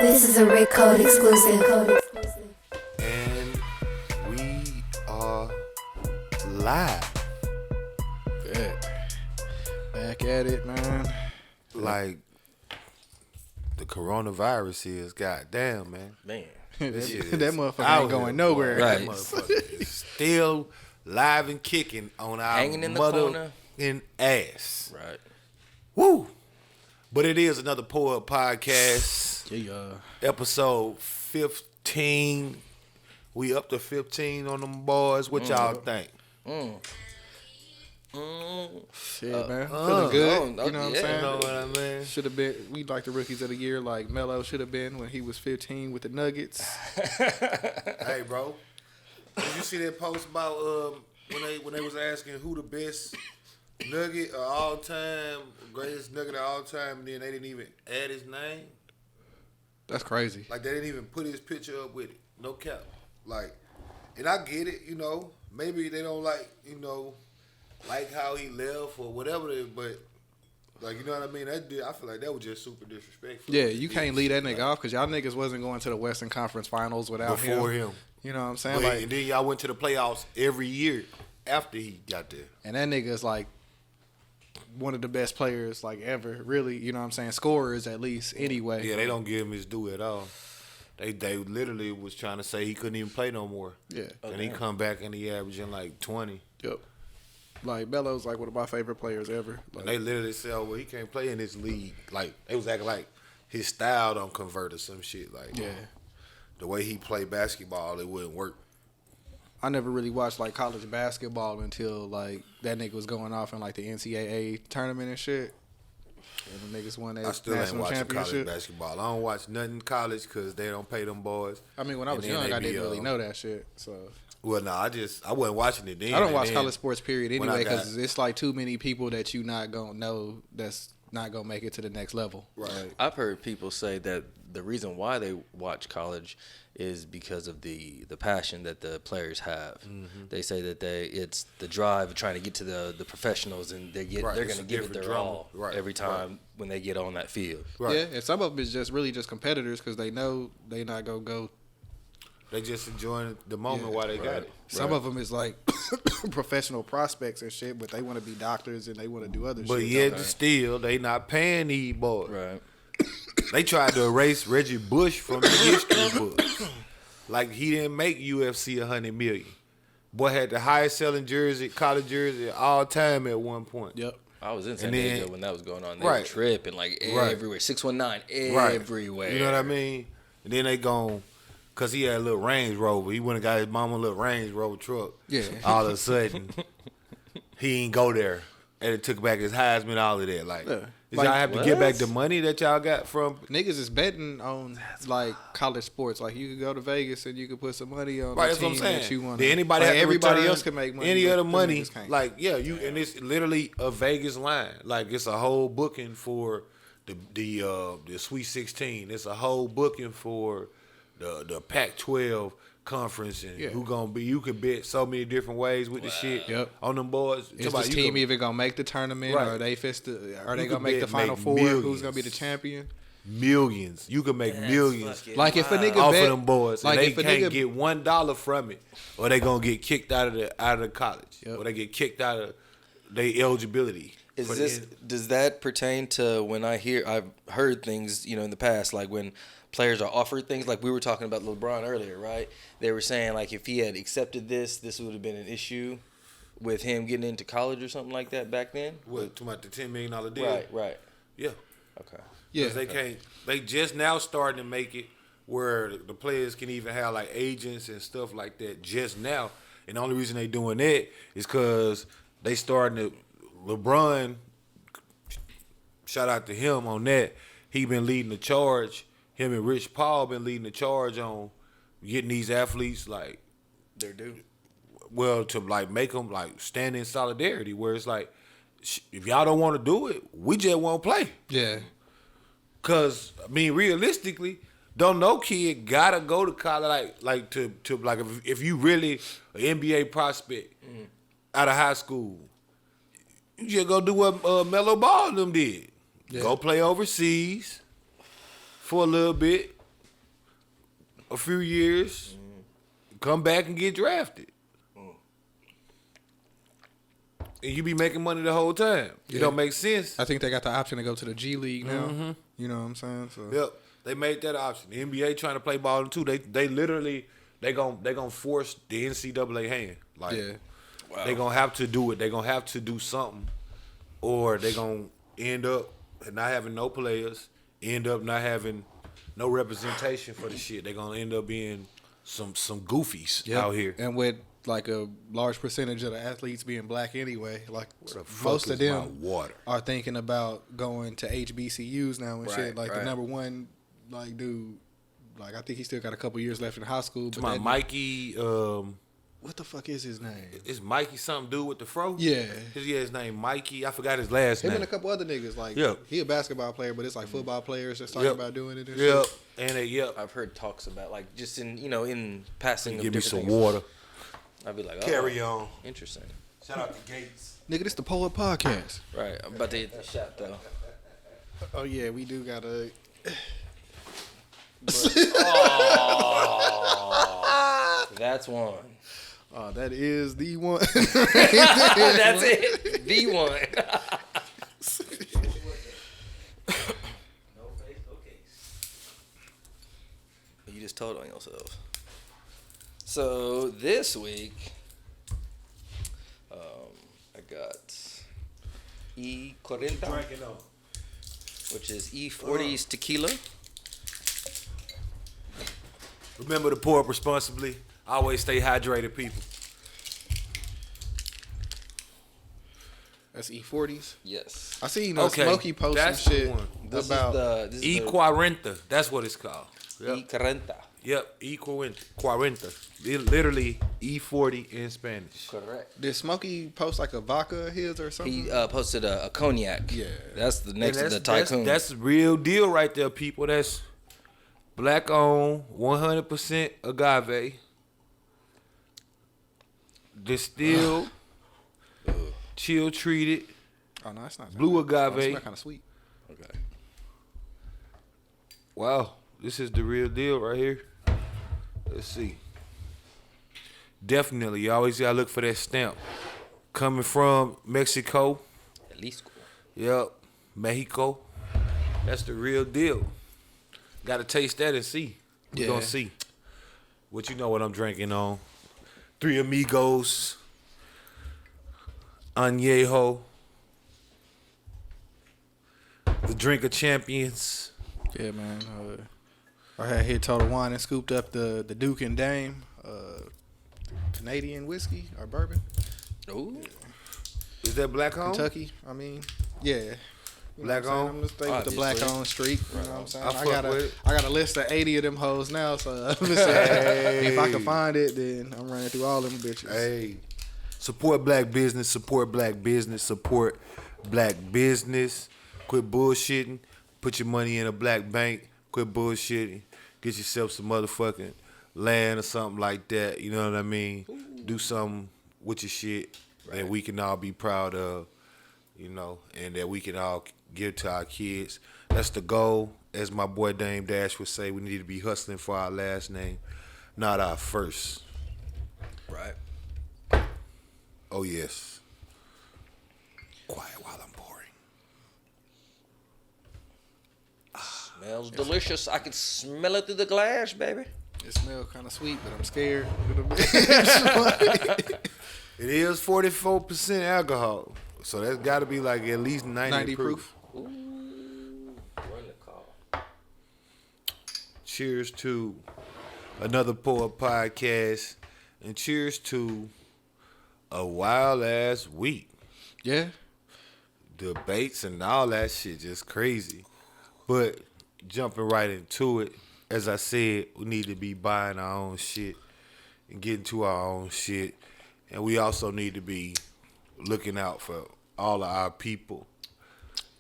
This is a Rick Code exclusive. And we are live. Back at it, man. Like the coronavirus is, goddamn, man. that shit is motherfucker ain't going nowhere. That Right. motherfucker is still live and kicking on our Hanging in the corner. mother ass. Right. Woo! But it is another Pour Up Podcast, Yeah. episode 15. We up to 15 on them boys. What y'all think? Shit, man. Feeling good. You know what I'm yeah. saying? You know what I mean? Should have been, we like the rookies of the year, like Melo should have been when he was 15 with the Nuggets. Hey, bro. Did you see that post about when they was asking who the best Nugget of all time, greatest Nugget of all time, and then they didn't even add his name? That's crazy. Like, they didn't even put his picture up with it. No cap. Like, and I get it, you know. Maybe they don't like how he left or whatever, but, like, you know what I mean? I feel like that was just super disrespectful. Yeah, you can't leave that nigga off because y'all niggas wasn't going to the Western Conference Finals without Before him. You know what I'm saying? And then y'all went to the playoffs every year after he got there. And that nigga's like one of the best players like ever, really, you know what I'm saying? Scorers at least anyway. Yeah, they don't give him his due at all. They literally was trying to say he couldn't even play no more. Yeah. And he come back and he averaging like 20. Yep. Like Melo's like one of my favorite players ever. Like, And they literally said, oh, well, he can't play in this league. Like, they was acting like his style don't convert or some shit. Like, yeah. the way he played basketball, it wouldn't work. I never really watched like college basketball until like that nigga was going off in like the NCAA tournament and shit. And the niggas won that I still ain't national watching college championship. basketball. I don't watch nothing college because they don't pay them boys. I mean, when I was And then young, they I be, didn't really know that shit. So Well, no, I wasn't watching it then. I don't And watch then college sports period when I anyway got- because it's like too many people that you not gonna know that's not gonna make it to the next level. Right. I've heard people say that the reason why they watch college is because of the passion that the players have. Mm-hmm. They say that it's the drive of trying to get to the professionals, and Right, they're it's going a to give it different their drama. all Right, every time when they get on that field. Right. Yeah, and some of them is just really just competitors because they know they not gonna go. They just enjoying the moment Yeah, while they got it. Some of them is like professional prospects and shit, but they want to be doctors and they want to do other But shit. yet still, they not paying these boys. Right. They tried to erase Reggie Bush from the history books. Like, he didn't make UFC $100 million. Boy had the highest selling jersey, college jersey all time at one point. Yep. I was in San And then- Diego when that was going on. They Right. were tripping like Right. everywhere. 619 Right. everywhere. You know what I mean? And then they gone, because he had a little Range Rover. He went and got his mama a little Range Rover truck. Yeah. All of a sudden, he ain't go there. And it took back his Heisman, all of that. Like, Yeah. did Like, y'all have to what? get back the money that y'all got from? Niggas is betting on like college sports. Like you could go to Vegas and you could put some money on Right, the that's what I'm team saying. that you want. Did anybody like, have to everybody return else can make money. any but other them money? niggas can't. Like, yeah, and it's literally a Vegas line. Like, it's a whole booking for the Sweet 16. It's a whole booking for the Pac-12 conference, and Yeah. who gonna be? You could bet so many different ways with the shit. Yep. On them boys. Is this team either gonna make the tournament Right. or are they are they You gonna could make the bet final make four? millions. Who's gonna be the champion? millions? You can make millions Like if a nigga off bet, of them boys. like And they if a can't nigga get $1 from it, or they gonna get kicked out of the college, Yep. or they get kicked out of their eligibility. Does that pertain to when I've heard things, in the past, like when players are offered things, like we were talking about LeBron earlier, right? They were saying like if he had accepted this would have been an issue with him getting into college or something like that back then. What, talking about the $10 million deal? Right. Yeah. Okay. yeah, Because they can't. They just now starting to make it where the players can even have like agents and stuff like that just now. And the only reason they doing that is because they starting to. LeBron, shout out to him on that. He been leading the charge. Him and Rich Paul been leading the charge on getting these athletes like They're due. well to like make them like stand in solidarity. Where it's like, if y'all don't want to do it, we just won't play. yeah. Cause I mean, realistically, don't no kid gotta go to college like to like if you really an NBA prospect out of high school, you just go do what Melo Ball and them did. Yeah. Go play overseas for a little bit, a few years, come back and get drafted. And you be making money the whole time. It don't make sense. I think they got the option to go to the G League now. You know what I'm saying? So. Yep, they made that option. The NBA trying to play ball too. They literally they gonna force the NCAA hand. Like they gonna have to do it. They gonna have to do something, or they gonna end up not having no players. End up not having no representation for the shit. They gonna end up being some goofies out here. And with like a large percentage of the athletes being black anyway, like the most fuck of is them my water? are thinking about going to HBCUs now and shit. Like right. the number one like dude, like I think he still got a couple years left in high school. To But my that Mikey, what the fuck is his name? it's Mikey something dude with the fro. Yeah. His name Mikey. I forgot his last Him name. and a couple other niggas. Like he a basketball player, but it's like football players that's talking about doing it. And Yep, shit. and I've heard talks about like just in in passing. give of me different some things. water. I'd be like, Carry on. Interesting. Shout out to Gates. Nigga, this the Poet Podcast. Right, I'm about to hit the shot though. Oh yeah, we do gotta. That's one. Oh, that is the one. That's it. The one. No face, no case. You just told on yourself. So this week, I got E40, Drinking on. which is E40's tequila. Remember to pour up responsibly. Always stay hydrated, people. That's E40s. Yes. I see Okay, Smokey post some that's the shit one. This about is the E40. That's what it's called. Yep. E40. Yep, E40. Literally E40 in Spanish. Correct. did Smokey post like a vodka of his or something? He posted a cognac. Yeah. That's the next And to the tycoon. That's the real deal right there, people. That's black owned, 100% agave. Distilled, chill treated, Oh no, it's not. blue It's agave. kind of sweet. okay. Wow, this is the real deal right here. Let's see. Definitely, you always gotta look for that stamp. Coming from Mexico. At least. Yep, Mexico. That's the real deal. Gotta taste that and see. We're gonna see. What you know what I'm drinking on. Three Amigos. Añejo. The Drink of Champions. Yeah, man. I had hit Total Wine and scooped up the Duke and Dame Canadian whiskey or bourbon. Ooh. Is that black owned? Kentucky. I mean, yeah. You know Black what I'm saying? owned? I'm gonna stay with the black Obviously. owned streak. You know what I'm saying? I fuck with it. I got a list of 80 of them hoes now, so if I can find it, then I'm running through all them bitches. Hey, support black business, support black business, support black business. Quit bullshitting. Put your money in a black bank. Quit bullshitting. Get yourself some motherfucking land or something like that. You know what I mean? Do something with your shit that we can all be proud of, you know, and that we can all give to our kids. That's the goal. As my boy Dame Dash would say, we need to be hustling for our last name, not our first. Right. Oh, yes. Quiet while I'm pouring. Smells delicious. I can smell it through the glass, baby. It smells kind of sweet, but I'm scared a little bit. It is 44% alcohol, so that's got to be like at least 90 proof. Ooh. Run the call. Cheers to another Poet Podcast, and cheers to a wild ass week. Yeah. Debates and all that shit just crazy. But jumping right into it, as I said, we need to be buying our own shit and getting to our own shit. And we also need to be looking out for all of our people.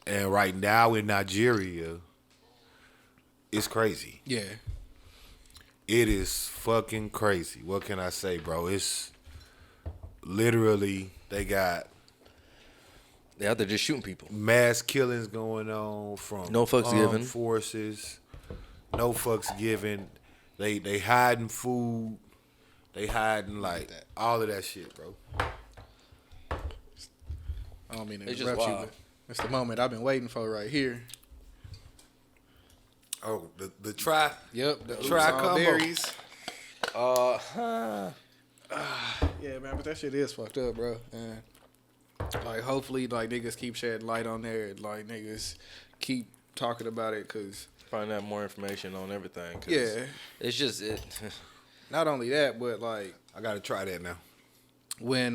And right now in Nigeria, it's crazy. Yeah. It is fucking crazy. What can I say, bro? It's literally, they got They're out there just shooting people. mass killings going on from No fucks armed given. forces. No fucks given. They hiding food. They hiding like that. all of that shit, bro. I don't mean to It's just interrupt you, wild. but it's the moment I've been waiting for right here. Oh, the try. Yep, the Try combo. berries. Uh-huh. Yeah, man, but that shit is fucked up, bro. And like, hopefully, like niggas keep shedding light on there. And, like niggas keep talking about it, cause Find out more information on everything. 'Cause yeah, it's just it. not only that, but like I gotta try that now. when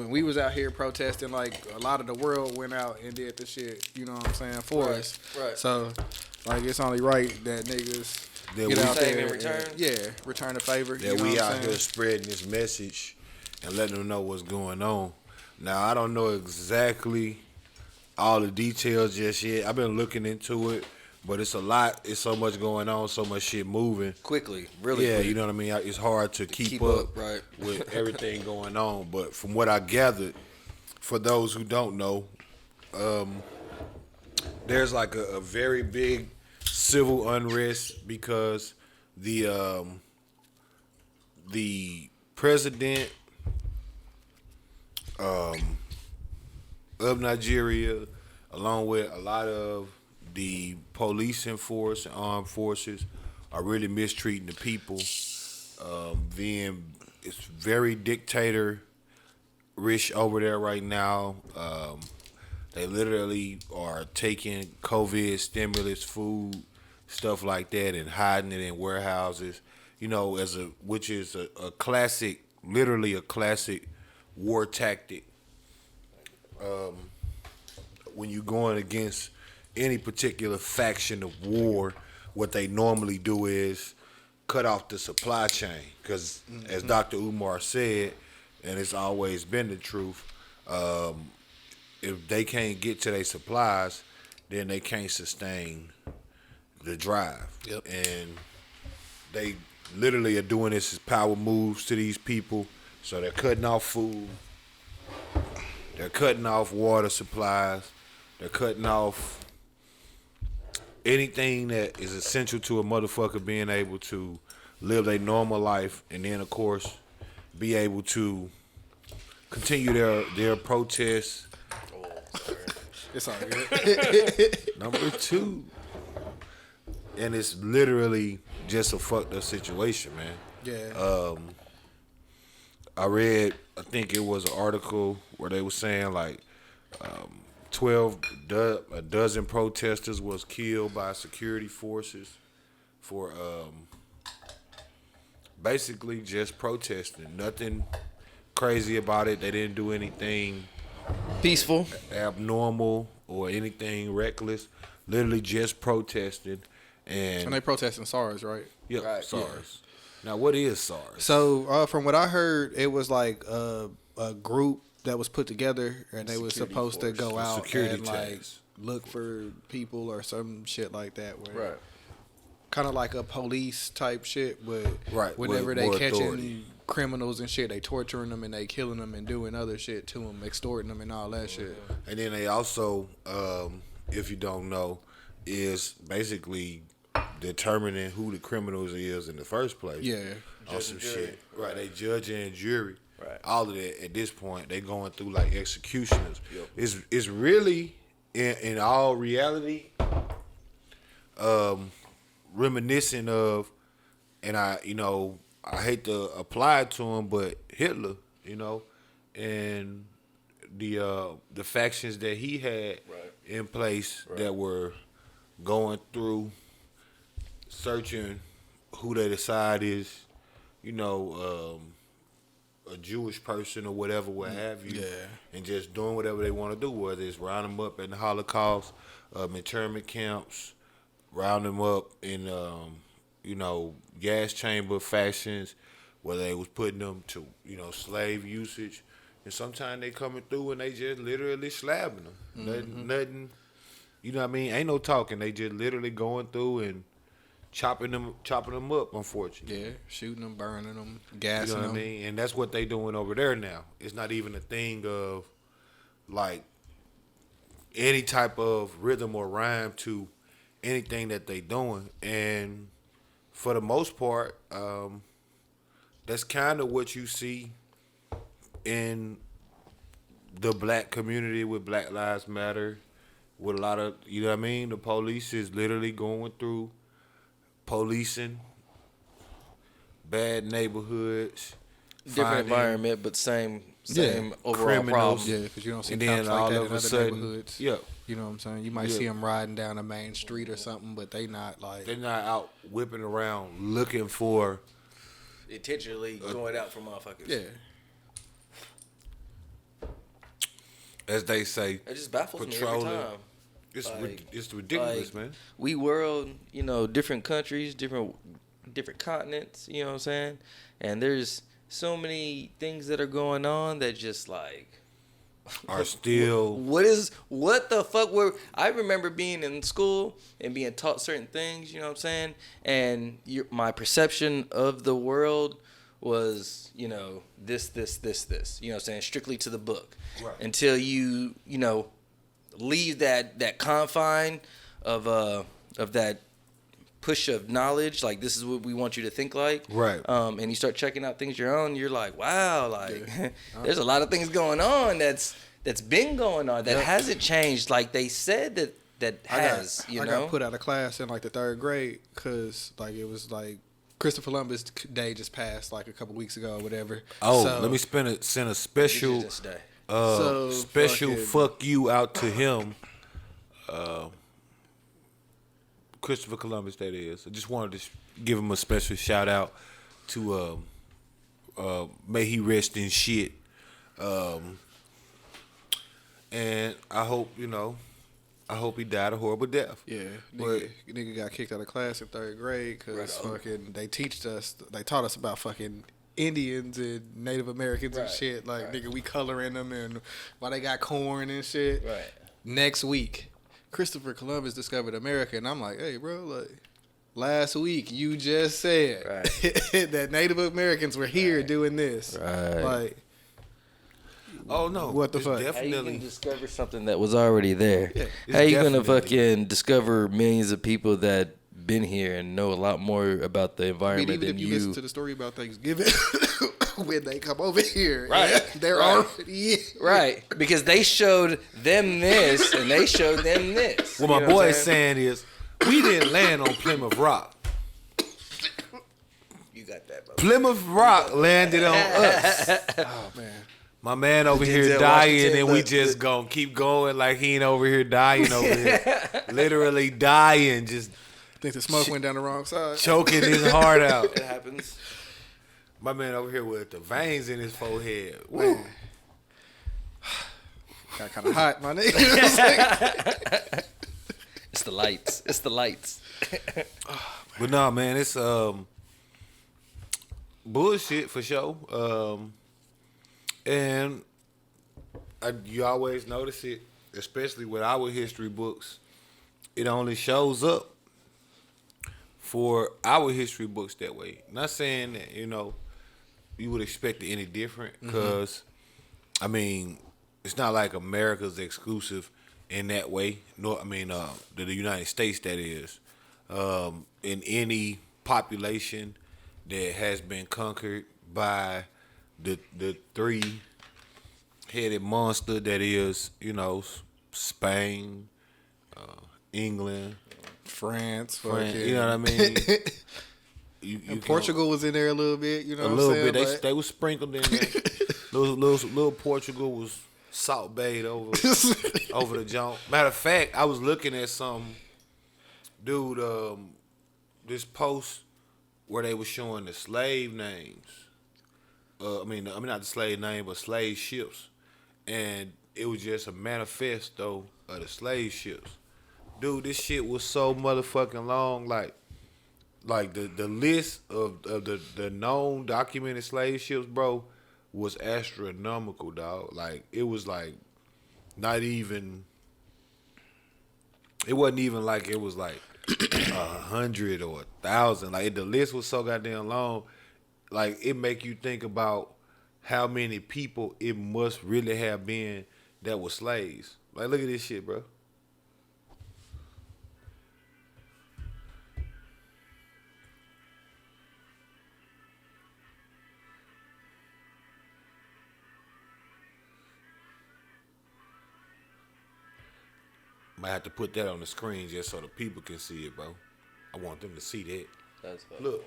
we was out here protesting, like a lot of the world went out and did the shit. You know what I'm saying for Right, us. right. So like, it's only right that niggas That get we out save there in return? and, yeah, return a favor. That you know we what out I'm here saying? spreading this message and letting them know what's going on. Now I don't know exactly all the details just yet. I've been looking into it, but it's a lot. It's so much going on, so much shit moving. Quickly, really Yeah, quick. you know what I mean. It's hard to keep Keep up, up, right. with everything going on. But from what I gathered, for those who don't know, there's like a very big civil unrest because the president of Nigeria, along with a lot of the policing force and armed forces, are really mistreating the people. Then it's very dictator-ish over there right now. They literally are taking COVID stimulus food, stuff like that, and hiding it in warehouses. You know, which is a classic, literally a classic war tactic. When you're going against any particular faction of war, what they normally do is cut off the supply chain. Because as Dr. Umar said, and it's always been the truth, if they can't get to their supplies, then they can't sustain the drive. Yep. And they literally are doing this as power moves to these people. So they're cutting off food. They're cutting off water supplies. They're cutting off anything that is essential to a motherfucker being able to live a normal life, and then, of course, be able to continue their protests. It's all good. Number two. And it's literally just a fucked up situation, man. Yeah. I read, I think it was an article where they were saying like a dozen protesters was killed by security forces for basically just protesting. Nothing crazy about it. They didn't do anything Peaceful. abnormal or anything reckless. Literally just protesting. And And they protesting SARS, right? yeah, Right, SARS. Now, what is SARS? So from what I heard, it was like a group that was put together, and they was Security supposed to force. go The out security and like task. look for people or some shit like that. Where Right. kind of like a police type shit, but Right, whenever with they more catching authority. criminals and shit, they torturing them and they killing them and doing other shit to them, extorting them and all that shit. And then they also, if you don't know, is basically determining who the criminals is in the first place. Yeah. On Judge some and jury. shit. Right, they judge and jury. Right. All of that at this point, they going through like executioners. Yep. It's really in all reality, reminiscent of, and I hate to apply it to him, but Hitler, and the factions that he had Right. in place that were going through searching who they decide is, a Jewish person or whatever, what have you, Yeah. and just doing whatever they want to do, whether it's round them up in the Holocaust, internment camps, round them up in, gas chamber factions, where they was putting them to, slave usage, and sometimes they coming through and they just literally slapping them. Nothing, you know what I mean? Ain't no talking. They just literally going through and chopping them up, unfortunately. Yeah, shooting them, burning them, You gassing know what I them. mean? And that's what they doing over there now. It's not even a thing of like any type of rhythm or rhyme to anything that they doing. And for the most part, that's kind of what you see in the black community with Black Lives Matter. With a lot of, you know what I mean? The police is literally going through policing bad neighborhoods. Different environment, but same overall criminals. problem. Yeah, because you don't see And cops then like all that of in a other sudden, neighborhoods. yeah, You know what I'm saying? You might see them riding down a main street or something, but they not like. they're not out whipping around looking for. Intentionally going out for motherfuckers. Yeah. As they say, It just baffles me every patrolling. time. It's ridiculous, like, man. We world, different countries, different continents, you know what I'm saying? And there's so many things that are going on that just like Are still what the fuck I remember being in school and being taught certain things, you know what I'm saying? And my perception of the world was, this, you know what I'm saying, strictly to the book. Right. Until you leave that confine of that push of knowledge, like this is what we want you to think like, right. And you start checking out things your own, you're like, wow, like there's a lot of things going on that's been going on that hasn't changed, like they said that has. I got put out of class in like the 3rd grade because like it was like Christopher Columbus Day just passed like a couple weeks ago or whatever. Oh, so, let me send a special special fuck you out to him. Christopher Columbus, that is. I just wanted to give him a special shout out to may he rest in shit. And I hope he died a horrible death. Yeah, But nigga got kicked out of class in 3rd grade because they taught us about fucking Indians and Native Americans and shit. Like, nigga, we coloring them and why they got corn and shit. Right. Next week, Christopher Columbus discovered America, and I'm like, hey, bro, like, last week you just said that Native Americans were here doing this. Right. Like, oh no, what the fuck? Definitely. How you can discover something that was already there? Yeah, how you gonna definitely- fucking discover millions of people that been here and know a lot more about the I mean, environment even than if you you? listen to the story about Thanksgiving, when they come over here, Right. they're Right. already Right, because they showed them this and they showed them this. What You my know boy I'm is saying is, we didn't land on Plymouth Rock. You got that, bro. Plymouth Rock landed on us. oh man. My man over here Denzel dying, Washington, and we look, just gonna keep going like he ain't over here dying over here. Literally dying, just I think the smoke went down the wrong side. choking his heart out. It happens. My man over here with the veins in his forehead. Man. Got kind of hot, my nigga. It's the lights. It's the lights. But no, man, it's bullshit for sure. And you always notice it, especially with our history books. It only shows up for our history books that way. Not saying that you would expect it any different, because I mean, it's not like America's exclusive in that way. No, I mean the United States, that is. In any population that has been conquered by the three-headed monster that is, Spain, England, France, you know what I mean? And Portugal was in there a little bit, you know a what I'm little saying? bit. They was sprinkled in there. little Portugal was salt bayed over the jump. Matter of fact, I was looking at some dude, this post where they were showing the slave names. I mean not the slave name, but slave ships, and it was just a manifesto of the slave ships. Dude, this shit was so motherfucking long. Like the list of the known documented slave ships, bro, was astronomical, dog. Like it was like not even. It wasn't even like it was like 100 or 1,000. Like the list was so goddamn long. Like it make you think about how many people it must really have been that were slaves. Like look at this shit, bro. Might have to put that on the screen just so the people can see it, bro. I want them to see that. That's Look,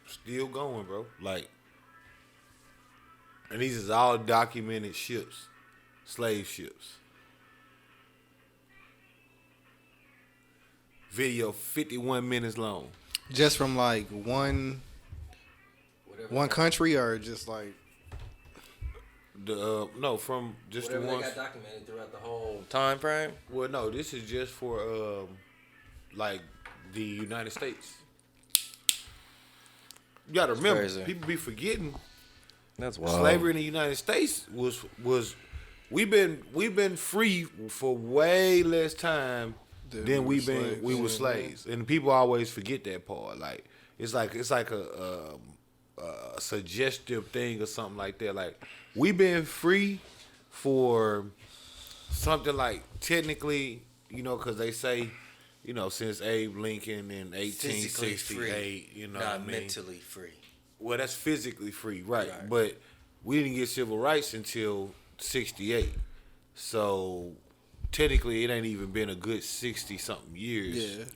still going, bro. Like, and these is all documented ships, slave ships. Video 51 minutes long. Just from like one country, or just like No, from just whatever the they ones. got documented throughout the whole time frame. Well, no, this is just for like the United States. You gotta remember, crazy. people be forgetting. That's wild. Slavery in the United States was we've been free for way less time than we were slaves, and people always forget that part. Like it's like a suggestive thing or something like that. Like we've been free for something like technically, because they say, since Abe Lincoln in 1868, you know, not what I mean? mentally free. Well, that's physically free, right? But we didn't get civil rights until 68. So technically, it ain't even been a good 60-something years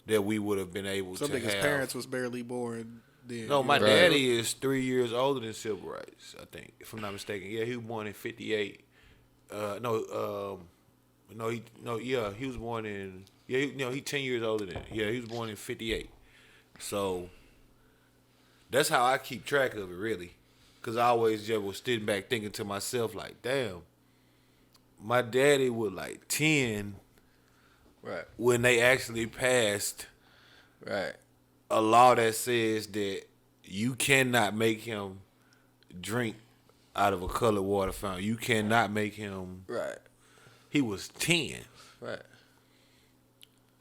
that we would have been able to have. Some niggas' parents was barely born then. No, my daddy is 3 years older than civil rights, I think, if I'm not mistaken. Yeah, he was born in 58. He was born in, he 10 years older than, he was born in 58. So that's how I keep track of it, really. Because I always just was sitting back thinking to myself, like, damn, my daddy was like 10 when they actually passed a law that says that you cannot make him drink out of a colored water fountain. You cannot make him. He was 10.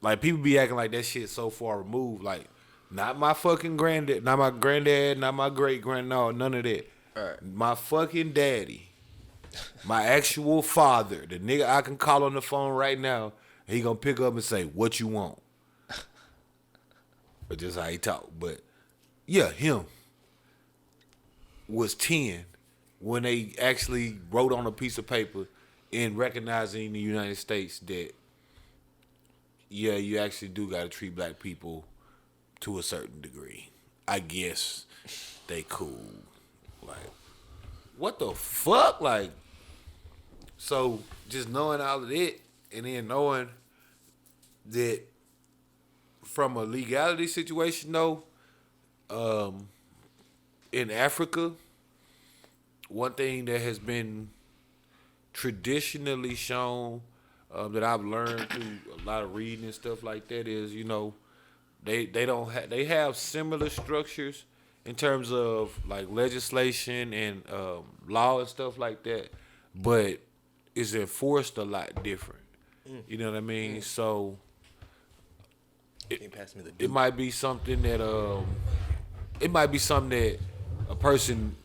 Like, people be acting like that shit so far removed. Like, not my fucking granddad, not my granddad, not my great-grand, no, none of that. My fucking daddy, my actual father, the nigga I can call on the phone right now, and he gonna pick up and say, what you want? But just how he talk. But, yeah, him was 10 when they actually wrote on a piece of paper in recognizing the United States that, yeah, you actually do gotta treat black people to a certain degree. I guess they cool. Like, what the fuck? Like, so just knowing all of that, and then knowing that from a legality situation though, in Africa, one thing that has been traditionally shown that I've learned through a lot of reading and stuff like that is, they have similar structures in terms of like legislation and law and stuff like that, but it's enforced a lot different. You know what I mean? So it might be something that a person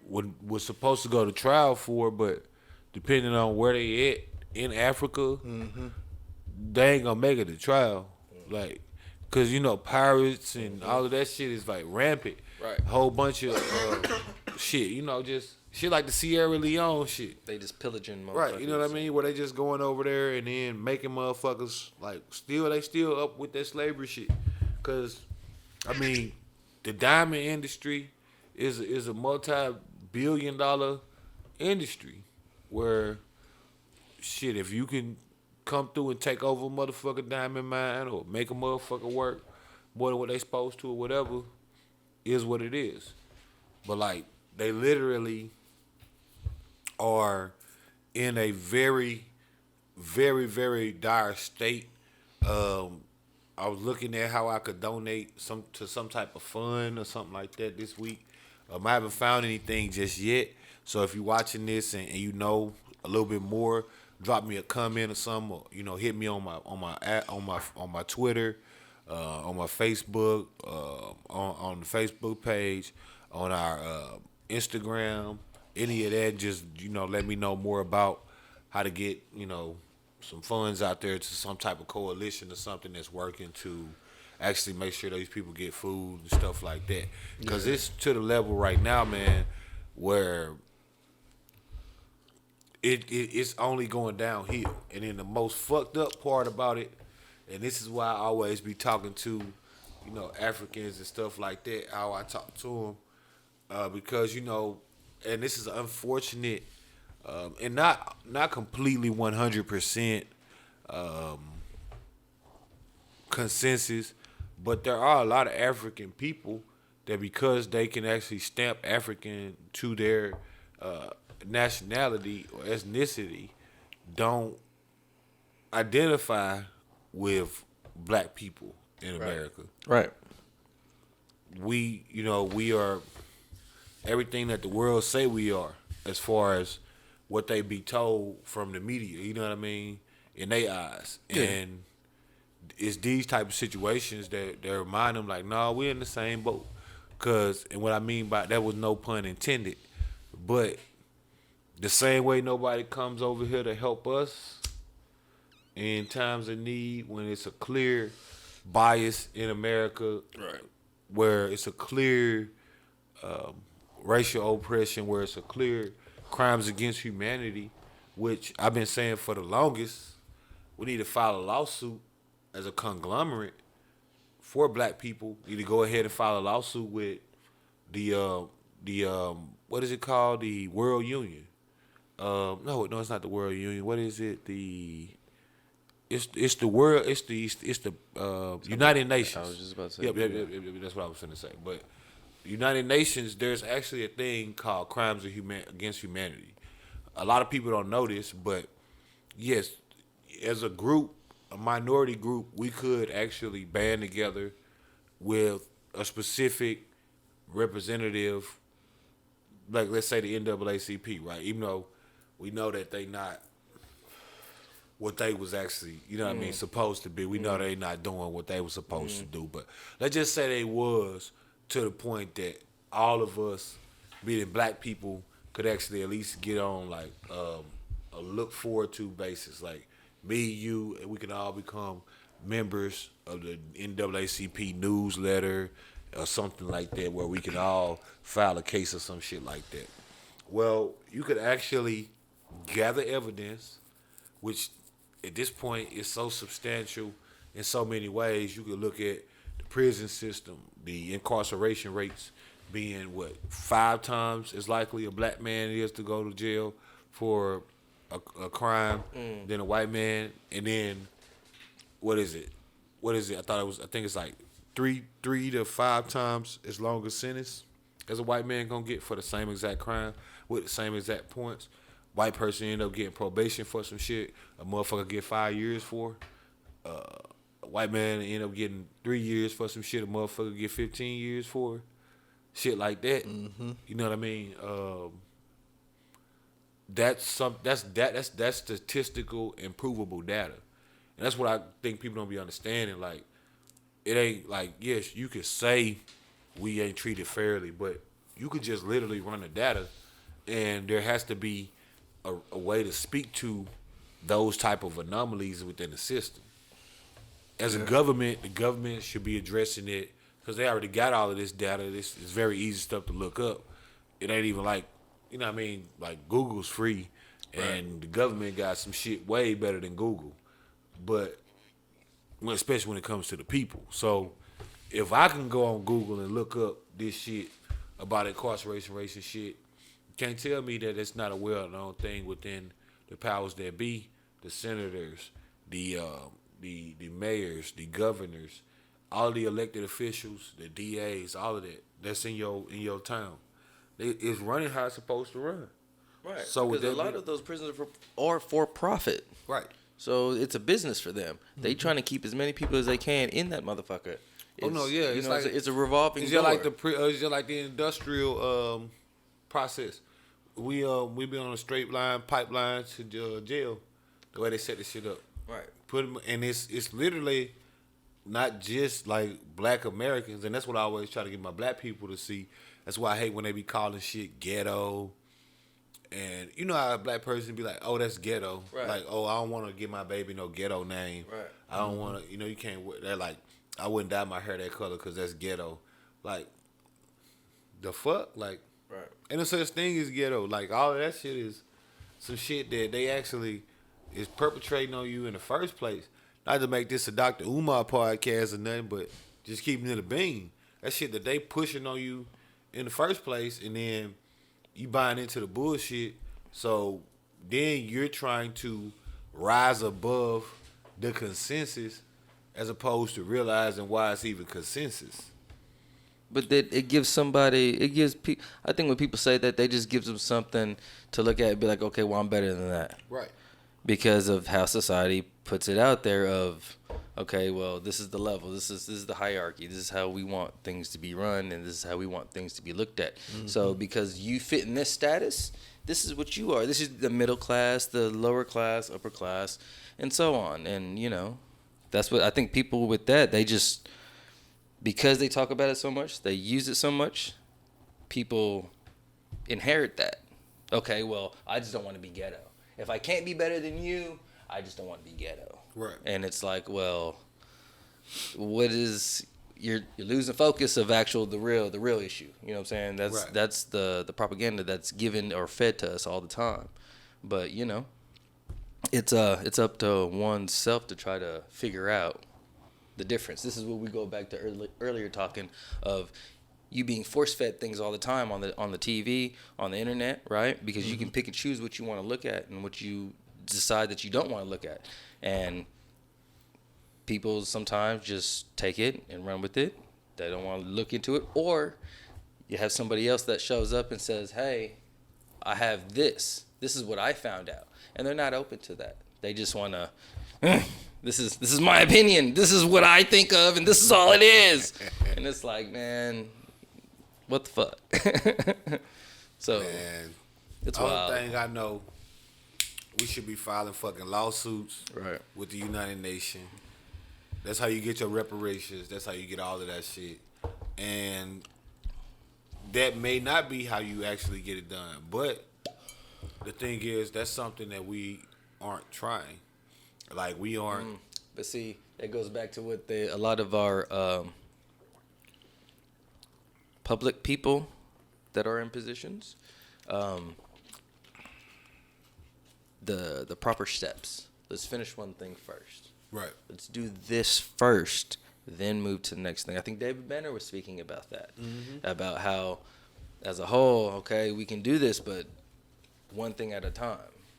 was supposed to go to trial for, but depending on where they at in Africa, they ain't gonna make it to trial. Like, cause pirates and all of that shit is like rampant. A whole bunch of shit, just shit like the Sierra Leone shit. They just pillaging motherfuckers. Right, you know what I mean? Where they just going over there and then making motherfuckers like they still up with that slavery shit. Cause I mean, the diamond industry is a multi-billion-dollar industry where shit, if you can come through and take over a motherfucking diamond mine or make a motherfucker work more than what they supposed to or whatever, is what it is. But like, they literally are in a very, very, very dire state. I was looking at how I could donate to some type of fund or something like that this week. I haven't found anything just yet. So if you're watching this and you know a little bit more, drop me a comment or something. Or, hit me on my Twitter, on my Facebook, on the Facebook page, on our Instagram. Any of that, just let me know more about how to get some funds out there to some type of coalition or something that's working to actually make sure these people get food and stuff like that. Because it's to the level right now, man, where it's only going downhill. And then the most fucked up part about it, and this is why I always be talking to, Africans and stuff like that, how I talk to them, because, and this is unfortunate, and not completely 100% consensus, but there are a lot of African people that because they can actually stamp African to their nationality or ethnicity, don't identify with black people in America. Right. We are everything that the world say we are, as far as what they be told from the media, you know what I mean, in their eyes. Yeah. And it's these type of situations that remind them like, no, we're in the same boat. And what I mean by that was no pun intended, but the same way nobody comes over here to help us in times of need, when it's a clear bias in America, right, where it's a clear racial oppression, where it's a clear crimes against humanity, which I've been saying for the longest, we need to file a lawsuit as a conglomerate for black people. You need to go ahead and file a lawsuit with the what is it called? The World Union. No, it's not the World Union. What is it? It's the world. It's the United Nations. I was just about to say. Yep, that's what I was going to say. But United Nations, there's actually a thing called crimes against humanity. A lot of people don't know this, but yes, as a group, a minority group, we could actually band together with a specific representative, like let's say the NAACP, right? Even though we know that they not what they was actually, what I mean, supposed to be. We know they not doing what they was supposed to do. But let's just say they was, to the point that all of us, being black people, could actually at least get on like a look forward to basis. Like me, you, and we can all become members of the NAACP newsletter or something like that, where we can all file a case or some shit like that. Well, you could actually gather evidence, which at this point is so substantial in so many ways. You could look at the prison system, the incarceration rates being 5 times as likely a black man is to go to jail for a crime than a white man. And then what is it? I think it's like 3 to 5 times as long a sentence as a white man gonna get for the same exact crime with the same exact points. White person end up getting probation for some shit a motherfucker get 5 years for. A white man end up getting 3 years for some shit a motherfucker get 15 years for. Shit like that. Mm-hmm. You know what I mean? That's statistical and provable data. And that's what I think people don't be understanding. Like, it ain't like, yes, you could say we ain't treated fairly, but you could just literally run the data, and there has to be a way to speak to those type of anomalies within the system. As a government, the government should be addressing it, because they already got all of this data. This is very easy stuff to look up. It ain't even like, you know what I mean? Like, Google's free, and the government got some shit way better than Google. But, especially when it comes to the people. So, if I can go on Google and look up this shit about incarceration, racist shit, you can't tell me that it's not a well-known thing within the powers that be, the senators, the mayors, the governors, all the elected officials, the DAs, all of that. That's in your town. It's running how it's supposed to run. Right. So because a lot of those prisons are for profit. Right. So it's a business for them. Mm-hmm. They trying to keep as many people as they can in that motherfucker. It's a revolving door. It's just like the industrial process. We been on a straight line pipeline to jail. The way they set this shit up. Right. Put them, and it's literally not just like black Americans, and that's what I always try to get my black people to see. That's why I hate when they be calling shit ghetto. And you know how a black person be like, oh, that's ghetto. Right. Like, oh, I don't want to give my baby no ghetto name. Right. I don't want to, you can't, they're like, I wouldn't dye my hair that color because that's ghetto. Like, the fuck? Like, right. ain't no such thing as ghetto. Like, all of that shit is some shit that they actually is perpetrating on you in the first place. Not to make this a Dr. Umar podcast or nothing, but just keeping it a bean. That shit that they pushing on you in the first place, and then you buying into the bullshit. So then you're trying to rise above the consensus as opposed to realizing why it's even consensus. But that it gives somebody, I think when people say that, they just gives them something to look at and be like, okay, well, I'm better than that. Right. Because of how society puts it out there of, okay, well, this is the level, this is the hierarchy, this is how we want things to be run, and this is how we want things to be looked at. Mm-hmm. So because you fit in this status, this is what you are. This is the middle class, the lower class, upper class, and so on. And, you know, that's what I think people with that, they just, because they talk about it so much, they use it so much, people inherit that. Okay, well, I just don't want to be ghetto. If I can't be better than you, I just don't want to be ghetto. Right. And it's like, well, what is you're losing focus of the real issue. You know what I'm saying? That's the propaganda that's given or fed to us all the time. But, you know, it's up to oneself to try to figure out the difference. This is what we go back to earlier talking of you being force-fed things all the time on the TV, on the internet, right? Because you can pick and choose what you want to look at and what you decide that you don't want to look at. And people sometimes just take it and run with it. They don't want to look into it. Or you have somebody else that shows up and says, hey, I have this. This is what I found out. And they're not open to that. They just want to, this is my opinion. This is what I think of, and this is all it is. And it's like, man, what the fuck? So, man, it's only wild. thing I know, we should be filing fucking lawsuits Right. with the United Nations. That's how you get your reparations. That's how you get all of that shit. And that may not be how you actually get it done. But the thing is, that's something that we aren't trying. Like, we aren't. But see, that goes back to what a lot of our public people that are in positions, the proper steps. Let's finish one thing first. Right. Let's do this first, then move to the next thing. I think David Banner was speaking about that, about how, as a whole, okay, we can do this, but one thing at a time,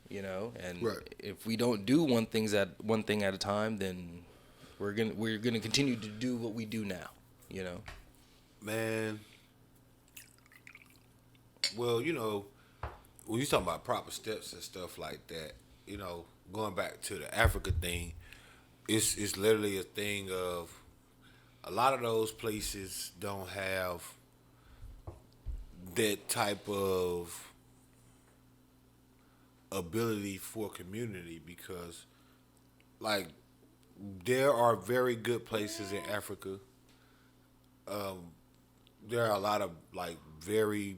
you know. And if we don't do one thing at a time, then we're gonna continue to do what we do now, you know. Man. Well, you know, when you talking about proper steps and stuff like that, you know, going back to the Africa thing, it's literally a thing of a lot of those places don't have that type of ability for community because, like, there are very good places in Africa. There are a lot of, like, very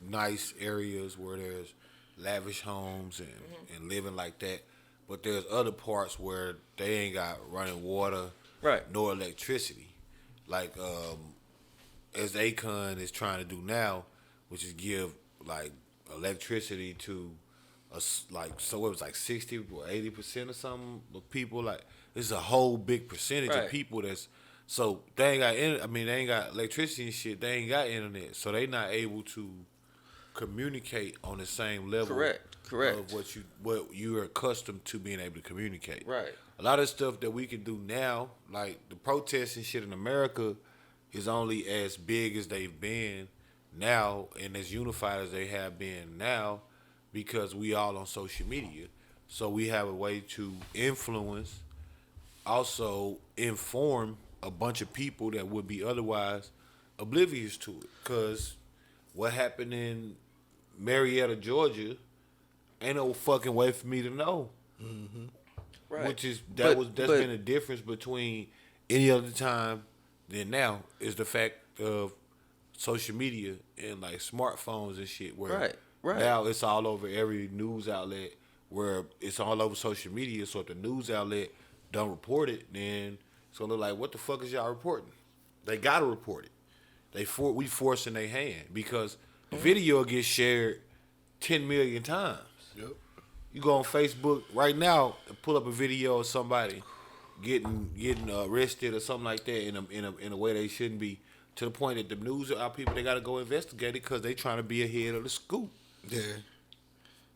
nice areas where there's lavish homes and living like that. But there's other parts where they ain't got running water, nor electricity. Like, as Akon is trying to do now, which is give, like, electricity to, so it was like 60 or 80% or something of people. Like, it's a whole big percentage of people that's, so they ain't got electricity and shit. They ain't got internet. So they not able to communicate on the same level. Correct. Of what you are accustomed to being able to communicate. Right. A lot of stuff that we can do now, like the protests and shit in America, is only as big as they've been now and as unified as they have been now because we all on social media. So we have a way to influence, also inform a bunch of people that would be otherwise oblivious to it. Because what happened in Marietta, Georgia, ain't no fucking way for me to know. Mm-hmm. Right. Which is that's been a difference between any other time than now is the fact of social media and like smartphones and shit where now it's all over every news outlet where it's all over social media. So if the news outlet don't report it, then it's gonna look like, what the fuck is y'all reporting? They gotta report it. We forcing their hand because the video gets shared 10 million times. Yep. You go on Facebook right now and pull up a video of somebody getting arrested or something like that in a way they shouldn't be. To the point that the news are people, they got to go investigate it because they trying to be ahead of the scoop. Yeah.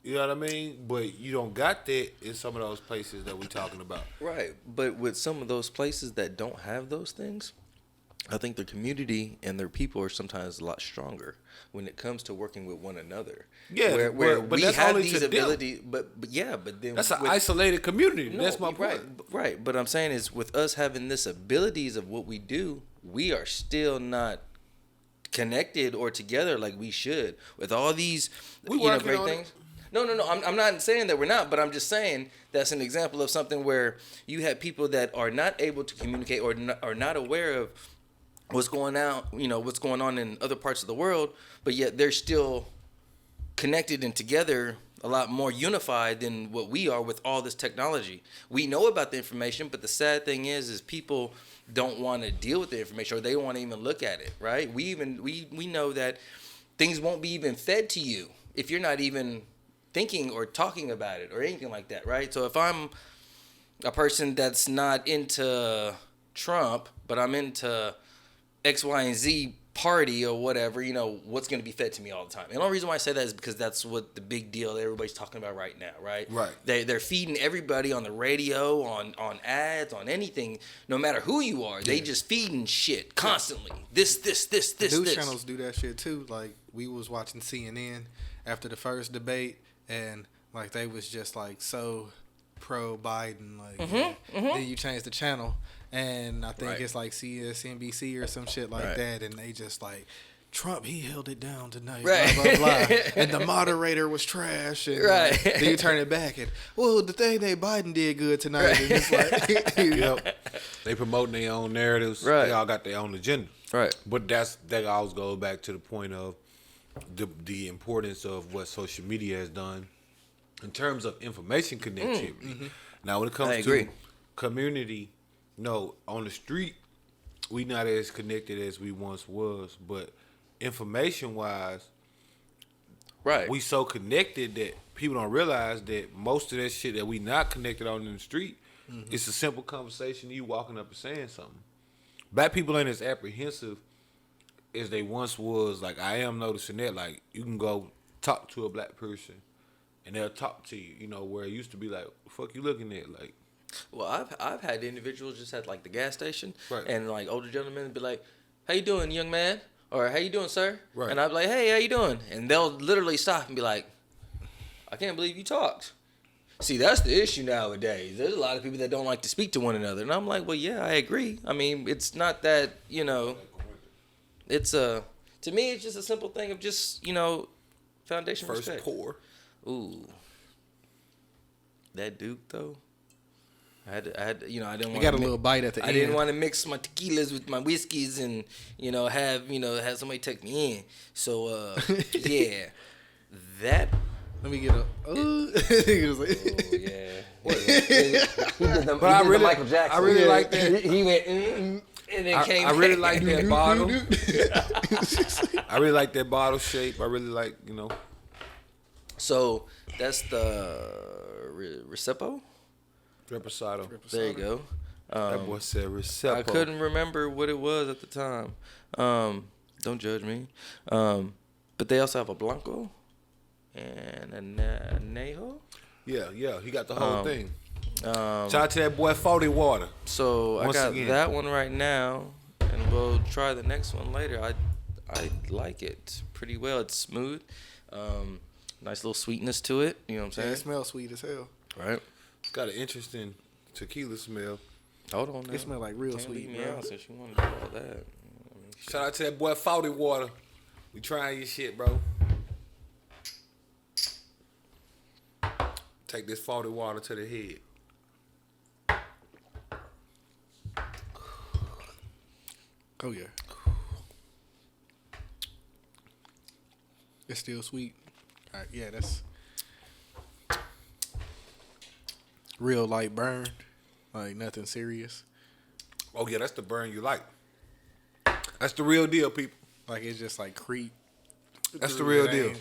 You know what I mean? But you don't got that in some of those places that we talking about. Right. But with some of those places that don't have those things, I think their community and their people are sometimes a lot stronger when it comes to working with one another. Yeah, where but we that's have only these to them. abilities, but then That's an isolated community. No, That's my point. Right. But I'm saying is with us having this abilities of what we do, we are still not connected or together like we should with all these great things. No. I'm not saying that we're not, but I'm just saying that's an example of something where you have people that are not able to communicate or are not aware of what's going on in other parts of the world, but yet they're still connected and together a lot more unified than what we are with all this technology. We know about the information, but the sad thing is people don't want to deal with the information or they don't want to even look at it, right? We know that things won't be even fed to you if you're not even thinking or talking about it or anything like that, right? So if I'm a person that's not into Trump, but I'm into X, Y, and Z party or whatever, what's going to be fed to me all the time. And the only reason why I say that is because that's what the big deal that everybody's talking about right now, right? Right. They're feeding everybody on the radio, on ads, on anything, no matter who you are. They just feeding shit constantly. This. News channels do that shit too. Like, we was watching CNN after the first debate, and like they was just like so pro Biden. Like, then you change the channel, and I think it's like CNBC or some shit like that, and they just like, Trump, he held it down tonight, blah, blah, blah. And the moderator was trash. And then you turn it back, and, well, the thing that Biden did good tonight. And it's like, Yep. They promoting their own narratives. Right. They all got their own agenda. Right. But that always goes back to the point of the importance of what social media has done in terms of information connectivity. Now, when it comes to community, on the street, we not as connected as we once was, but information-wise, we so connected that people don't realize that most of that shit that we not connected on in the street, it's a simple conversation, you walking up and saying something. Black people ain't as apprehensive as they once was. Like, I am noticing that. Like, you can go talk to a black person, and they'll talk to you, where it used to be like, what the fuck you looking at? Like, well, I've had individuals just at like the gas station, right, and like older gentlemen be like, "How you doing, young man?" Or "How you doing, sir?" Right. And I'd be like, "Hey, how you doing?" And they'll literally stop and be like, "I can't believe you talked." See, that's the issue nowadays. There's a lot of people that don't like to speak to one another, and I'm like, well, yeah, I agree. I mean, it's not that it's to me, it's just a simple thing of just foundation first respect. pour. Ooh, that Duke though. I had I didn't want. We got a little bite at the end. I didn't want to mix my tequilas with my whiskeys and have somebody take me in. So yeah, that. Let me get a. He was like, Oh yeah. He did the Michael Jackson. I really like that. He went and then came. I really back. like that bottle. I really like that bottle shape. I really like So that's the Recipo. Reposado. There you go. That boy said Recipo. I couldn't remember what it was at the time. Don't judge me. But they also have a Blanco and a Anejo. Yeah. He got the whole thing. Shout out to that boy 40 Water. So Once I got again. that one right now, and we'll try the next one later. I like it pretty well. It's smooth. Nice little sweetness to it. You know what I'm saying? it smells sweet as hell. Right. It's got an interesting tequila smell. Hold on now. It smell like real Can't sweet, leave me bro. out since you want to do all that. Shout out to that boy 40 Water. We trying your shit, bro. Take this 40 Water to the head. Oh yeah. It's still sweet. All right, yeah, that's real light burn. Like nothing serious. Oh yeah, that's the burn you like. That's the real deal, people. Like it's just like creep. That's the real deal.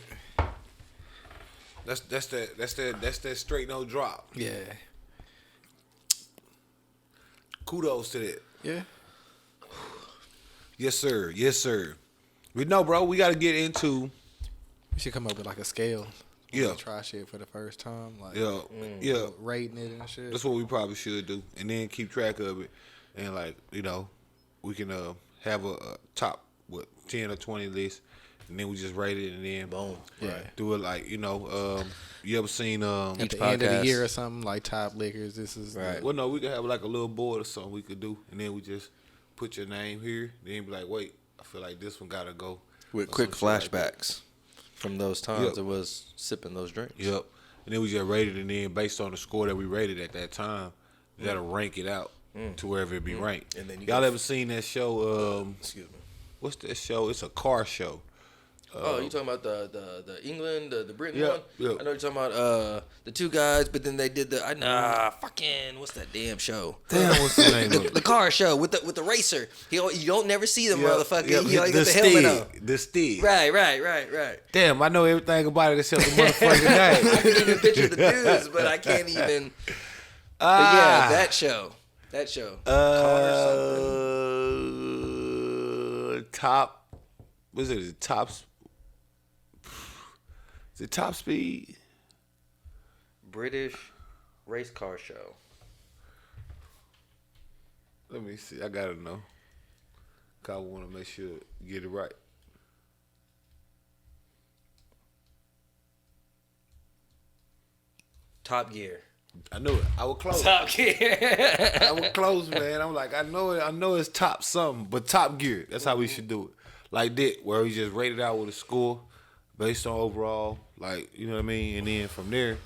That's that straight no drop. Yeah. Kudos to that. Yeah. Yes, sir. Yes, sir. We know, bro. We got to get into. We should come up with like a scale. Yeah. Try shit for the first time. Like, yeah. Rating it and shit. That's what we probably should do, and then keep track of it, and like we can have a top 10 or 20 list, and then we just rate it, and then Boom. Yeah. do it like you ever seen At Each the end of podcast. the year or something, like top liquors. This is Right. Well, no, we could have like a little board or something we could do, and then we just put your name here, then be like, wait, I feel like this one gotta go. With or quick some shit like that. flashbacks from those times. Yep. It was sipping those drinks. Yep. And then we just rated, and then based on the score that we rated at that time, you gotta rank it out to wherever it be ranked. And then you y'all gotta- ever seen that show? Excuse me. What's that show? It's a car show. Oh, you talking about the England, the Britain Yeah, one? yeah. I know you're talking about the two guys, but then they did fucking what's that damn show? Damn, what's the name of it? The car show with the racer. You don't never see them Yeah, motherfucker. yeah, He always got the helmet on. The Steed. Right. Damn, I know everything about it except the motherfucking name. I can even picture the dudes, but I can't even. But yeah, that show. Top. Was it Tops? Is it Top Speed? British race car show. Let me see. I gotta know. Cause I want to make sure get it right. Top Gear. I knew it. I was close. Top Gear. I was close, man. I'm like, I know it. I know it's top something, but Top Gear. That's how we should do it. Like that, where we just rate it out with a score based on overall, like, you know what I mean, and then from there,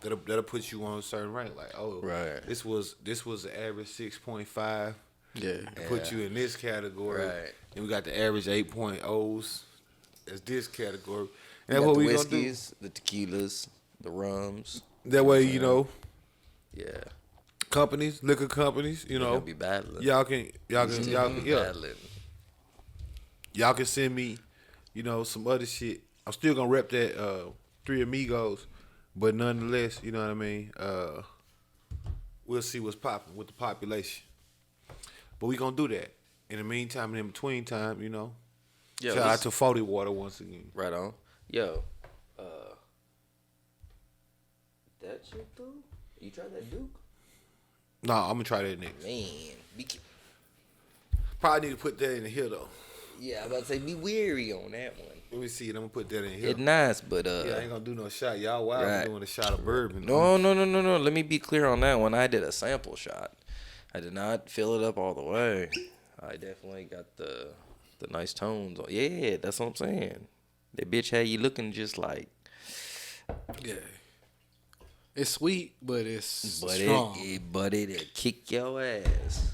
that'll put you on a certain rank. Like, oh, Right. This was the average 6.5. Yeah. Put you in this category. Right. And we got the average 8.0s as this category. And that's Got what the we gonna do. whiskeys, the tequilas, the rums. That way, you know, Yeah. liquor companies, you They're know, gonna be battling. y'all can yeah. Battling. Y'all can send me, you know, some other shit. I'm still gonna rep that Three Amigos, but nonetheless, you know what I mean. We'll see what's popping with the population, but we gonna do that. In the meantime, and in between time, you know, Yo, shout out to 40 Water once again. Right on. Yo, that shit though? You tried that Duke? No, I'm gonna try that next. Man, Probably need to put that in here though. yeah, I was about to say be weary on that one. Let me see it. I'm gonna put that in here. It's nice, but Yeah, I ain't gonna do no shot. Y'all wild Right. doing a shot of bourbon. no. Let me be clear on that one. I did a sample shot. I did not fill it up all the way. I definitely got the nice tones on. Yeah, that's what I'm saying. That bitch had you looking just like. Yeah. It's sweet, but it's But strong. it'll kick your ass.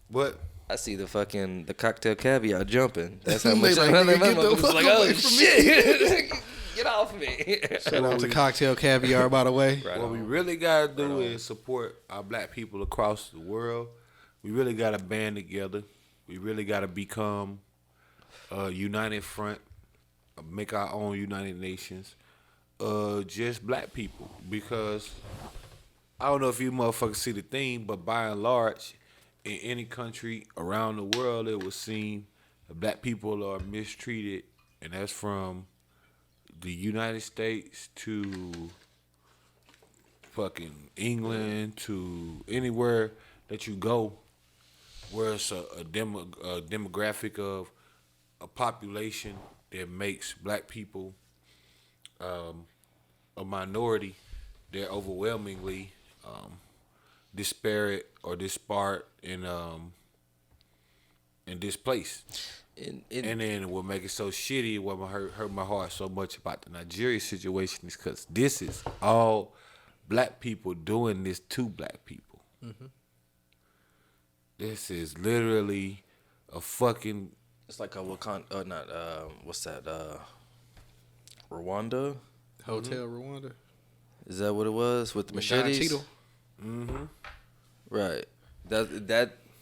But I see the cocktail caviar jumping. That's how They much like, I'm nigga, get the fuck like, away oh from me. shit. Get off me. Shout out to Cocktail Caviar, by the way. Right what on. we really gotta do is support our black people across the world. We really gotta band together. We really gotta become a united front, make our own United Nations. Just black people, because I don't know if you motherfuckers see the theme, but by and large, in any country around the world, it would seem that black people are mistreated, and that's from the United States to fucking England to anywhere that you go, where it's a demographic of a population that makes black people a minority. They're overwhelmingly disparate or disparate and displaced. And then what make it so shitty, what hurt my heart so much about the Nigeria situation is because this is all black people doing this to black people. Mm-hmm. This is literally a fucking It's like a Wakanda, not, what's that, Rwanda? Hotel Rwanda. Is that what it was? With the machetes? Cheadle. Right.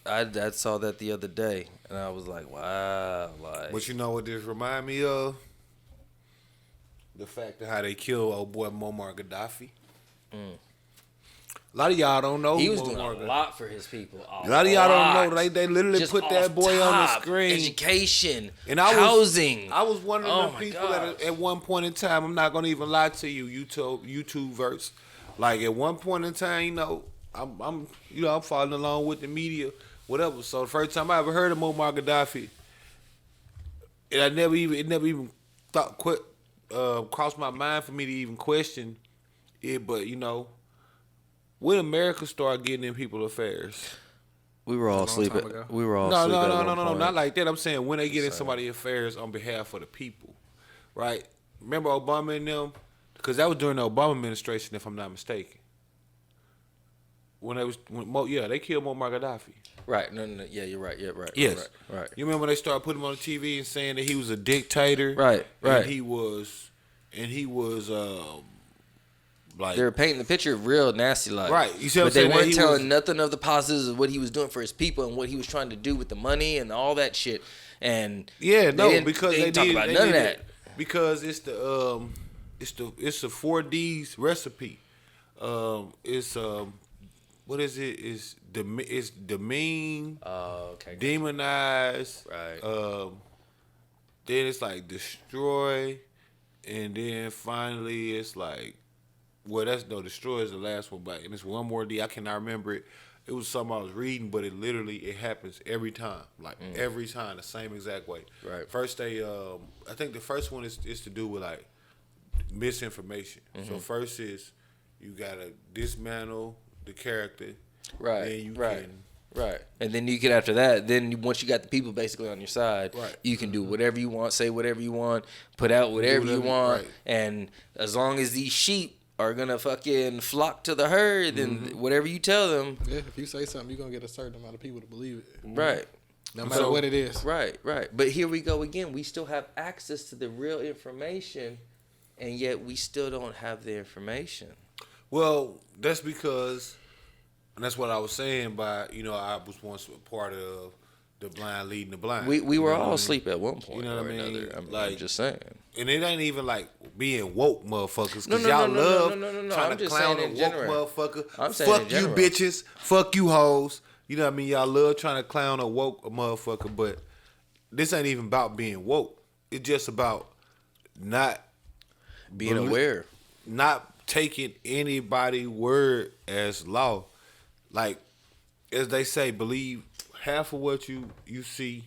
I saw that the other day, and I was like, wow. Like, But you know what this remind me of? the fact of how they killed old boy Muammar Gaddafi. A lot of y'all don't know. He was doing a lot for his people. A lot of y'all don't know. They literally just put that boy on the screen. Education, and housing. I was one of the people at one point in time. I'm not gonna even lie to you, YouTube verse. Like at one point in time, you know, I'm following along with the media, whatever. So the first time I ever heard of Muammar Gaddafi, and it never even crossed my mind for me to even question it. But you know, when America started getting in people's affairs, we were all sleeping. We were all no, sleeping. not like that. I'm saying when they get in somebody's affairs on behalf of the people, right? Remember Obama and them, because that was during the Obama administration, if I'm not mistaken. They killed Muammar Gaddafi. Right. No. Yeah, you're right. Yeah, right. Yes. Right. You remember they started putting him on the TV and saying that he was a dictator. Right. And he was like they were painting the picture real nasty like. Right. You see what but they I'm saying? weren't telling nothing of the positives of what he was doing for his people and what he was trying to do with the money and all that shit. And because they didn't talk about none of that. Because it's the 4D's recipe. What is it? It's demean, demonize, right? Then it's like destroy, and then finally it's like, destroy is the last one, but and it's one more D. I cannot remember it. It was something I was reading, but it happens every time, like every time, the same exact way. Right. First I think the first one is to do with like misinformation. So first is you gotta dismantle the character, right? Then Right. And then you get after that. Then once you got the people basically on your side, right, you can do whatever you want, say whatever you want, put out whatever you want, right. And as long as these sheep are gonna fucking flock to the herd, then whatever you tell them. Yeah, if you say something, you're gonna get a certain amount of people to believe it. Right. No matter what it is. Right. But here we go again. We still have access to the real information, and yet we still don't have the information. Well, that's because, and that's what I was saying by, I was once a part of the blind leading the blind. We were all asleep at one point. You know what I mean? I'm just saying. And it ain't even like being woke motherfuckers, because y'all love trying to to clown a woke general. motherfucker. I'm saying fuck you bitches. Fuck you hoes. You know what I mean? Y'all love trying to clown a woke motherfucker, but this ain't even about being woke. It's just about not being aware. Not taking anybody's word as law. Like, as they say, believe half of what you see,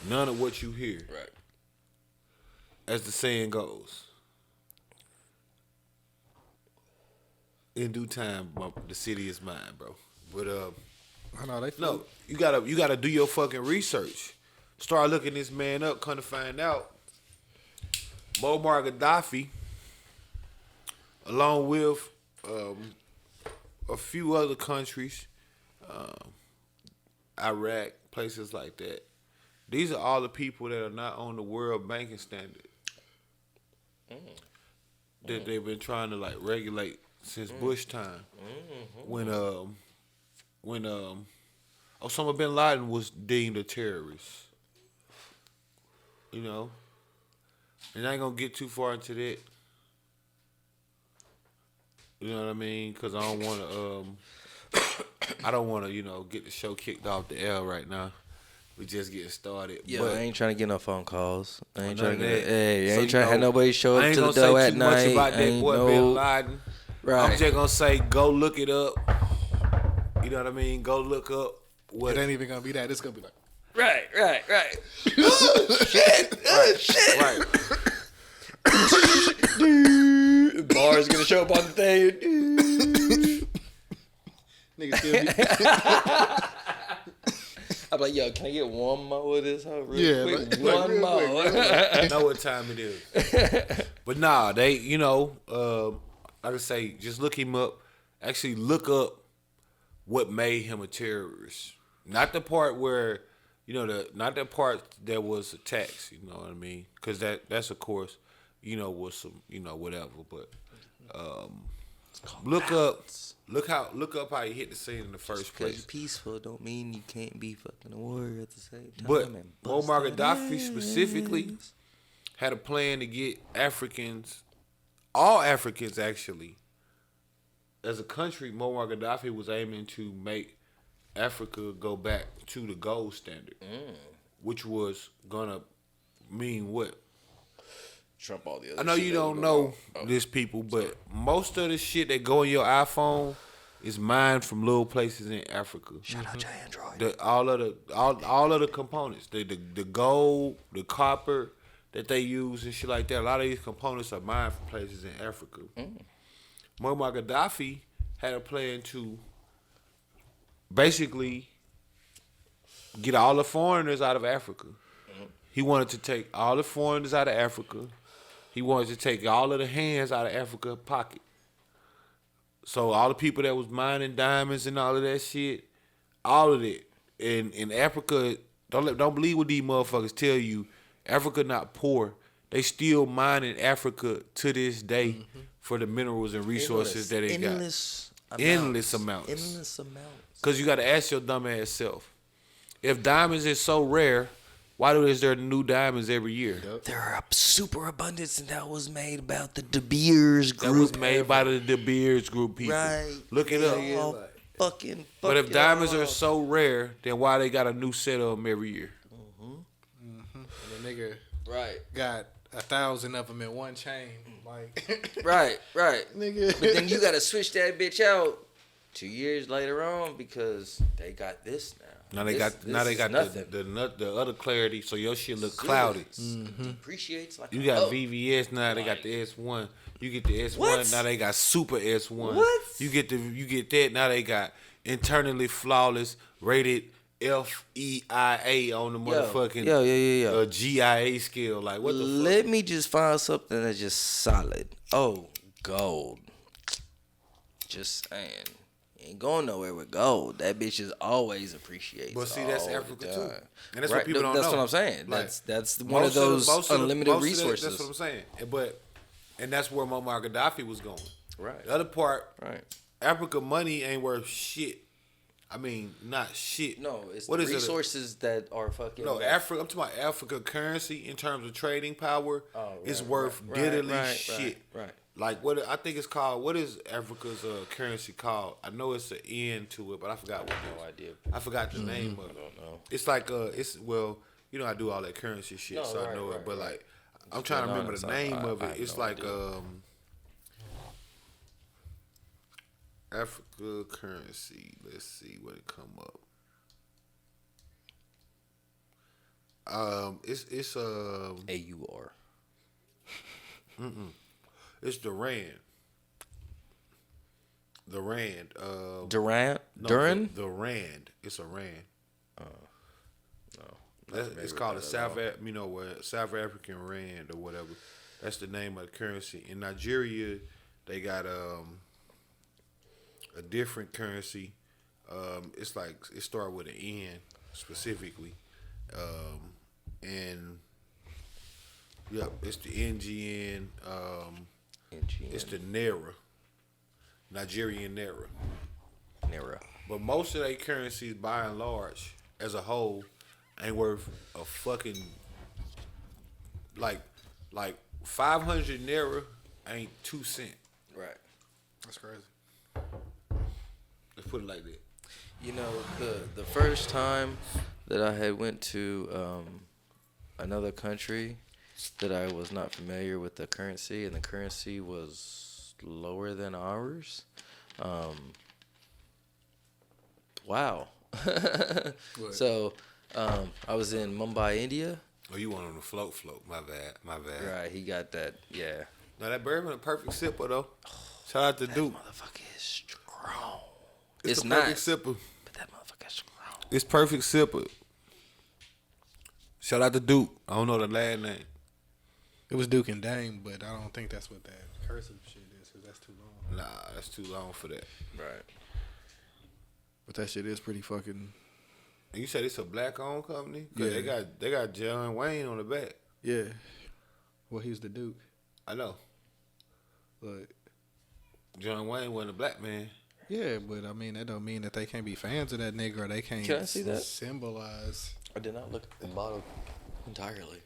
none of what you hear. Right. As the saying goes. In due time, the city is mine, bro. But I know they no, you gotta do your fucking research. Start looking this man up. Come to find out, Muammar Gaddafi, along with a few other countries, Iraq, places like that. These are all the people that are not on the World Banking Standard that they've been trying to like regulate since Bush time. When Osama bin Laden was deemed a terrorist. You know? And I ain't gonna get too far into that. You know what I mean? Because I don't want to, get the show kicked off the air right now. We just getting started. Yeah, but I ain't trying to get no phone calls. I ain't trying to get. Hey, I ain't trying to have nobody show up to the door at night. I ain't gonna say too much about that boy bin Laden. Right. I'm just gonna say, go look it up. You know what I mean? Go look up what. It ain't even gonna be that. It's gonna be like. Right. Shit. Right. Bar's gonna show up on the thing. Nigga still be. I'm like, yo, can I get one more of this? Real quick? Like, one more. I know what time it is. But nah, they, like I say, just look him up. Actually, look up what made him a terrorist. Not the part where, not the part that was attacks. You know what I mean? Because that's of course, was some, whatever. But look up how he hit the scene in the first place. Because you're peaceful don't mean you can't be fucking a warrior at the same time. But Muammar Gaddafi specifically had a plan to get Africans, all Africans actually, as a country, Muammar Gaddafi was aiming to make Africa go back to the gold standard, which was gonna mean what? Trump all the other I know shit you that don't was know going on. this, people, but most of the shit that go in your iPhone is mined from little places in Africa. Shout out to Android. All of the components, the gold, the copper that they use and shit like that. A lot of these components are mined from places in Africa. Muammar Gaddafi had a plan to basically get all the foreigners out of Africa. He wanted to take all the foreigners out of Africa. He wanted to take all of the hands out of Africa's pocket. So all the people that was mining diamonds and all of that shit, all of it. In Africa, don't believe what these motherfuckers tell you. Africa not poor. They still mining Africa to this day for the minerals and resources that they got. Endless amounts. Because you got to ask your dumb ass self, if diamonds is so rare, why is there new diamonds every year? There are a super abundance, and that was made about the De Beers group. That was made by the De Beers group people. Right. Look it up. Oh, fucking. But if diamonds are so rare, then why they got a new set of them every year? And the nigga Right. got 1,000 of them in one chain. Like, Right. nigga. But then you gotta switch that bitch out 2 years later on because they got this now. Now they got nothing. the other clarity, so your shit look cloudy. Depreciates like You got VVS now. They got the S1. You get the S1 What? now. They got Super S1. What? You get that now. They got internally flawless rated FEIA on the motherfucking GIA scale. Like what the fuck? Let me just find something that's just solid. Oh, gold. Just saying. Ain't going nowhere with gold. That bitch is always appreciates. But see, that's all the Africa too, time. and that's what people don't know. That's what I'm saying. Like, That's one of those unlimited resources. That's what I'm saying. And that's where Muammar Gaddafi was going. Right. The other part, Right. Africa money ain't worth shit. I mean, not shit. No, it's what the is resources that are fucking. No, Africa. I'm talking about Africa currency in terms of trading power. Is worth diddly shit. Right. Like what I think it's called. What is Africa's currency called? I know it's an N to it, but I forgot what. No idea. I forgot the name of it. I don't know. It's like I do all that currency shit, No, so I right, know right, it. But right. like, I'm trying to remember the name of it. I It's no like idea. Africa currency. Let's see what it come up. It's AUR. It's the rand. The rand. Durant. No, Duran. The rand. It's a rand. No. It's called a South African rand or whatever. That's the name of the currency. In Nigeria, they got a different currency. It's like it starts with an N specifically, and yep, it's the NGN. It's the Naira, Nigerian Naira. But most of their currencies, by and large, as a whole, ain't worth a fucking like 500 Naira ain't 2 cents. Right. That's crazy. Let's put it like that. You know, the first time that I had went to another country that I was not familiar with the currency, and the currency was lower than ours. Wow. So I was in Mumbai, India. Oh, you went on the float. My bad. Right, he got that. Yeah. Now that bourbon a perfect sipper though. Shout out to Duke. Motherfucker is strong. It's It's a not. perfect sipper. But that motherfucker is strong. It's perfect sipper. Shout out to Duke. I don't know the last name. It was Duke and Dame, but I don't think that's what that cursive shit is, because that's too long. Nah, that's too long for that. Right. But that shit is pretty fucking. And you said it's a black-owned company? 'Cause Yeah. they got John Wayne on the back. Yeah. Well, he's the Duke. I know. But John Wayne wasn't a black man. yeah, but I mean that don't mean that they can't be fans of that nigga or they can't Can I see that? symbolize. I did not look at the bottle entirely.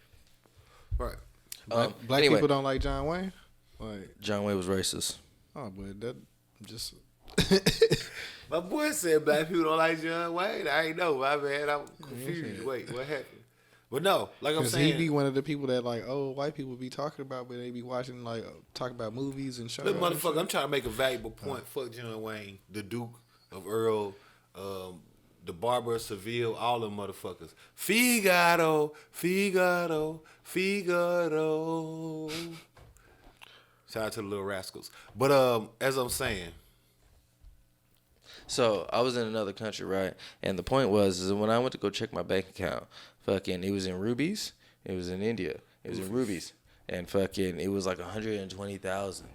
Right. Black anyway, people don't like John Wayne. Like John Wayne was racist. oh, but that just. My boy said black people don't like John Wayne. I ain't know. My bad. I'm confused. Wait, what happened? But no, like I'm saying, he be one of the people that like white people be talking about, but they be watching like talking about movies and shows. look, motherfucker, I'm trying to make a valuable point. Fuck John Wayne, the Duke of Earl, the Barber of Seville, all them motherfuckers. Figaro. Shout out to the Little Rascals. But as I'm saying. So I was in another country, right? And the point was, is when I went to go check my bank account, fucking, it was in rubies. It was in India. It was in rubies, and fucking, it was like 120,000.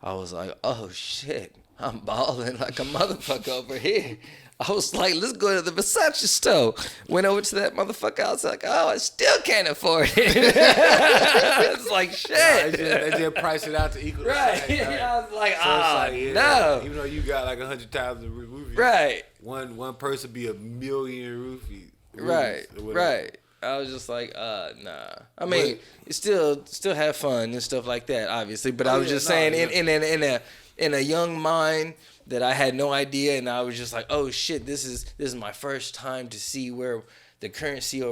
I was like, oh shit, I'm balling like a motherfucker over here. I was like, let's go to the Versace store. Went over to that motherfucker. I was like, oh, I still can't afford it. It's like, shit. They just price it out to equal. Right. The same, right? I was like, So oh, it's like, no. Even though you got like 100,000 rupees. Right. One person be 1 million rupees. Right. Right. I was just like, nah. I mean, still have fun and stuff like that, obviously. But I was just saying, in a young mind that I had no idea, and I was just like, oh shit, this is my first time to see where the currency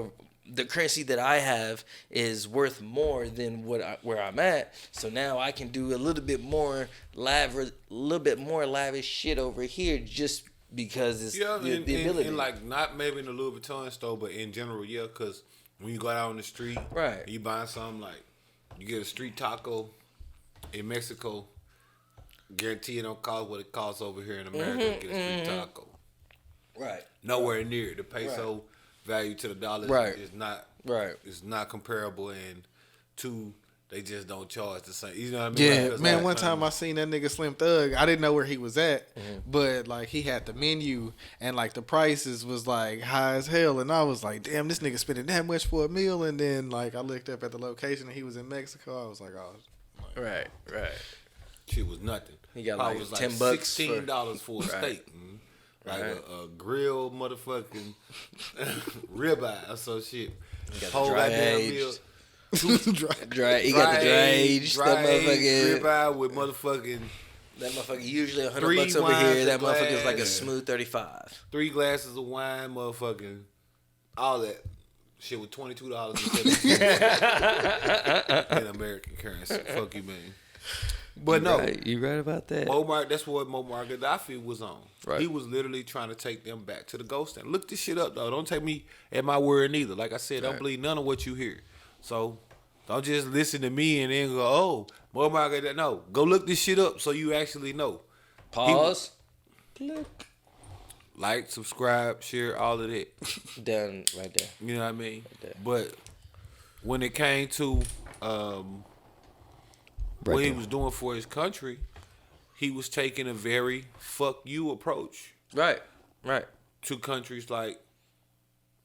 that I have is worth more than where I'm at. So now I can do a little bit more lavish shit over here just because it's the ability. And like not maybe in the Louis Vuitton store, but in general, yeah, because when you go out on the street, right, and you buy something like you get a street taco in Mexico, guarantee it don't cost what it costs over here in America to get a street taco. Right. Nowhere near the peso value to the dollar is not It's not comparable, and two, they just don't charge the same. You know what I mean? Yeah, like, man. One time I seen that nigga Slim Thug. I didn't know where he was at, but like he had the menu and like the prices was like high as hell, and I was like, damn, this nigga spending that much for a meal. And then like I looked up at the location and he was in Mexico. I was like, oh, right. Shit was nothing. He got probably like was $10 $16 for a steak. Like a grilled motherfucking ribeye or some shit. Whole goddamn meal. Dry aged ribeye with motherfucking. That motherfucker usually $100 over here. That motherfucker is like a smooth 35. 3 glasses of wine, motherfucking all that shit with $22 in American currency. Fuck you, man. But you right about that. That's what Muammar Gaddafi was on. Right. He was literally trying to take them back to the ghost stand. Look this shit up, though. Don't take me at my word neither. Like I said, don't believe none of what you hear. So don't just listen to me and then go, oh, Muammar Gaddafi. No, go look this shit up so you actually know. Pause. Click. Like, subscribe, share, all of that. Done right there. You know what I mean? Right, but when it came to what he was doing for his country, he was taking a very fuck you approach. Right. To countries like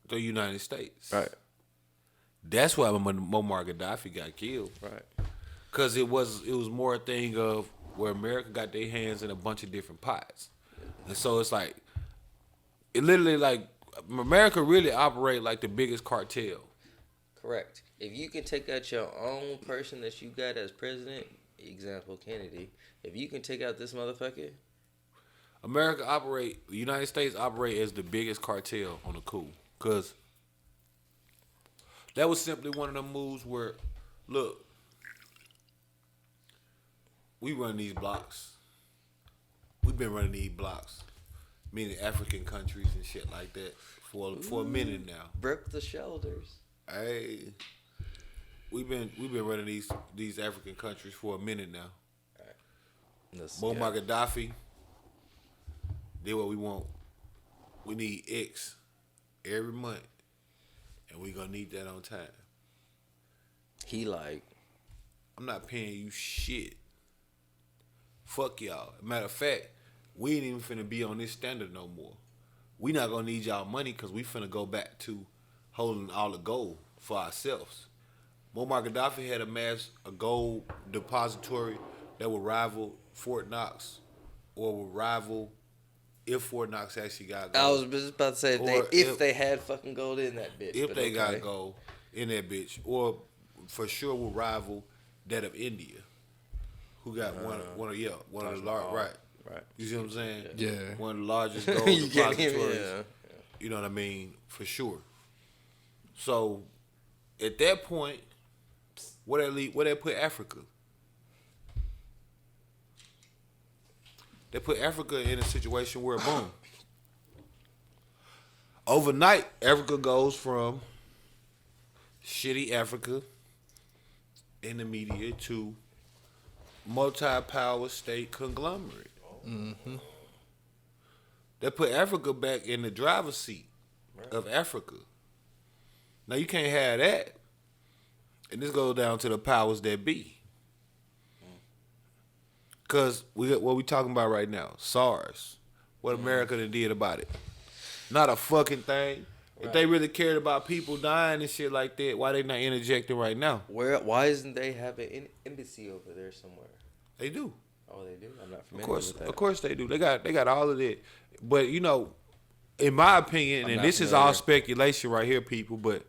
the United States. Right. That's why Muammar Gaddafi got killed. Right. Because it was more a thing of where America got their hands in a bunch of different pots. And so it's like, it literally like, America really operate like the biggest cartel. Correct. If you can take out your own person that you got as president, example Kennedy, if you can take out this motherfucker, the United States operate as the biggest cartel on the cool. Because that was simply one of them moves where, look, we run these blocks. We've been running these blocks, meaning African countries and shit like that, for a minute now. Broke the shoulders. Hey, we've been running these African countries for a minute now. Right. Muammar Gaddafi did what we want. We need X every month, and we gonna need that on time. He like, I'm not paying you shit. Fuck y'all. Matter of fact, we ain't even finna be on this standard no more. We not gonna need y'all money because we finna go back to holding all the gold for ourselves. Muammar Gaddafi had amassed a gold depository that would rival Fort Knox, or would rival if Fort Knox actually got gold. I was just about to say if they had fucking gold in that bitch. If they got gold in that bitch, or for sure will rival that of India, who got one of the large, right. You see what I'm saying? Yeah. One of the largest gold You can't hear me, depositories. yeah. You know what I mean? For sure. So at that point, where they put Africa? They put Africa in a situation where boom. Overnight, Africa goes from shitty Africa in the media to multi-power state conglomerate. Mm-hmm. They put Africa back in the driver's seat of Africa. Now you can't have that. And this goes down to the powers that be. Because what we talking about right now, SARS. What America done did about it. Not a fucking thing. Right. If they really cared about people dying and shit like that, why they not interjecting right now? Why isn't they have an embassy over there somewhere? They do. Oh, they do? I'm not familiar with that. Of course they do. They got all of that. But, you know, in my opinion, and this is all speculation right here, people, but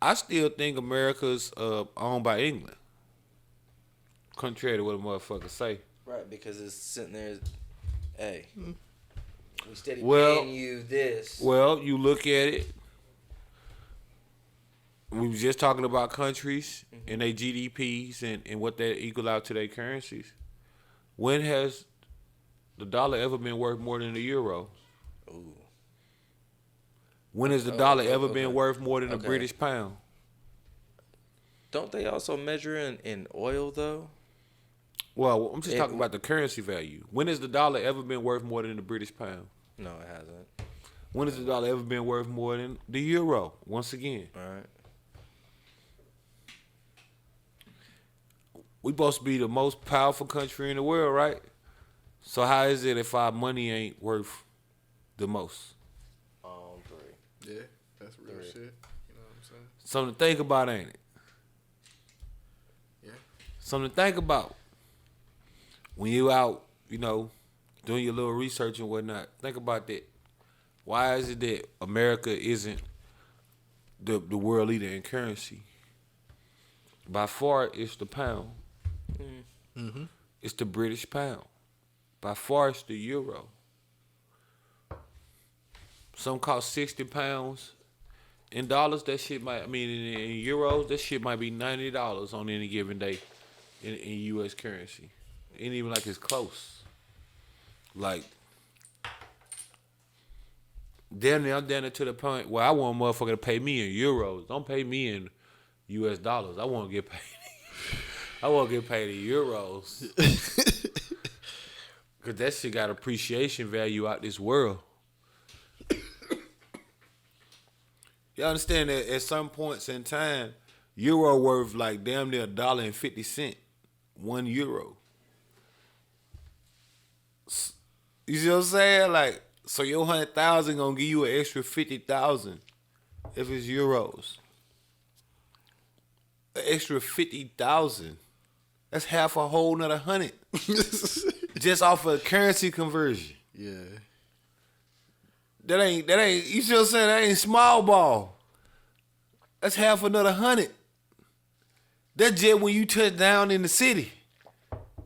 I still think America's owned by England. Contrary to what a motherfucker say. Right, because it's sitting there, hey, we steady paying you this. Well, you look at it. We was just talking about countries and their GDPs and what they equal out to their currencies. When has the dollar ever been worth more than the euro? Ooh. When has the dollar ever been worth more than the British pound? Don't they also measure in oil, though? Well, I'm just talking about the currency value. When has the dollar ever been worth more than the British pound? No, it hasn't. When has the dollar ever been worth more than the euro? Once again. All right. We supposed to be the most powerful country in the world, right? So how is it if our money ain't worth the most? 3. Yeah, that's real shit. You know what I'm saying? Something to think about, ain't it? Yeah. Something to think about. When you out, you know, doing your little research and whatnot, think about that. Why is it that America isn't the world leader in currency? By far, it's the pound. Mm-hmm. It's the British pound. By far, it's the euro. Some cost 60 pounds. In dollars, that shit might, in euros, that shit might be $90 on any given day in U.S. currency. Ain't even like it's close. Like, damn near, I'm down to the point where I want a motherfucker to pay me in euros. Don't pay me in U.S. dollars. I want to get paid. I want to get paid in euros. Because that shit got appreciation value out this world. You understand that at some points in time, euro worth like damn near $1.50. 1 euro. You see what I'm saying? Like, so your 100,000 gonna give you an extra 50,000 if it's euros. An extra 50,000. That's half a whole nother 100. Just off of currency conversion. Yeah. That ain't, you see what I'm saying? That ain't small ball. That's half another 100. That's just when you touch down in the city.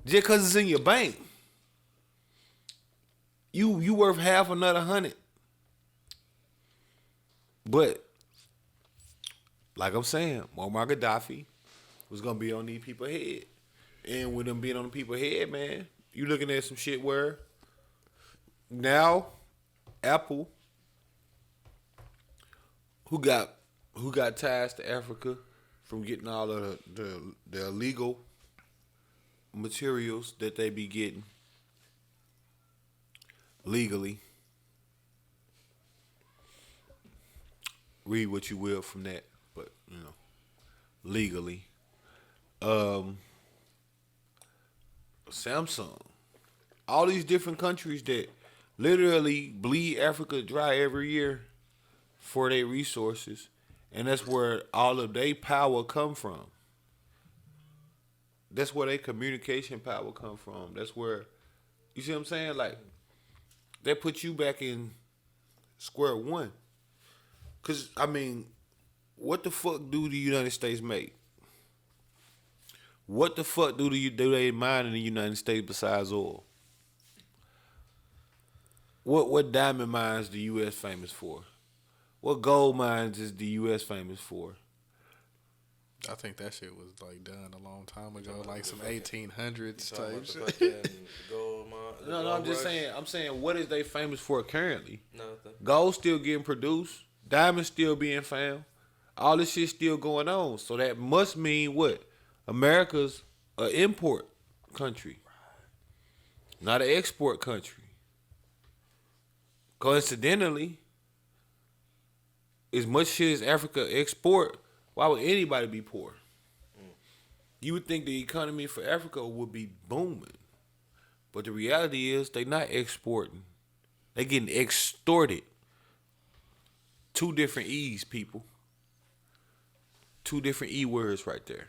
Just cause it's in your bank. You worth half another 100. But, like I'm saying, Muammar Gaddafi was gonna be on these people's head. And with them being on the people's head, man, you looking at some shit where now Apple, who got ties to Africa from getting all of the illegal materials that they be getting legally. Read what you will from that, but you know, legally. Samsung, all these different countries that literally bleed Africa dry every year for their resources, and that's where all of their power come from. That's where their communication power come from. That's where, you see what I'm saying? Like, they put you back in square one. Cause what the fuck do the United States make? What the fuck do they mine in the United States besides oil? What diamond mines the U.S. famous for? What gold mines is the U.S. famous for? I think that shit was like done a long time ago, like some 1800s type shit. No, I'm just saying. I'm saying, what is they famous for currently? Nothing. Gold still getting produced. Diamonds still being found. All this shit still going on. So that must mean what? America's an import country, not an export country. Coincidentally, as much shit as Africa export, why would anybody be poor? You would think the economy for Africa would be booming. But the reality is they not exporting. They getting extorted. Two different E's, people. Two different E words right there.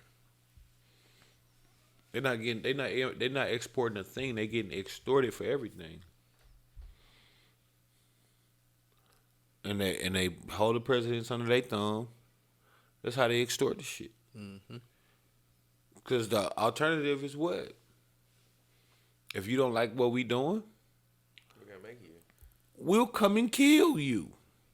They're not exporting a thing. They getting extorted for everything. And they hold the presidents under their thumb. That's how they extort the shit. Because the alternative is what? If you don't like what we doing, We're gonna make you. we'll come and kill you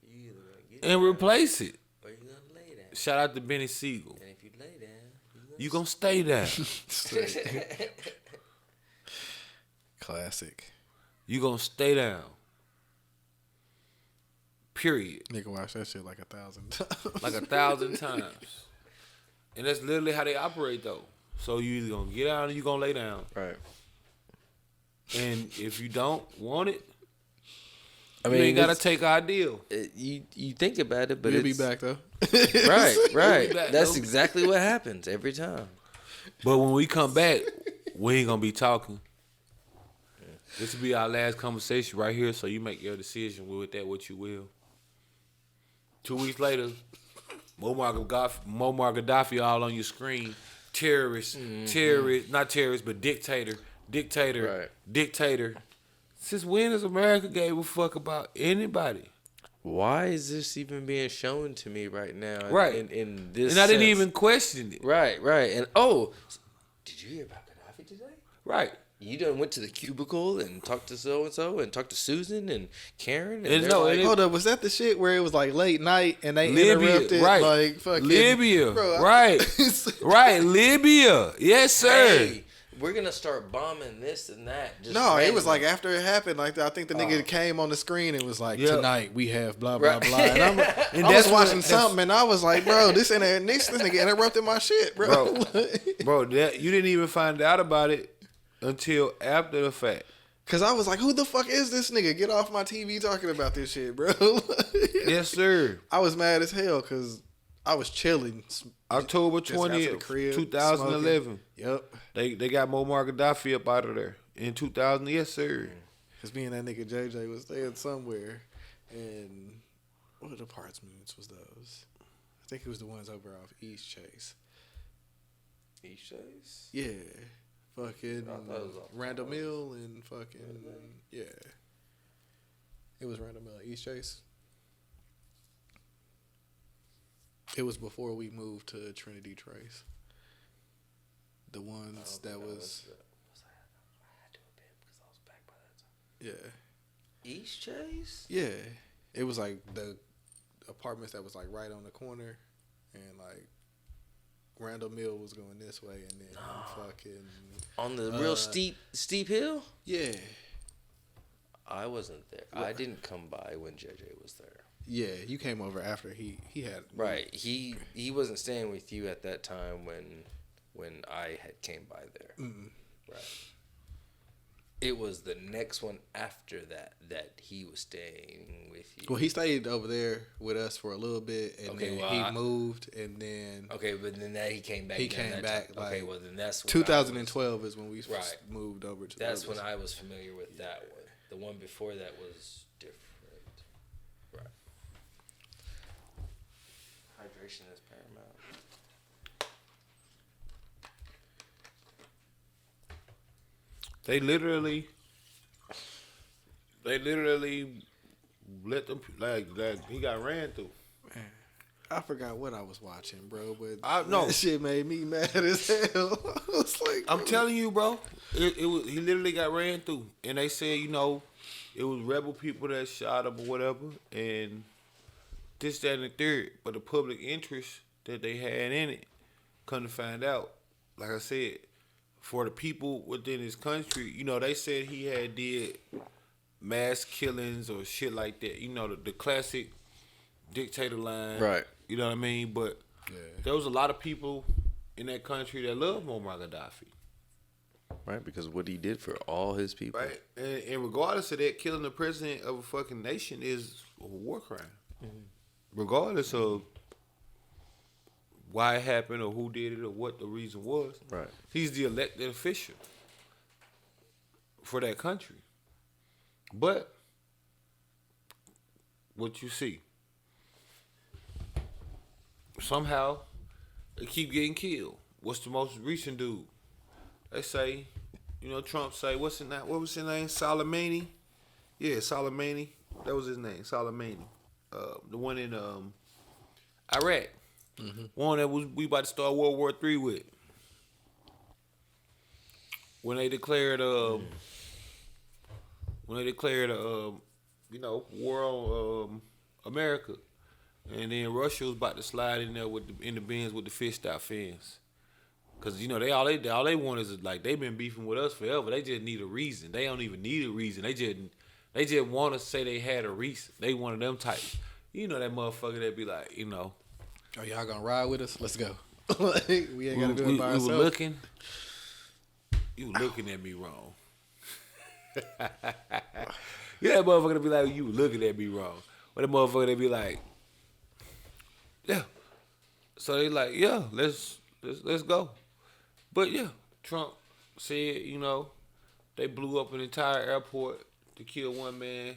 You either gonna get and down replace it. or you gonna lay down. Shout out to Benny Siegel. And if you lay down, You gonna stay down. Classic. You gonna stay down. Period. Nigga watch that shit like 1,000 times. Like 1,000 times. And that's literally how they operate though. So you either gonna get out or you gonna lay down. Right. And if you don't want it, I you ain't gotta take our deal. You think about it, but We'll be it's back though. right. back, That's though. exactly what happens every time. But when we come back, we ain't gonna be talking. This will be our last conversation right here, so you make your decision with that what you will. 2 weeks later, Muammar Gaddafi all on your screen. Terrorist, not terrorist, but dictator. Right. Dictator. Since when has America gave a fuck about anybody? Why is this even being shown to me right now? Right. In this And I didn't sense? even question it. Right. And did you hear about Gaddafi today? Right. You done went to the cubicle and talked to so and so and talked to Susan and Karen. And And they're no, like, it- Hold up, was that the shit where it was like late night and they Libya, interrupted right. like fucking Libya, Bro, right. Right, Libya. Yes, sir. hey, we're gonna start bombing this and that. Just No, it was randomly. like after it happened. Like I think the nigga came on the screen and was like, Yep. "Tonight we have blah blah Right. blah." And I And was that's watching what- something and I was like, "Bro, this nigga interrupted my shit, bro." Bro, that you didn't even find out about it until after the fact. Cause I was like, "Who the fuck is this nigga? Get off my TV talking about this shit, bro." Yes, sir. I was mad as hell because I was chilling. October Just got to the 20th, crib, 2011. Yep. They got Muammar Gaddafi up out of there in 2000. Yes, sir. Cause me and that nigga JJ was staying somewhere, and what apartments was those? I think it was the ones over off East Chase. East Chase? Yeah, fucking I thought it was off Randall Boys. Mill and fucking yeah. It was Randall Mill, East Chase. It was before we moved to Trinity Trace. The ones that was yeah. East Chase? Yeah, it was like the apartments that was like right on the corner, and like Randall Mill was going this way, and then fucking On the real steep hill? yeah, I wasn't there. I didn't come by when JJ was there. yeah. You came over after he had Right. He wasn't staying with you at that time when I had came by there. Right. It was the next one after that he was staying with you. Well, he stayed over there with us for a little bit, and Okay, then well, he moved, and then Okay, but then that he came back. He during came that back, time. Okay, like, well then that's when 2012 is when we Right. moved over to. That's the when others. I was familiar with that one. The one before that was different. Right. Hydration is paramount. They literally let them like he got ran through. I forgot what I was watching, bro, but no. that shit made me mad as hell. I was like, I'm telling you, bro. It was he literally got ran through, and they said, it was rebel people that shot him or whatever, and this, that, and the third. But the public interest that they had in it, come to find out, like I said, for the people within his country, they said he had did mass killings or shit like that. The classic dictator line. Right. You know what I mean? But there was a lot of people in that country that loved Muammar Gaddafi. Right, because what he did for all his people. Right. And regardless of that, killing the president of a fucking nation is a war crime. Mm-hmm. Regardless of why it happened or who did it or what the reason was. Right. He's the elected official for that country. But what you see, somehow they keep getting killed. What's the most recent dude? They say, Trump say, what was his name? Soleimani? Yeah, Soleimani. That was his name, Soleimani. The one in Iraq. Mm-hmm. One that we about to start World War III with. When they declared war on America, and then Russia was about to slide in there in the bins with the fished out fins, cause all they want is like they been beefing with us forever. They just need a reason. They don't even need a reason. They just want to say they had a reason. They one of them types. That motherfucker that be like, oh, y'all gonna ride with us? Let's go. We ain't gotta do it by ourselves. You were looking at me wrong. Yeah, that motherfucker to be like, you were looking at me wrong. Or that motherfucker they be like, yeah. So they like, yeah, let's go. But yeah, Trump said, they blew up an entire airport to kill one man.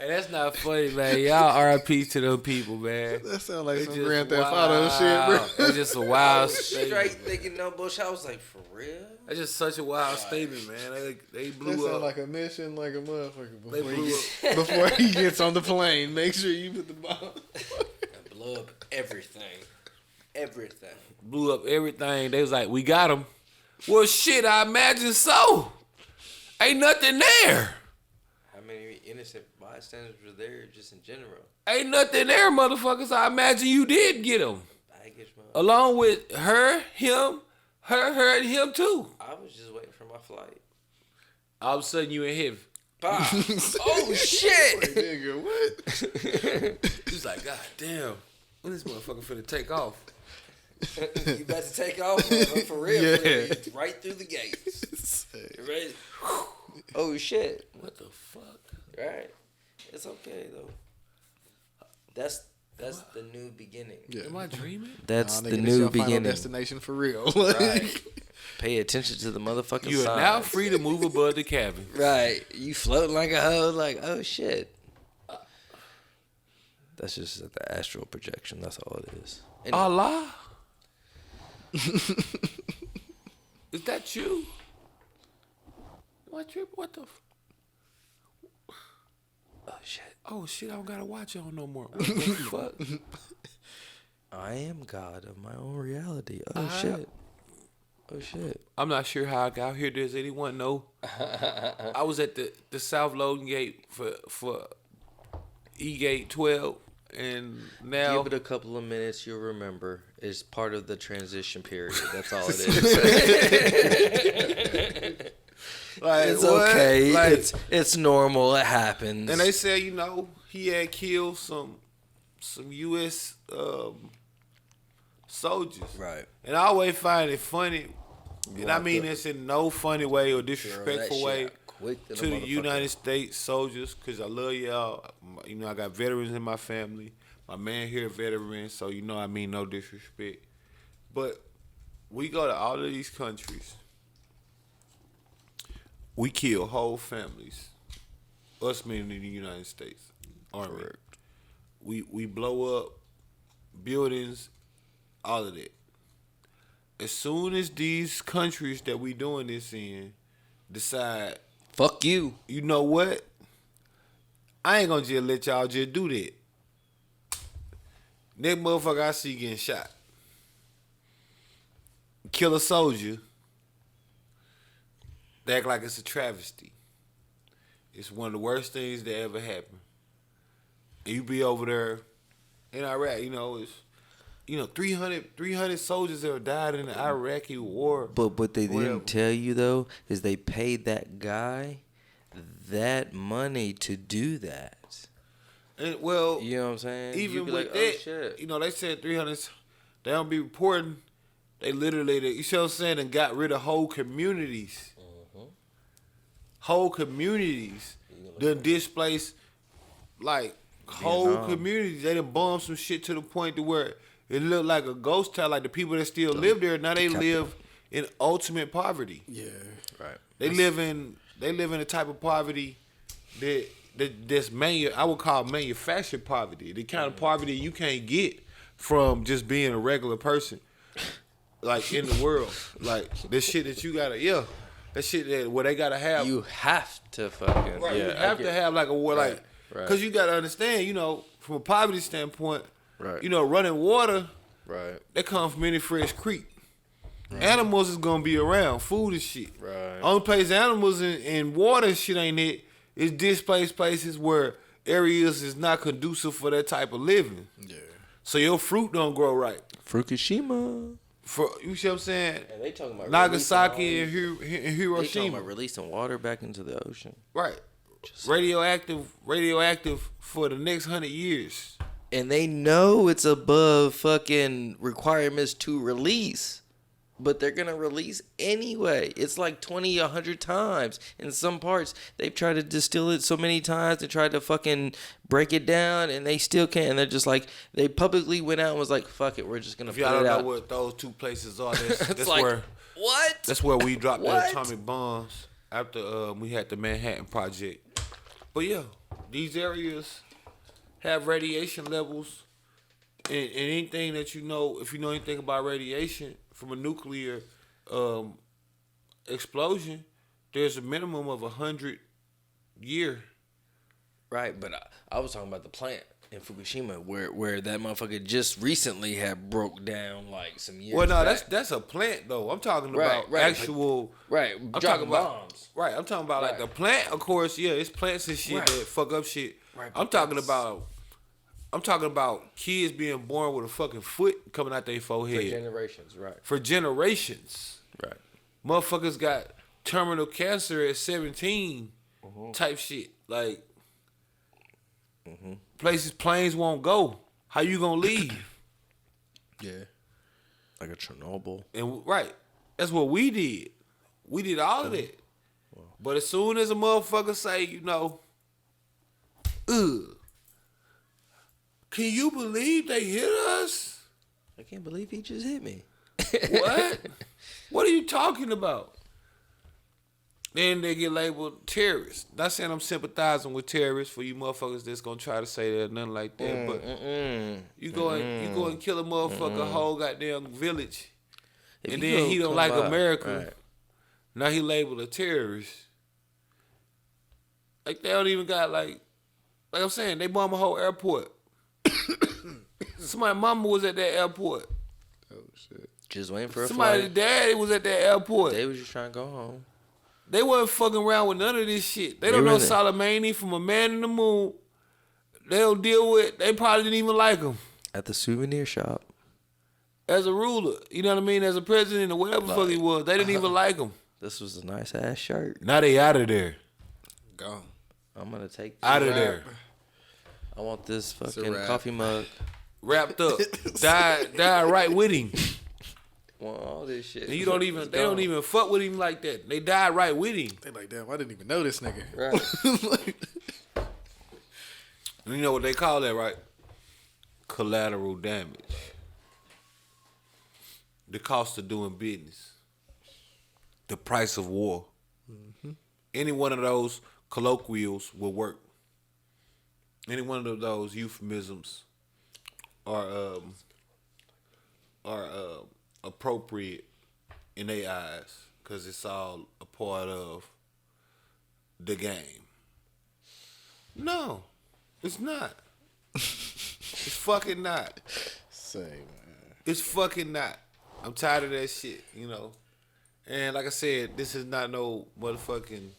Hey, that's not funny, man. Y'all RIP to them people, man. That sound like some Grand Theft Auto shit, bro. It's just a wild Straight statement. thinking no bullshit. I was like, for real? That's just such a wild statement, man. They blew That up. sound like a mission, like a motherfucker. They blew up. Before he gets on the plane, make sure you put the bomb. I blew up everything. Everything. Blew up everything. They was like, we got him. Well, shit, I imagine so. Ain't nothing there. How many innocent bystanders were there just in general? Ain't nothing there, motherfuckers. I imagine you did get him. Baggage, man. Along with her, him, her, and him too. I was just waiting for my flight. All of a sudden, you in heaven. Bah. Oh, shit. Nigga, what? He's like, God damn. When this motherfucker finna take off? You about to take off, for real. Yeah. For real. Right through the gates. You ready? Oh, shit. What the fuck? Right. It's okay, though. That's the new beginning. Yeah. Am I dreaming? That's Nah, the nigga, this new your final beginning. destination for real. Right. Pay attention to the motherfucking You are signs. now free to move above the cabin. Right. You floating like a hoe, like, oh, shit. That's just the astral projection. That's all it is. Anyway. Allah? Is that you? What trip? What the? Oh, shit. Oh shit! I don't gotta watch y'all no more. What the fuck? I am God of my own reality. Oh, shit. Oh, shit. I'm not sure how I got here. Does anyone know? I was at the South loading gate for E-Gate 12, and now Give it a couple of minutes, you'll remember. It's part of the transition period. That's all it is. like, It's what? okay. Like, It's normal. It happens. and they said, he had killed some U.S. Soldiers. Right. And I always find it funny, and I Locked mean up. this in no funny way or Throw that disrespectful shit way out quick than a to the motherfucker. United States soldiers, because I love y'all. I got veterans in my family. My man here a veteran, so I mean no disrespect. But we go to all of these countries. We kill whole families. Us meaning in the United States Army. Correct. We blow up buildings, all of that. As soon as these countries that we doing this in decide, Fuck you. you know what? I ain't gonna just let y'all just do that. Next motherfucker I see getting shot. Kill a soldier. They act like it's a travesty. It's one of the worst things that ever happened. And you be over there in Iraq, you know, it's 300 soldiers that have died in the Iraqi war. But what they whatever. didn't tell you though is they paid that guy that money to do that. And well, You know what I'm saying? even You be with like, that, oh shit. you know, they said 300. They don't be reporting. They literally, you see what I'm saying, and got rid of whole communities. Whole communities done displaced, like, whole communities. They done bombed some shit to the point to where it looked like a ghost town. Like, the people that still live there, now they live in ultimate poverty. Yeah. Right. They live in a type of poverty that's I would call manufactured poverty. The kind of poverty you can't get from just being a regular person, like in the world. Like the shit that you gotta, that shit that where they gotta have. You have to fucking Right, you have to have like a war, like, right. cause you gotta understand, you know, from a poverty standpoint, Right. you know, running water, Right. they come from any fresh creek. Animals is gonna be around, food and shit. Right. Only place animals and water and shit ain't it. It's displaced places where areas is not conducive for that type of living. Yeah. So your fruit don't grow right. Fukushima. You see what I'm saying? And they talking about Nagasaki and They talking Hiroshima. about releasing water back into the ocean. Right. Radioactive for the next 100 years. And they know it's above fucking requirements to release. But they're going to release anyway. It's like 20, 100 times. In some parts, they've tried to distill it so many times. They tried to fucking break it down, and they still can't. And they're just like, they publicly went out and was like, fuck it, we're just going to If put y'all it don't out. know what those two places are, that's It's like, where what? that's where we dropped the What? atomic bombs after we had the Manhattan Project. But yeah, these areas have radiation levels, and anything that you know, if you know anything about radiation from a nuclear explosion, there's a minimum of 100 year. Right, but I was talking about the plant in Fukushima where that motherfucker just recently had broke down like some years Well, no, back. that's a plant though. I'm talking Right, about right, actual. Right, I'm dropping talking about bombs. Right, I'm talking about like Right. the plant. Of course, yeah, it's plants and shit Right. that fuck up shit. Right, I'm but talking that's- about kids being born with a fucking foot coming out their forehead For generations, right. for generations. Right. Motherfuckers got terminal cancer at 17 type shit. Like planes won't go. How you gonna leave? Yeah. Like a Chernobyl. And right, that's what we did. We did all of that. But as soon as a motherfucker say, you know, ugh, can you believe they hit us? I can't believe he just hit me. What? What are you talking about? Then they get labeled terrorists. Not saying I'm sympathizing with terrorists for you motherfuckers that's gonna try to say that or nothing like that. But you go and kill a motherfucker whole goddamn village, If and you then go he don't come like by- America. right. Now he labeled a terrorist. Like they don't even got like I'm saying, they bombed a whole airport. Somebody's mama was at that airport. Oh shit. Just waiting for a Somebody's flight. daddy was at that airport. They was just trying to go home. They wasn't fucking around with none of this shit. They don't They know really- Soleimani from a man in the moon. They don't deal with. They probably didn't even like him At the souvenir shop. as a ruler. You know what I mean? As a president or whatever the fuck he was, they didn't even like him. This was a nice ass shirt. Now they out of there. Gone. I'm gonna take Out of wrap. there. I want this a fucking wrap. coffee mug. Wrapped up. died right with him. I want all this shit. And you don't even. They don't even fuck with him like that. They died right with him. They like, damn, I didn't even know this nigga. Right. And you know what they call that, right? Collateral damage. The cost of doing business. The price of war. Any one of those colloquials will work. Any one of those euphemisms are appropriate in their eyes because it's all a part of the game. No, It's not. It's fucking not. Say, man. It's fucking not. I'm tired of that shit, And like I said, this is not no motherfucking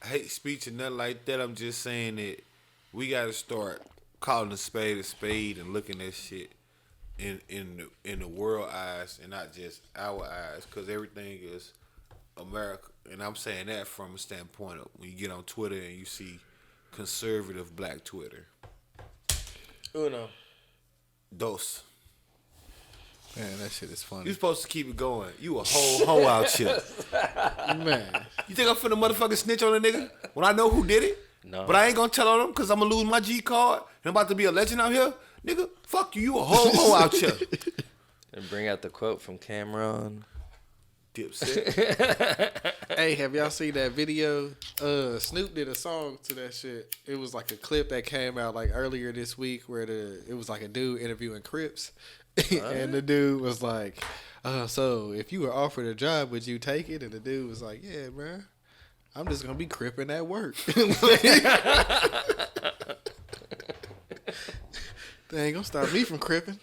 hate speech or nothing like that. I'm just saying that we got to start calling a spade and looking at shit in the world eyes and not just our eyes, because everything is America. And I'm saying that from a standpoint of when you get on Twitter and you see conservative black Twitter. Uno. Dos. Man, that shit is funny. You supposed to keep it going. You a whole hoe out here. Man. You think I'm finna motherfucking snitch on a nigga when I know who did it? No. But I ain't gonna tell on them because I'm gonna lose my G card and I'm about to be a legend out here? Nigga, fuck you. You a whole hoe out here. And bring out the quote from Cameron. Dipset. Hey, have y'all seen that video? Snoop did a song to that shit. It was like a clip that came out like earlier this week where it was like a dude interviewing Crips. And the dude was like, so if you were offered a job, would you take it? And the dude was like, yeah, man, I'm just going to be cripping at work. They ain't going to stop me from cripping.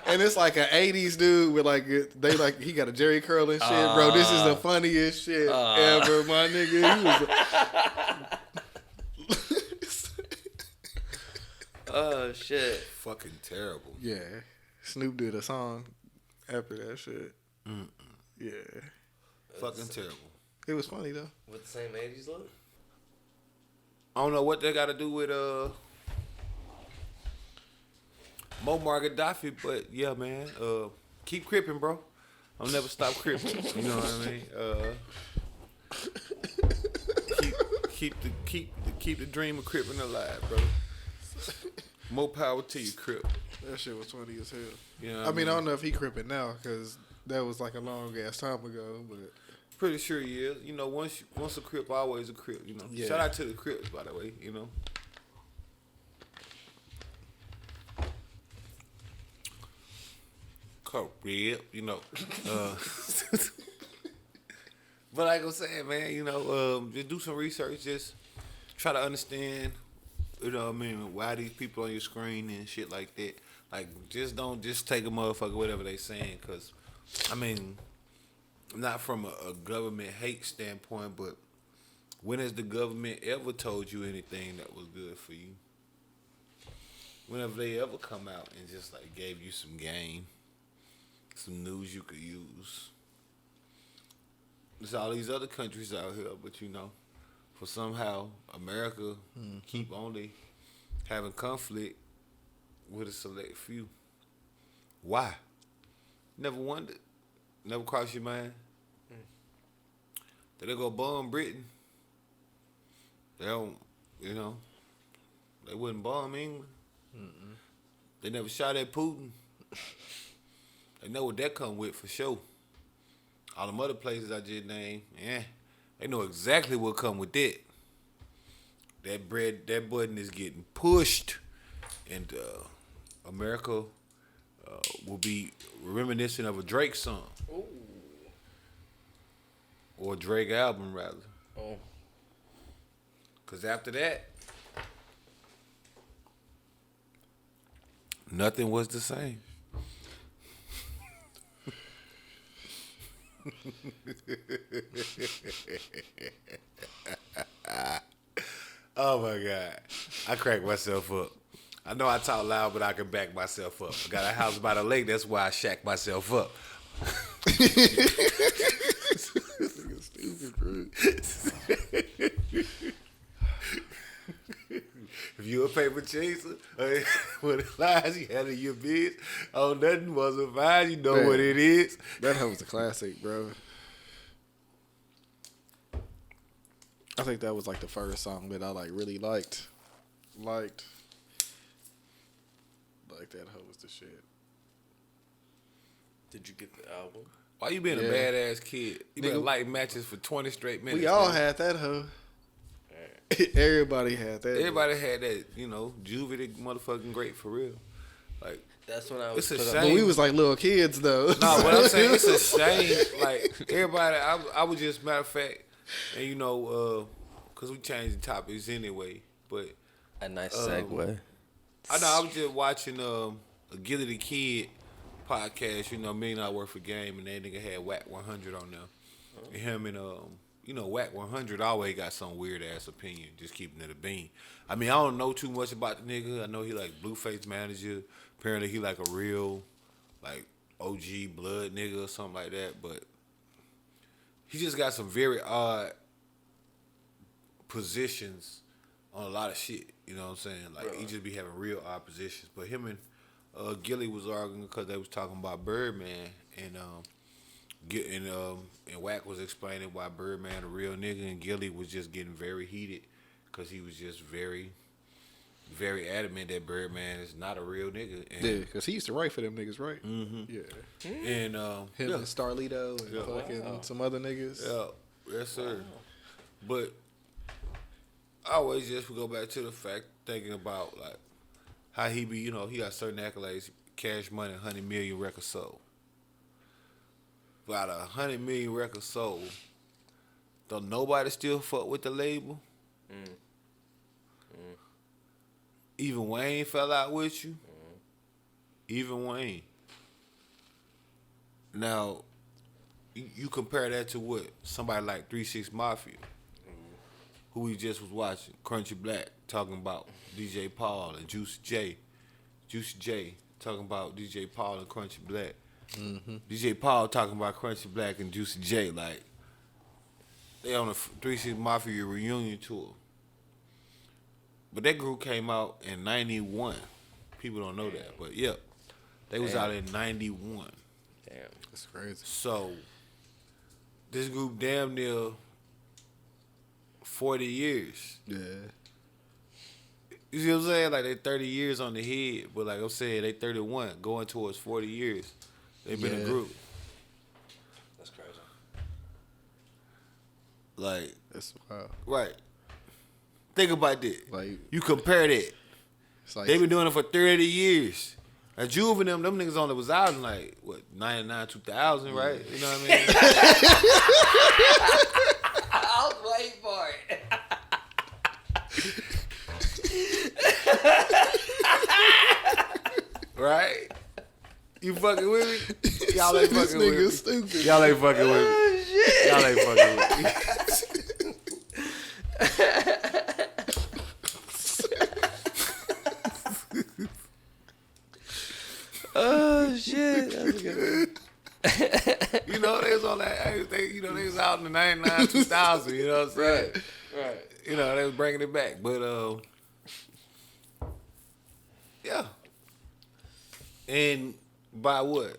And it's like an 80s dude with he got a Jerry curl and shit. Bro, this is the funniest shit ever, my nigga. He was Oh, shit. Fucking terrible. yeah. Snoop did a song after that shit. Yeah. Fucking terrible. It was funny, though. With the same 80s look? I don't know what they got to do with Muammar Gaddafi, but yeah, man, keep cripping, bro. I'll never stop cripping. You know what I mean? Keep the dream of cripping alive, bro. More power to you, Crip. That shit was funny as hell. You know I mean, I don't know if he cripping now because that was like a long ass time ago, but pretty sure he is. You know, once a Crip, always a Crip. You know, Yeah. Shout out to the Crips, by the way. You know. Crip, you know. But like I'm saying, man, just do some research. Just try to understand, why these people on your screen and shit like that. Like, just don't just take a motherfucker whatever they saying, because, not from a government hate standpoint, but when has the government ever told you anything that was good for you? Whenever they ever come out and just like gave you some game, some news you could use. There's all these other countries out here, but for somehow America keep only having conflict with a select few. Why? Never wondered. Never crossed your mind. That they go bomb Britain. They don't, they wouldn't bomb England. They never shot at Putin. They know what that come with for sure. All them other places I just named, they know exactly what come with that. That button is getting pushed, and America will be reminiscent of a Drake song. Ooh. Or a Drake album, rather. Oh. Because after that, nothing was the same. Oh my God. I crack myself up. I know I talk loud, but I can back myself up. I got a house by the lake, that's why I shack myself up. If you a paper chaser, what lies you had in your biz, nothing wasn't fine, you know Man, what it is. that was a classic, bro. I think that was like the first song that I really liked. Like that hoe was the shit. Did you get the album? Why you being a Yeah. badass kid? You been Nigga, lighting matches for 20 straight minutes. We all man. had that hoe. Everybody had that. Everybody had that, juvie that motherfucking great for real. Like, That's when I was it's a put shame. But we was like little kids though. No, what I'm saying, it's a shame. Like, everybody, I was just, matter of fact, and because we changed the topics anyway. But A nice segue. I know I was just watching a Gilly the Kid podcast. You know, $1 Million Worth of Game, and that nigga had Whack 100 on there. And him and you know, Whack 100 always got some weird ass opinion. Just keeping it a bean. I mean, I don't know too much about the nigga. I know he like Blueface manager. Apparently, he like a real like OG blood nigga or something like that. But he just got some very odd positions on a lot of shit. You know what I'm saying? Like, he just be having real odd positions. But him and Gilly was arguing because they was talking about Birdman, and Wack was explaining why Birdman a real nigga, and Gilly was just getting very heated because he was just very, very adamant that Birdman is not a real nigga. And, Yeah, because he used to write for them niggas, right? Mm-hmm. Yeah. And Him and Starlito and fucking some other niggas. yeah, yes sir. But I always just go back to the fact, thinking about like how he be, you know, he got certain accolades, Cash Money, 100 million records sold. But out of 100 million records sold, don't nobody still fuck with the label? Even Wayne fell out with you? Even Wayne. Now, you compare that to what? Somebody like 3 6 Mafia, who we just was watching, Crunchy Black, talking about DJ Paul and Juicy J. Juicy J talking about DJ Paul and Crunchy Black. DJ Paul talking about Crunchy Black and Juicy J. Like, they on a 3 6 Mafia reunion tour. But that group came out in 91. People don't know that, but yeah. They was out in 91. Damn. That's crazy. So, this group damn near 40 years. Yeah. You see what I'm saying? Like, they 30 years on the head, but like I'm saying, they 31, going towards 40 years. They've been a group. That's crazy. Like, That's wild. right. Think about that. Like, You compare that. it's like, They've been doing it for 30 years. Now, Juve and them niggas only was out in like, what, 99, 2000, right? You know what I mean? I was waiting for it. Right? You fucking with me? Y'all ain't this fucking with nigga me. stupid. Y'all ain't fucking with me. Y'all ain't fucking with me. Oh shit! That was good. You know, they was on that. They was out in the 99, 2000. You know what I'm saying? Right. You know, they was bringing it back, but yeah. And by what?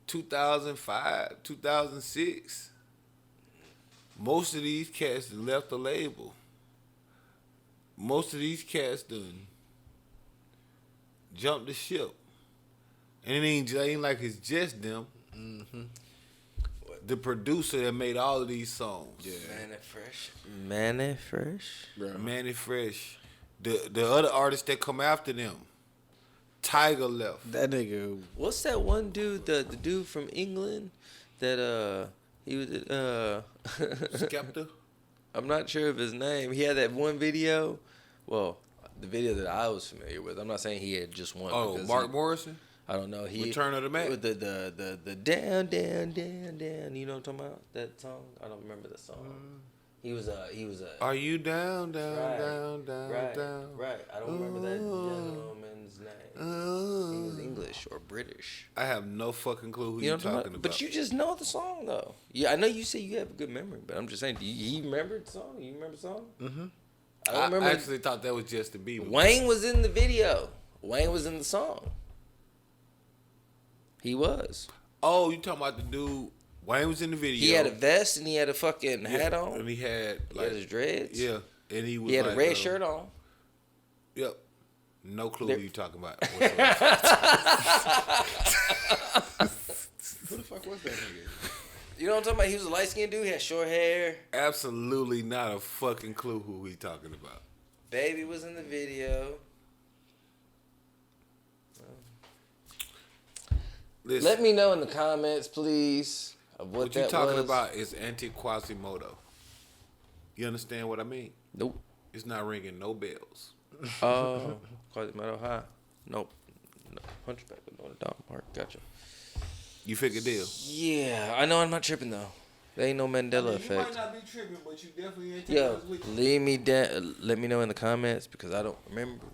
2005, 2006. Most of these cats done left the label. Most of these cats done jumped the ship. And it ain't like it's just them. The producer that made all of these songs. Yeah. Manny Fresh. Bro. Manny Fresh. The other artists that come after them. Tiger left. That nigga. What's that one dude? The dude from England that he was Skepta. I'm not sure of his name. He had that one video. Well, the video that I was familiar with. I'm not saying he had just one. Oh, because Mark Morrison? I don't know. He Return of the Mac? with the down. You know what I'm talking about? That song. I don't remember the song. He was a. Are you down, Right. down? Right. I don't remember that gentleman's name. He was English or British. I have no fucking clue who You know you're what I'm talking about. But you just know the song though. Yeah, I know you say you have a good memory, but I'm just saying, do you remember the song? You remember the song? Mm-hmm. I don't remember. I actually thought that was Justin Bieber. Wayne was in the video. Wayne was in the song. He was. Oh, you talking about the dude? Wayne was in the video. He had a vest and he had a fucking hat Yeah, on. and he had He like had his dreads. yeah, and he was He had like, a red shirt on. Yep. No clue There- who you talking about. Who the fuck was that nigga? You know what I'm talking about? He was a light skinned dude. He had short hair. Absolutely not a fucking clue who he talking about. Baby was in the video. Listen, Let me know in the comments, please, of what that you talking was. about is Anti Quasimodo. You understand what I mean? Nope. It's not ringing no bells. Quasimodo High. Nope. No. Hunchback of Notre Dame Park. Gotcha. You figure deal. Yeah, I know I'm not tripping though. There ain't no Mandela effect. You might not be tripping, but you definitely ain't taking Yo, us with you. let me know in the comments because I don't remember.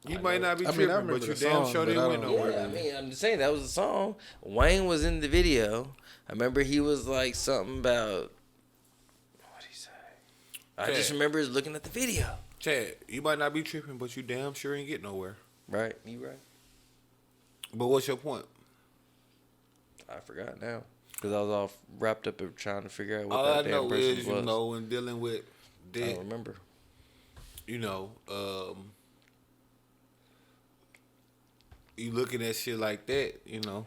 You might not be I mean, I tripping, remember but you the damn song, sure but didn't I win don't- nowhere. Yeah, I mean, I'm just saying that was a song. Wayne was in the video. I remember he was like something about what'd he say? I Okay. just remember looking at the video. Chad, you might not be tripping, but you damn sure ain't get nowhere. Right, you right. But what's your point? I forgot now because I was all wrapped up in trying to figure out what All that I damn know person is, was. you know, when dealing with I debt, don't remember. you know, you looking at shit like that, you know,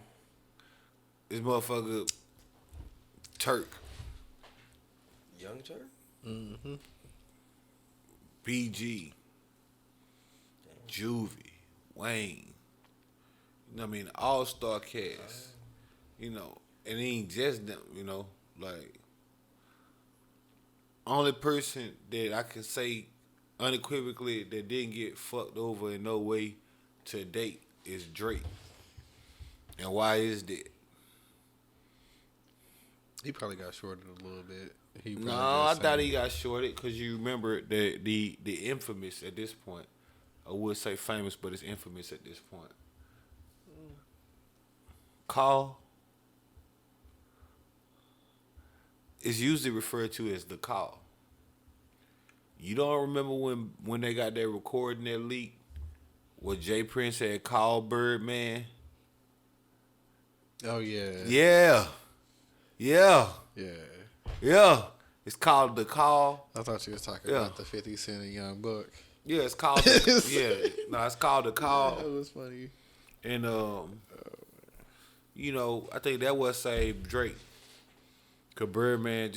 this motherfucker Turk, Young Turk. BG, Juvie, Wayne, you know what I mean, all-star cast, you know, and it ain't just them, you know, like, only person that I can say unequivocally that didn't get fucked over in no way to date is Drake. And why is that? He probably got shorted a little bit. He No, probably I did thought say- he got shorted because you remember the infamous at this point. I would say famous, but it's infamous at this point. Call is usually referred to as the call. You don't remember when they got that recording that leak where Jay Prince had called Birdman? Oh yeah. Yeah. Yeah. Yeah. Yeah. It's called The Call. I thought you was talking Yeah. about the 50 Cent and Young Buck. Yeah, it's called it's called The Call. That was funny. And you know, I think that was saved Drake. Cause Birdman,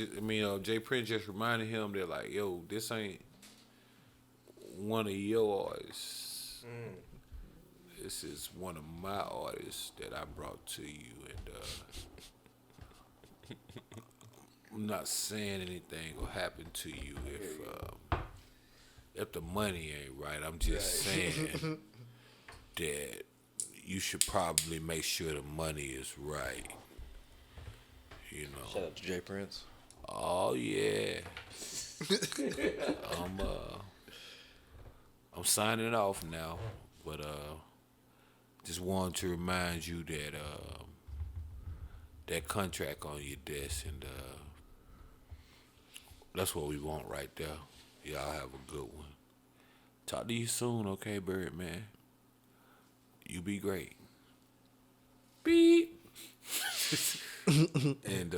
Jay Prince just reminded him that like, yo, this ain't one of your artists. This is one of my artists that I brought to you, and I'm not saying anything will happen to you if the money ain't right. I'm just saying that you should probably make sure the money is right. You know. Shout out to Jay Prince. Oh yeah. I'm signing off now, but just wanted to remind you that that contract on your desk, and that's what we want right there. Y'all have a good one. Talk to you soon, okay, Birdman? You be great. Beep. And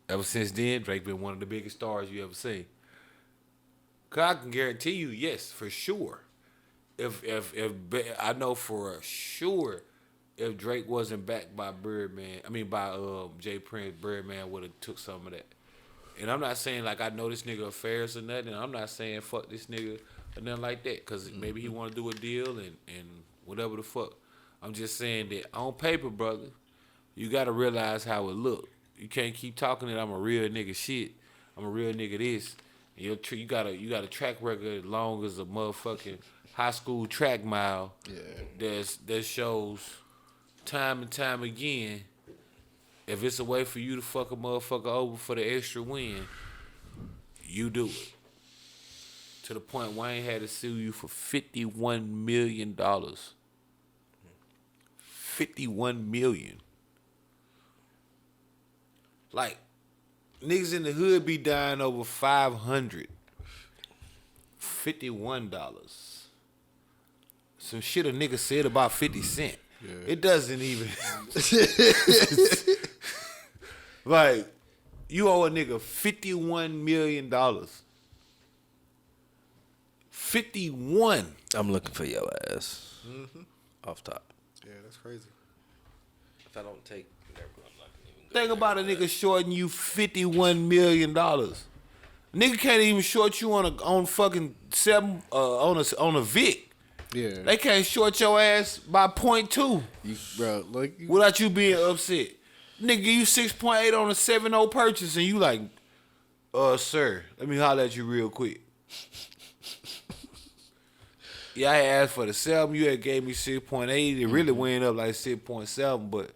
ever since then, Drake been one of the biggest stars you ever seen. Cause I can guarantee you, yes, for sure. If I know for sure, if Drake wasn't backed by Jay Prince, Birdman would have took some of that. And I'm not saying like I know this nigga affairs or nothing. I'm not saying fuck this nigga or nothing like that. Cause maybe he want to do a deal and whatever the fuck. I'm just saying that on paper, brother, you gotta realize how it look. You can't keep talking that I'm a real nigga shit. I'm a real nigga this. And you got a track record as long as a motherfucking high school track mile. Yeah. That shows time and time again. If it's a way for you to fuck a motherfucker over for the extra win, you do it. To the point Wayne had to sue you for $51 million. $51 million. Like, niggas in the hood be dying over $500. $51. Some shit a nigga said about 50 Cent. Yeah. It doesn't even. Like, you owe a nigga $51 million. 51. I'm looking for your ass. Off top. Yeah, that's crazy. If I don't take, I'm not gonna even go. Think about a nigga shorting you $51 million. Nigga can't even short you on fucking seven on a Vic. Yeah. They can't short your ass by 0.2 Bro, like without you being upset. Nigga, you 6.8 on a 7.0 purchase, and you like, Sir, let me holler at you real quick. Yeah, I asked for the 7. You had gave me 6.8. It really went up like 6.7, but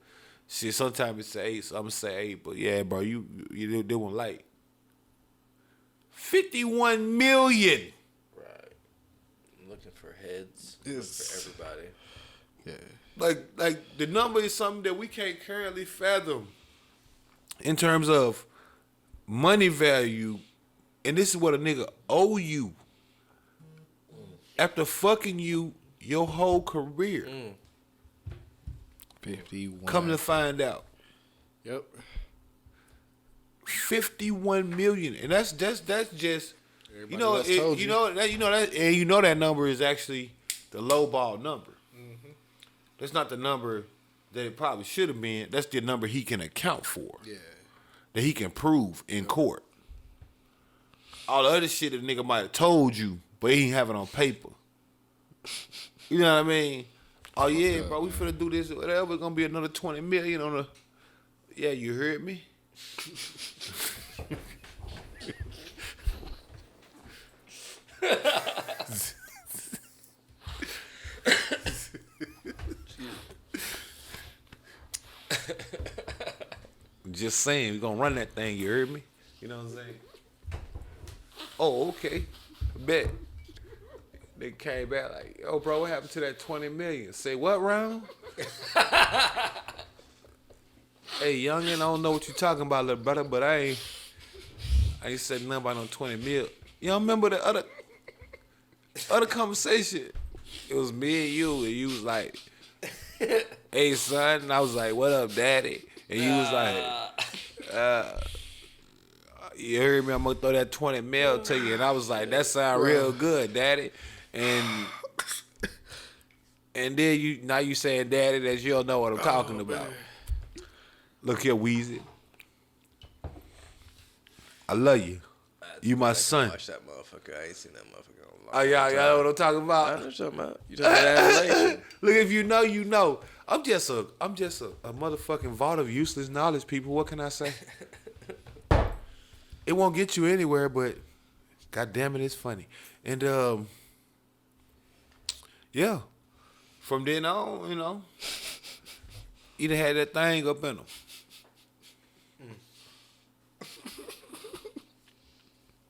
shit, sometimes it's 8, so I'm gonna say 8. But yeah, bro, you doing light. 51 million. Right. I'm looking for heads. Looking for everybody. Yeah. Like the number is something that we can't currently fathom in terms of money value, and this is what a nigga owe you after fucking you your whole career. 51. Come to find out. Yep. 51 million, and that's just Everybody else told that number is actually the low ball number. That's not the number that it probably should have been. That's the number he can account for. Yeah. That he can prove in court. All the other shit that nigga might have told you, but he ain't have it on paper. You know what I mean? Oh yeah, bro, we finna do this or whatever. It's gonna be another 20 million on the. Yeah, you heard me. Just saying, we gonna run that thing. You heard me? You know what I'm saying? Oh, okay. Bet. They came back like, yo, bro, what happened to that 20 million? Say what round? Hey, youngin', I don't know what you talking about, little brother, but I ain't said nothing about no 20 mil. You don't remember the other conversation? It was me and you was like, hey, son. And I was like, what up, daddy? And you was like, you heard me? I'm going to throw that 20 mil to you. And I was like, that sound real good, daddy. And then you saying, daddy, that you don't know what I'm talking about. Man. Look here, Weezy. I love you. You my son. Watch that motherfucker. I ain't seen that motherfucker in a long Oh, y'all know what I'm talking about? I know what you're talking about. You talking about that relation. Look, if you know, you know. I'm just a motherfucking vault of useless knowledge, people. What can I say? It won't get you anywhere, but God damn it, it's funny. And yeah. From then on, you know, he done had that thing up in him.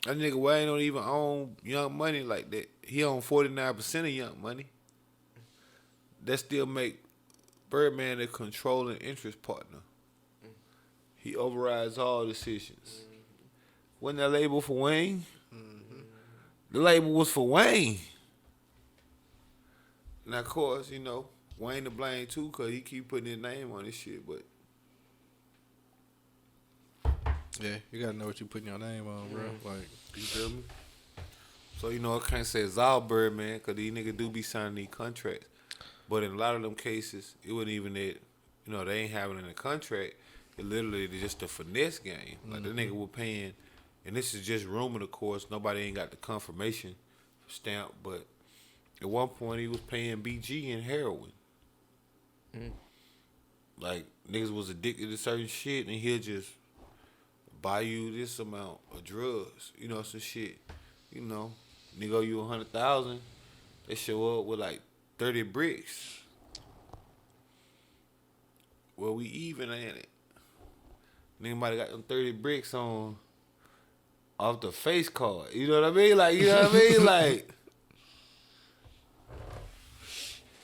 That nigga Wayne don't even own Young Money like that. He own 49% of Young Money. That still make Birdman a controlling interest partner. He overrides all decisions. Wasn't that label for Wayne? The label was for Wayne. Now, of course, you know, Wayne to blame too, because he keep putting his name on this shit, but yeah, you gotta know what you putting your name on, bro. Like, you feel me? So, you know, I can't say it's all Birdman, because these niggas do be signing these contracts. But in a lot of them cases, it wasn't even that, you know, they ain't having it in a contract. It literally just a finesse game. Like, the nigga was paying, and this is just rumor, of course. Nobody ain't got the confirmation stamp, but at one point he was paying BG in heroin. Like, niggas was addicted to certain shit, and he'll just buy you this amount of drugs. You know, some shit. You know, nigga owe you 100,000. They show up with like 30 bricks. Well, we even ain't it. Nigga might have got them 30 bricks on off the face card. You know what I mean? Like, you know what I mean? Like,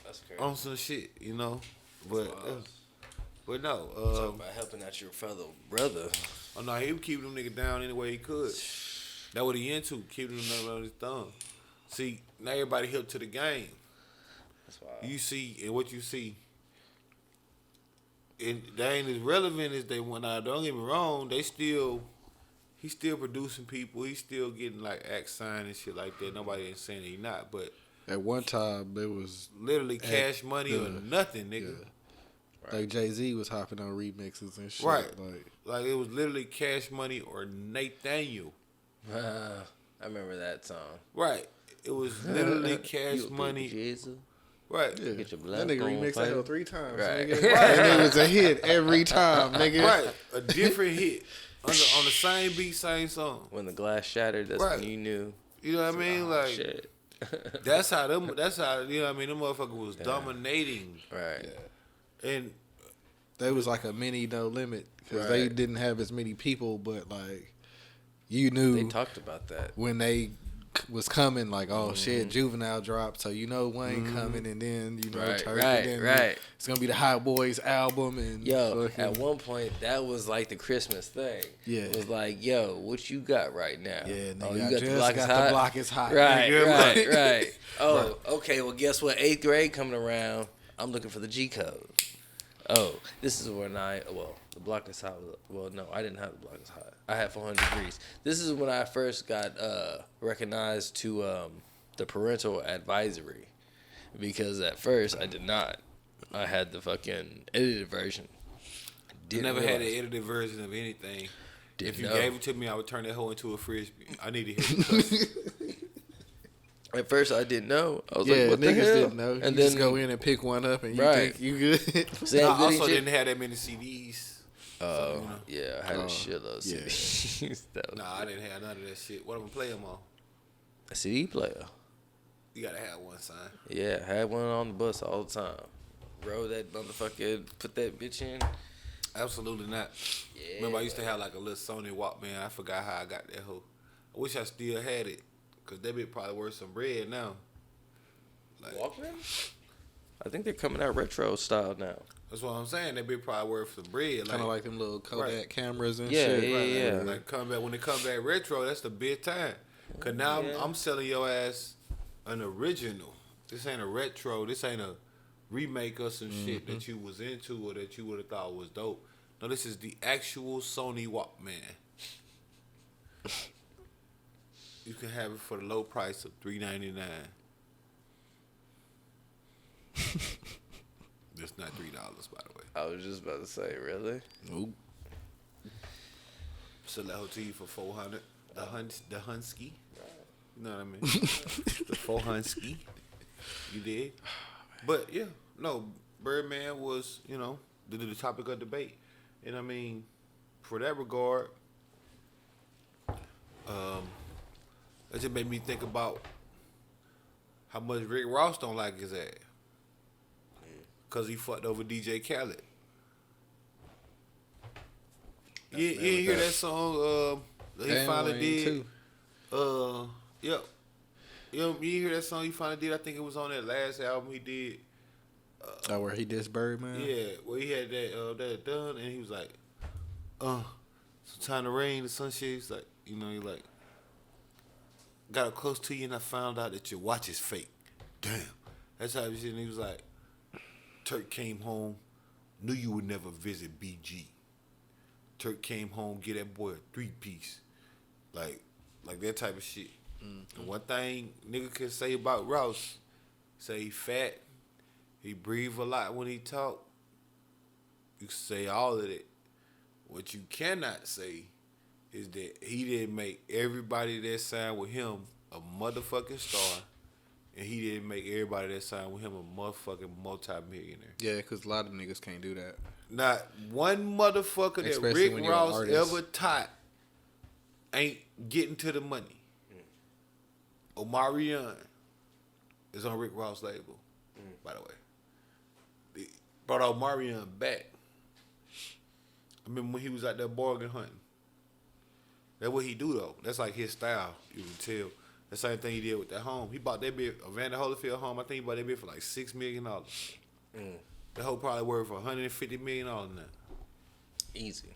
That's crazy. on some shit, you know? But no. Talking about helping out your fellow brother. Oh, no, he was keeping them niggas down any way he could. That's what he into, keeping them on his thumb. See, now everybody hip to the game. That's wild. You see, and what you see, and they ain't as relevant as they want. Now, don't get me wrong, he's still producing people. He's still getting like act signed and shit like that. Nobody ain't saying he not, but at one time there was literally cash money or nothing, nigga. Yeah. Right. Like Jay-Z was hopping on remixes and shit. Right. Like it was literally Cash Money or Nathaniel. I remember that song. Right. It was literally Cash Money. Right. Yeah. Get your that nigga remixed that hell 3 times. Right. Nigga. Right. And it was a hit every time, nigga. Right. A different hit. on the same beat, same song. When the glass shattered, that's Right. when you knew. You know what I mean? Oh, Like shit. that's how you know what I mean, them motherfucker was dominating. Right. And They was like a mini No Limit because Right. they didn't have as many people, but like you knew They talked about that. when they was coming, like, oh shit, Juvenile dropped, so you know Wayne coming, and then you know Right, Turk, right, and then right. it's gonna be the Hot Boyz album, and Yo, fucking- at one point, that was like the Christmas thing. Yeah. It was like, yo, what you got right now? yeah, nigga, Oh, I you got the just block is got hot? the block is hot, Right, nigga. right, Like- right. Oh, okay, well, guess what? 8th grade coming around, I'm looking for the G code. Oh, this is when the block is hot. Well, no, I didn't have the block is hot. I had 400 degrees. This is when I first got recognized to the parental advisory, because at first I did not. I had the fucking edited version. I Didn't never had an realize. edited version of anything. Didn't If you know. gave it to me, I would turn that hoe into a frisbee. I need to hear it. At first I didn't know. I was Yeah, like, what the niggas hell? didn't know. And you then just go in and pick one up, and you Right. think you good. Sam I Goody also shit- didn't have that many CDs. Oh, yeah, I had a shitload of yeah. CDs. That was Nah, I didn't have none of that shit. What am I play them on? a CD player. You gotta have one, son. Yeah, had one on the bus all the time. Roll that motherfucker, put that bitch in. Absolutely not. Yeah. Remember, I used to have like a little Sony Walkman. I forgot how I got that hoe. I wish I still had it, cause that bit probably worth some bread now. Like, Walkman? I think they're coming out retro style now. that's what I'm saying. That bit probably worth some bread. Kind of like them little Kodak Right. cameras and Yeah, shit. yeah, Right, yeah. Like come back when they come back retro, that's the big time. Cause now Yeah. I'm selling your ass an original. This ain't a retro. This ain't a remake of some shit that you was into or that you would have thought was dope. No, this is the actual Sony Walkman. You can have it for the low price of $3.99. That's not $3, by the way. I was just about to say, really? Nope. Sell that hoe to you for $400. The Hunsky. You know what I mean? The $400. You did. But yeah, no, Birdman was, the topic of debate. And I mean, for that regard, it just made me think about how much Rick Ross don't like his ass. Cause he fucked over DJ Khaled. You didn't hear that song that he And finally Wayne, did? too. Yep. You hear that song he finally did? I think it was on that last album he did. Oh, where he dissed Birdman? Yeah, where he had that done, and he was like, sometime the rain, the sunshine. He's like, he like, got up close to you, and I found out that your watch is fake. Damn, that's how he said. And he was like, Turk came home, knew you would never visit BG. Turk came home, get that boy a 3-piece, like that type of shit. And one thing nigga can say about Ross, say he fat, he breathe a lot when he talk. You can say all of that. What you cannot say is that he didn't make everybody that signed with him a motherfucking star, and he didn't make everybody that signed with him a motherfucking multi-millionaire. Yeah, because a lot of niggas can't do that. Not one motherfucker that Especially when Rick you're an Ross artist. ever taught ain't getting to the money. Omarion is on Rick Ross' label, by the way. They brought Omarion back. I remember when he was out there bargain hunting. That's what he do, though. That's like his style, you can tell. The same thing he did with that home. He bought that bit, Evander Holyfield home, I think he bought that bit for like $6 million. That whole probably worth $150 million now. Easy.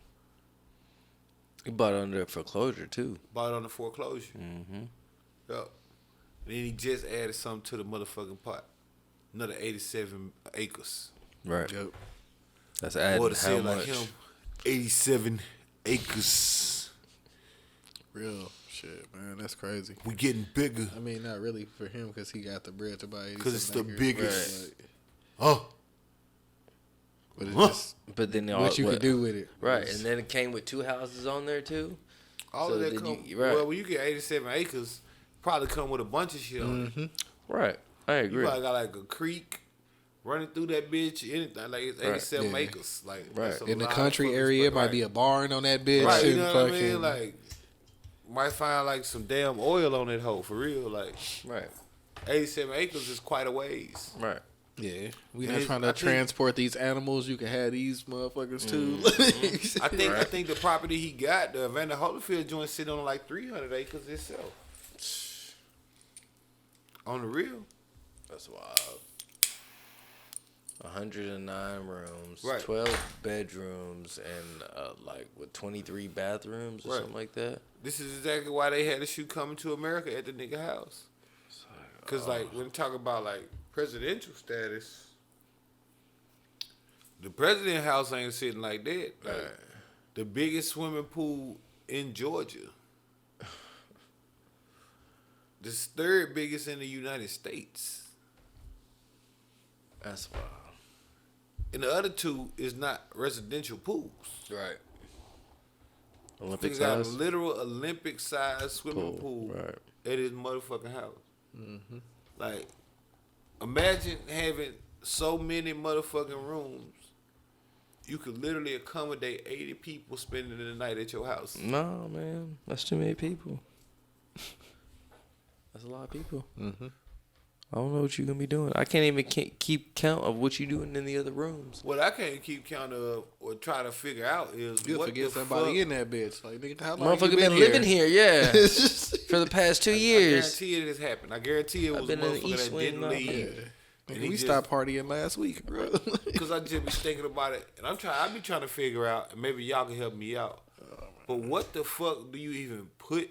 He bought it under foreclosure, too. Bought it on the foreclosure. Yup. Then he just added something to the motherfucking pot. Another 87 acres. Right. Yep. That's adding Boy, to how say it much? like him, 87 acres. Real shit, man. That's crazy. We getting bigger. I mean, not really for him because he got the bread to buy it. 'Cause it's the biggest. But, Oh, but it's Huh. just But then what you could do with it. Right, It's- and then it came with 2 houses on there, too. all So of that then come. right. Well, when you get 87 acres, probably come with a bunch of shit on it. Right. I You agree. probably got like a creek, running through that bitch, anything like it's 87 acres, like that's a In the lot of country fucking area, it space. might be a barn on that bitch. Right, you and know what I fucking, mean? Like, might find like some damn oil on that hoe for real. Like, Right. 87 acres is quite a ways. Right. yeah, we And not it's- trying I to think- transport these animals. You can have these motherfuckers too. I think the property he got, the Evander Holyfield joint, sitting on like 300 acres itself. On the real. That's wild. 109 rooms, Right. 12 bedrooms, and like with 23 bathrooms or Right. something like that. This is exactly why they had to shoot Coming to America at the nigga house. Because, like, when you talk about, like, presidential status, the president house ain't sitting like that. Like, the biggest swimming pool in Georgia. The third biggest in the United States. That's wild. And the other two is not residential pools. Right. They Olympic got a size literal Olympic-sized swimming pool Right. at his motherfucking house. Like, imagine having so many motherfucking rooms. You could literally accommodate 80 people spending the night at your house. No, man, that's too many people. That's a lot of people. I don't know what you're gonna be doing. I can't even keep count of what you're doing in the other rooms. What I can't keep count of or try to figure out is You what forget the somebody fuck. in that bitch. Like, nigga, how long Motherfucker you been living here, yeah, for the past 2 I years. guarantee it has happened. I guarantee it I've was a been in the motherfucker East that Wing didn't now. leave. Nigga, And he we just- stopped partying last week, bro. Cause I just be thinking about it, and I be trying to figure out, and maybe y'all can help me out. But what the fuck do you even put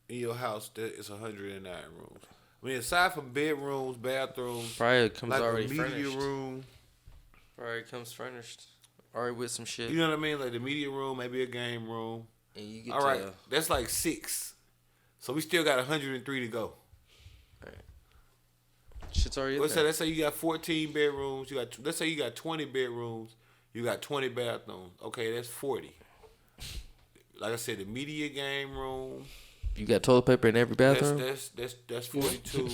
in your house that is 109 rooms? I mean, aside from bedrooms, bathrooms, Probably comes like already a media furnished. room, Probably comes furnished, already with some shit. you know what I mean? Like the media room, maybe a game room. And you get All to, right, that's like 6. So we still got 103 to go. shit's already in there. Let's say you got 14 bedrooms. Let's say you got 20 bedrooms. You got 20 bathrooms. Okay, that's 40. Like I said, the media game room. You got toilet paper in every bathroom. That's 42.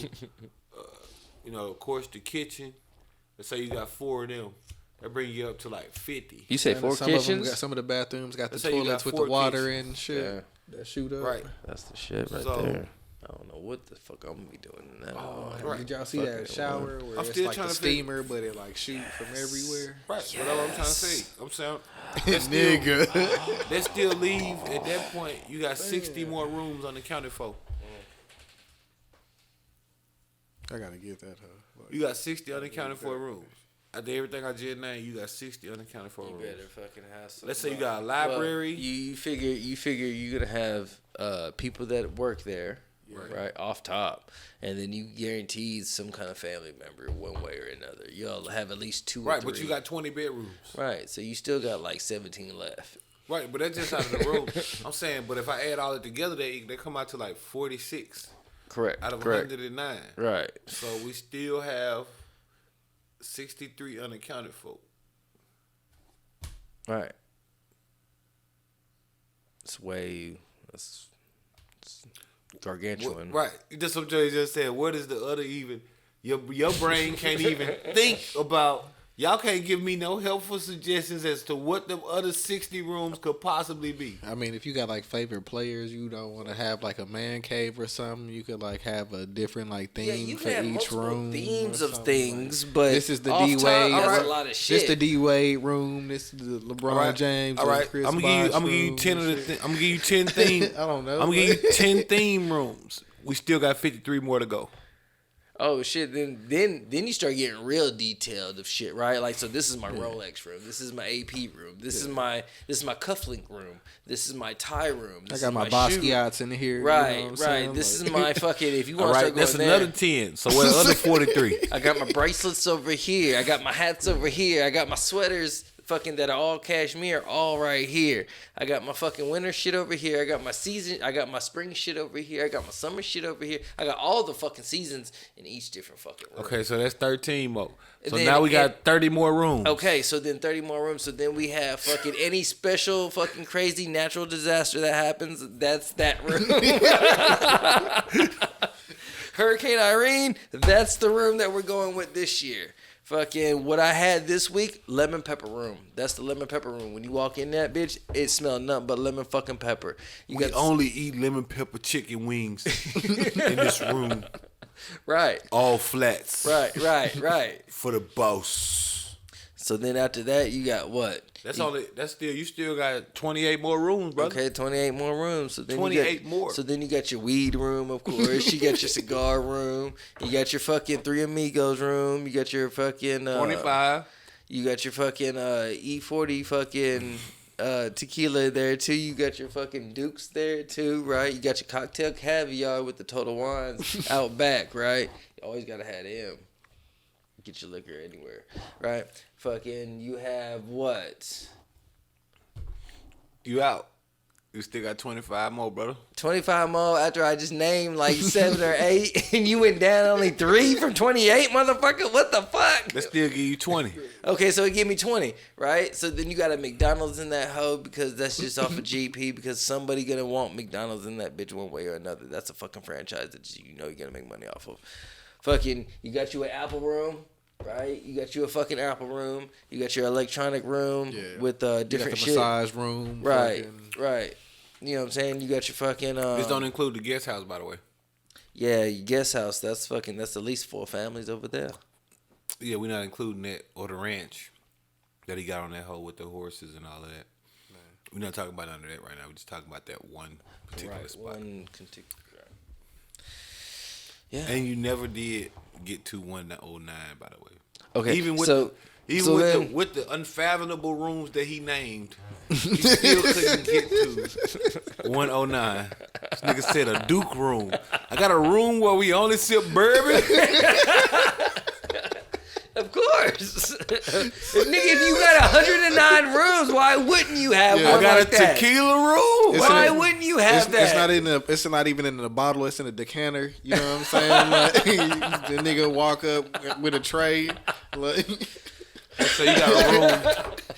You know, of course, the kitchen. Let's say you got 4 of them. That bring you up to like 50. You say And 4 some Of them kitchens? got, some of the bathrooms got the Let's say you toilets got with 4 the water kitchens. and shit. Yeah. That shoot up. Right. That's the shit right So- there. I don't know what the fuck I'm gonna be doing in that. Right. Did y'all see Fuck that it, shower where I'm it's still like trying the to figure- steamer, but it like shoot from everywhere? Right. But that's what I'm trying to say. I'm saying that still leave at that point. You got 60 more rooms unaccounted for. I gotta get that, huh? You got 60 unaccounted for rooms. After everything I just named, you got 60 unaccounted for You rooms. better fucking have some. Let's say you got a library. Well, you figure you're gonna have people that work there, right. Off top, and then you guaranteed some kind of family member one way or another. You'll have at least 2 or Right, 3. but you got 20 bedrooms. right. So you still got like 17 left. Right, but that's just out of the room. I'm saying, but if I add all it together, they come out to like 46 Correct. out of Correct. 109. Right. So we still have 63 unaccounted for. Right. It's gargantuan. Right. That's what Jay just said. What is the other even? Your brain can't even think about. Y'all can't give me no helpful suggestions as to what the other 60 rooms could possibly be. I mean, if you got like favorite players, you don't want to have like a man cave or something. You could like have a different like theme Yeah, you for can have each multiple room. themes or of something. things, but This is the off D top, Wade. That's a lot of shit. This the D Wade room. This is the LeBron All right. James. All right. Chris I'm Bosh gonna give you room 10 of the. and shit. I'm gonna give you 10 theme. I don't know. I'm gonna give you 10 theme rooms. We still got 53 more to go. Oh shit! Then you start getting real detailed of shit, right? Like, so this is my Rolex room. This is my AP room. This is my cufflink room. This is my tie room. I This got is my shoe room. Basquiat's in here. Right, you know what I'm right. saying? This Like- is my fucking. If you All want to right, start going that's there, another 10. So what the other 43? I got my bracelets over here. I got my hats over here. I got my sweaters fucking that are all cashmere, all right here. I got my fucking winter shit over here. I got my season. I got my spring shit over here. I got my summer shit over here. I got all the fucking seasons in each different fucking room. Okay, so that's 13 more. So And now we then- got 30 more rooms. Okay, so then 30 more rooms. So then we have fucking any special fucking crazy natural disaster that happens. That's that room. Hurricane Irene, that's the room that we're going with this year. Fucking what I had this week, lemon pepper room. That's the lemon pepper room. When you walk in that bitch, it smells nothing but lemon fucking pepper. We only eat lemon pepper chicken wings in this room. Right. All flats. Right. For the boss. So then after that, you got what? You still got 28 more rooms, brother. Okay, 28 more rooms. So then 28 more. So then you got your weed room, of course. You got your cigar room. You got your fucking Three Amigos room. You got your fucking 25. You got your fucking E40 fucking tequila there too. You got your fucking Dukes there too, right? You got your cocktail caviar with the Total Wines out back, right? You always gotta have them. Get your liquor anywhere, right? Fucking, you have what? You out. You still got 25 more, brother. 25 more after I just named like 7 or 8, and you went down only 3 from 28, motherfucker? What the fuck? Let's still give you 20. Okay, so it gave me 20, right? So then you got a McDonald's in that hoe because that's just off of GP because somebody gonna want McDonald's in that bitch one way or another. That's a fucking franchise that you know you're gonna make money off of. Fucking, you got you an Apple room. Right, you got you a fucking Apple room. You got your electronic room with different you got the shit. massage room. Right, fucking. right. You know what I'm saying? You got your fucking. This don't include the guest house, by the way. Yeah, your guest house. That's at least 4 families over there. Yeah, we're not including that or the ranch that he got on that hoe with the horses and all of that. We're not talking about none of that right now. We're just talking about that one particular spot. One particular. Yeah. And you never did get to 109, by the way. Okay. Even with with the unfathomable rooms that he named, he still couldn't get to 109. This nigga said a Duke room. I got a room where we only sip bourbon. Of course. Nigga, if you got 109 rooms, why wouldn't you have one I got like a that? tequila room. Why wouldn't you have that? It's not even in the bottle. It's in a decanter. You know what I'm saying? Like, the nigga walk up with a tray. Like, So you got a room.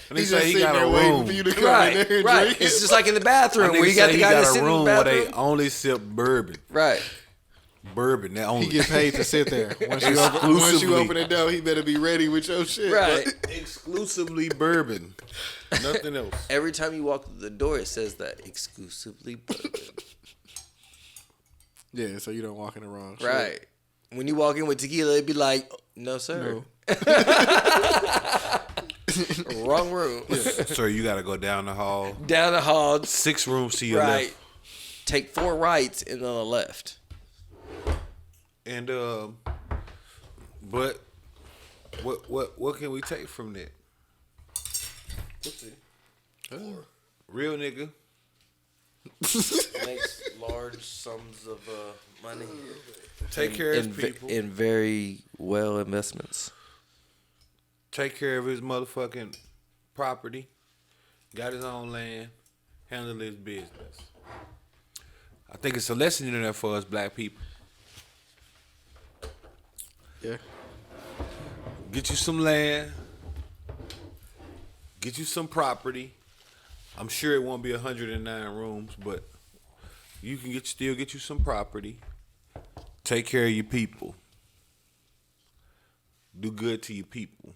And he say he got a room. For you to come in there and drink. It's just like in the bathroom where you got the guy that's sitting in the where bathroom. they only sip bourbon. Right. Bourbon. That only. He get paid to sit there. Once you open the door, he better be ready with your shit. Right. Exclusively bourbon. Nothing else. Every time you walk through the door, it says that exclusively bourbon. Yeah, so you don't walk in the wrong shit. Right. When you walk in with tequila, it'd be like, no, sir. No. Wrong room. Sir, you got to go down the hall. Down the hall. 6 rooms to your Right. left. Take 4 rights and then a left. And but what can we take from that? Let's see. Real nigga. Makes large sums of money. Take care of his people. In very well investments. Take care of his motherfucking property. Got his own land. Handle his business. I think it's a lesson in there for us black people. Yeah. Get you some land. Get you some property. I'm sure it won't be 109 rooms, but you can still get you some property. Take care of your people. Do good to your people.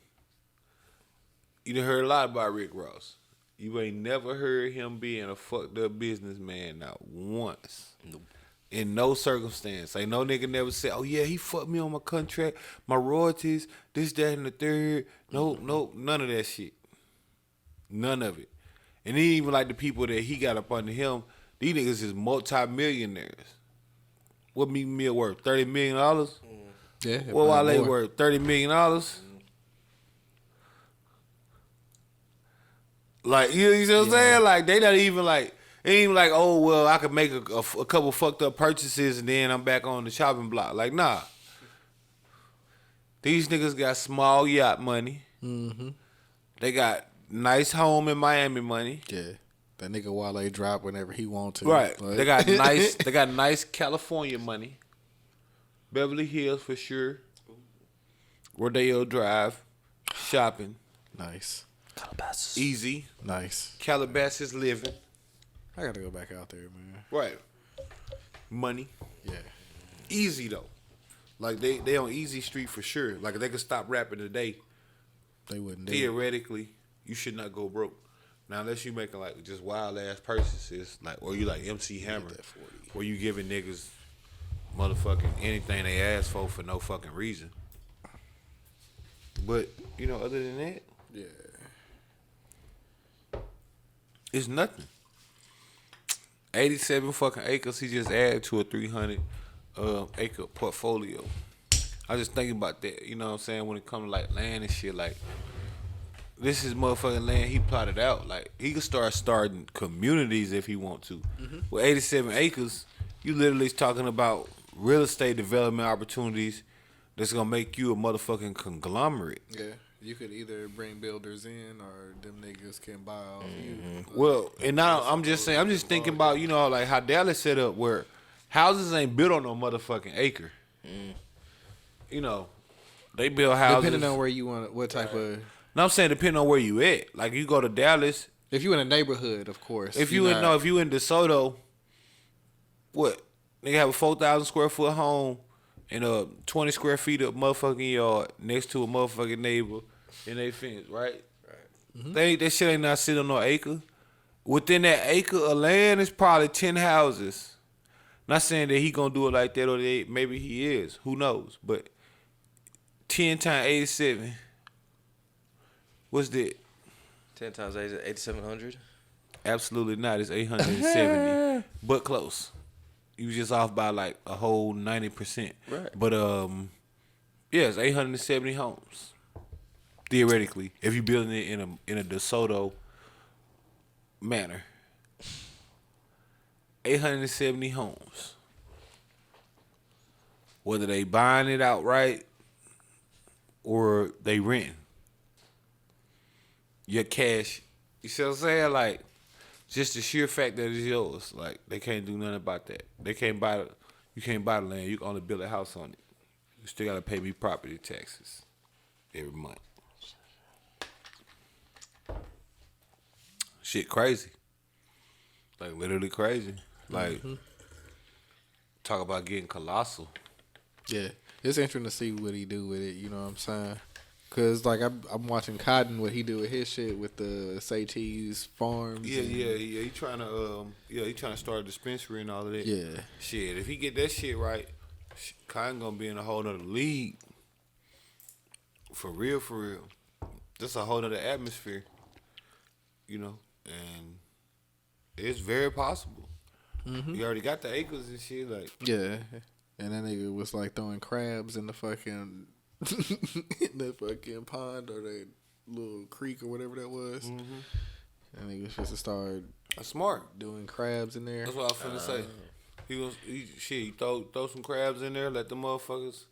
You done heard a lot about Rick Ross. You ain't never heard him being a fucked up businessman not once. Nope. In no circumstance. Ain't no nigga never said, oh yeah, he fucked me on my contract, my royalties, this, that, and the third. No, none of that shit. None of it. And even like the people that he got up under him, these niggas is multi-millionaires. What meal worth? $30 million? Yeah. What Wale worth? $30 million? Like, you know what I'm saying? Like, they not even like, it ain't even like, oh, well, I could make a couple fucked up purchases and then I'm back on the shopping block. Like, nah. These niggas got small yacht money. Mm-hmm. They got nice home in Miami money. Yeah. That nigga Wale drop whenever he want to. Right. Like. They got nice California money. Beverly Hills for sure. Rodeo Drive. Shopping. Nice. Calabasas. Easy. Nice. Calabasas living. I gotta go back out there, man. Right. Money. Yeah. Easy though. Like they on easy street for sure. Like if they could stop rapping today, They wouldn't do it. theoretically, you should not go broke. Now unless you making like just wild ass purchases, like or you like MC Hammer, where you giving niggas motherfucking anything they ask for no fucking reason. But you know, other than that, Yeah. it's nothing. 87 fucking acres. He just added to a 300 acre portfolio. I just thinking about that. You know what I'm saying? When it comes to like land and shit, like this is motherfucking land he plotted out. Like he could start starting communities if he want to. With 87 acres, you literally talking about real estate development opportunities that's gonna make you a motherfucking conglomerate. Yeah. You could either bring builders in or them niggas can buy off you. Well, and now I'm just saying, I'm just thinking about, you know, like how Dallas set up where houses ain't built on no motherfucking acre. You know, they build houses. Depending on where you want, what type of. No, I'm saying depending on where you at. Like you go to Dallas. If you in a neighborhood, of course. If you in DeSoto, what? They have a 4,000 square foot home and a 20 square feet of motherfucking yard next to a motherfucking neighbor and they fence, right? That shit ain't not sitting on no acre. Within that acre of land is probably 10 houses. Not saying that he gonna do it like that or maybe he is. Who knows? But 10 times 87. What's that? 10 times 8 is 8,700. Absolutely not. It's 870. But close. You was just off by like a whole 90%. Right. But yeah, it's 870 homes. Theoretically, if you're building it in a DeSoto manner. 870 homes. Whether they buying it outright or they rent. Your cash, you see what I'm saying? Like, just the sheer fact that it's yours. Like, they can't do nothing about that. They can't buy you can't buy the land. You can only build a house on it. You still gotta pay me property taxes every month. Shit crazy. Like literally crazy. Like talk about getting colossal. Yeah, it's interesting to see what he do with it. You know what I'm saying? Cause like I'm watching Cotton, what he do with his shit with the Satees farms. Yeah. He trying to start a dispensary and all of that. Yeah. Shit, if he get that shit right, Cotton gonna be in a whole nother league. For real. That's a whole nother atmosphere. You know, and it's very possible. You already got the acres and shit, like. Yeah, and that nigga was like throwing crabs in the fucking in the fucking pond or that little creek or whatever that was. And nigga was supposed to start That's smart. doing crabs in there. That's what I was finna say. He throw some crabs in there, let the motherfuckers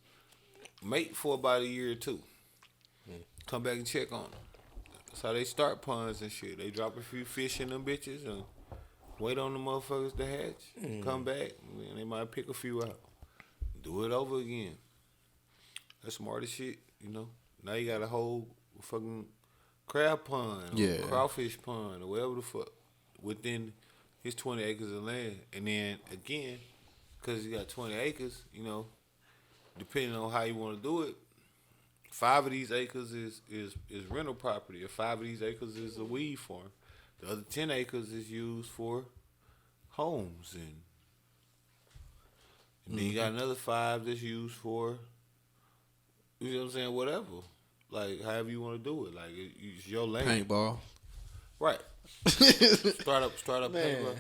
mate for about a year or two. Come back and check on them. That's how they start ponds and shit. They drop a few fish in them bitches and wait on the motherfuckers to hatch. Come back and they might pick a few out. Do it over again. That's smart as shit, you know. Now you got a whole fucking crab pond, or crawfish pond, or whatever the fuck within his 20 acres of land. And then again, because he got 20 acres, you know, depending on how you want to do it, 5 of these acres is rental property, or 5 of these acres is a weed farm. The other 10 acres is used for homes, and then you got another 5 that's used for, you know what I'm saying, whatever. Like, however you want to do it. Like, it's your land. Paintball. Right. Start up paintball.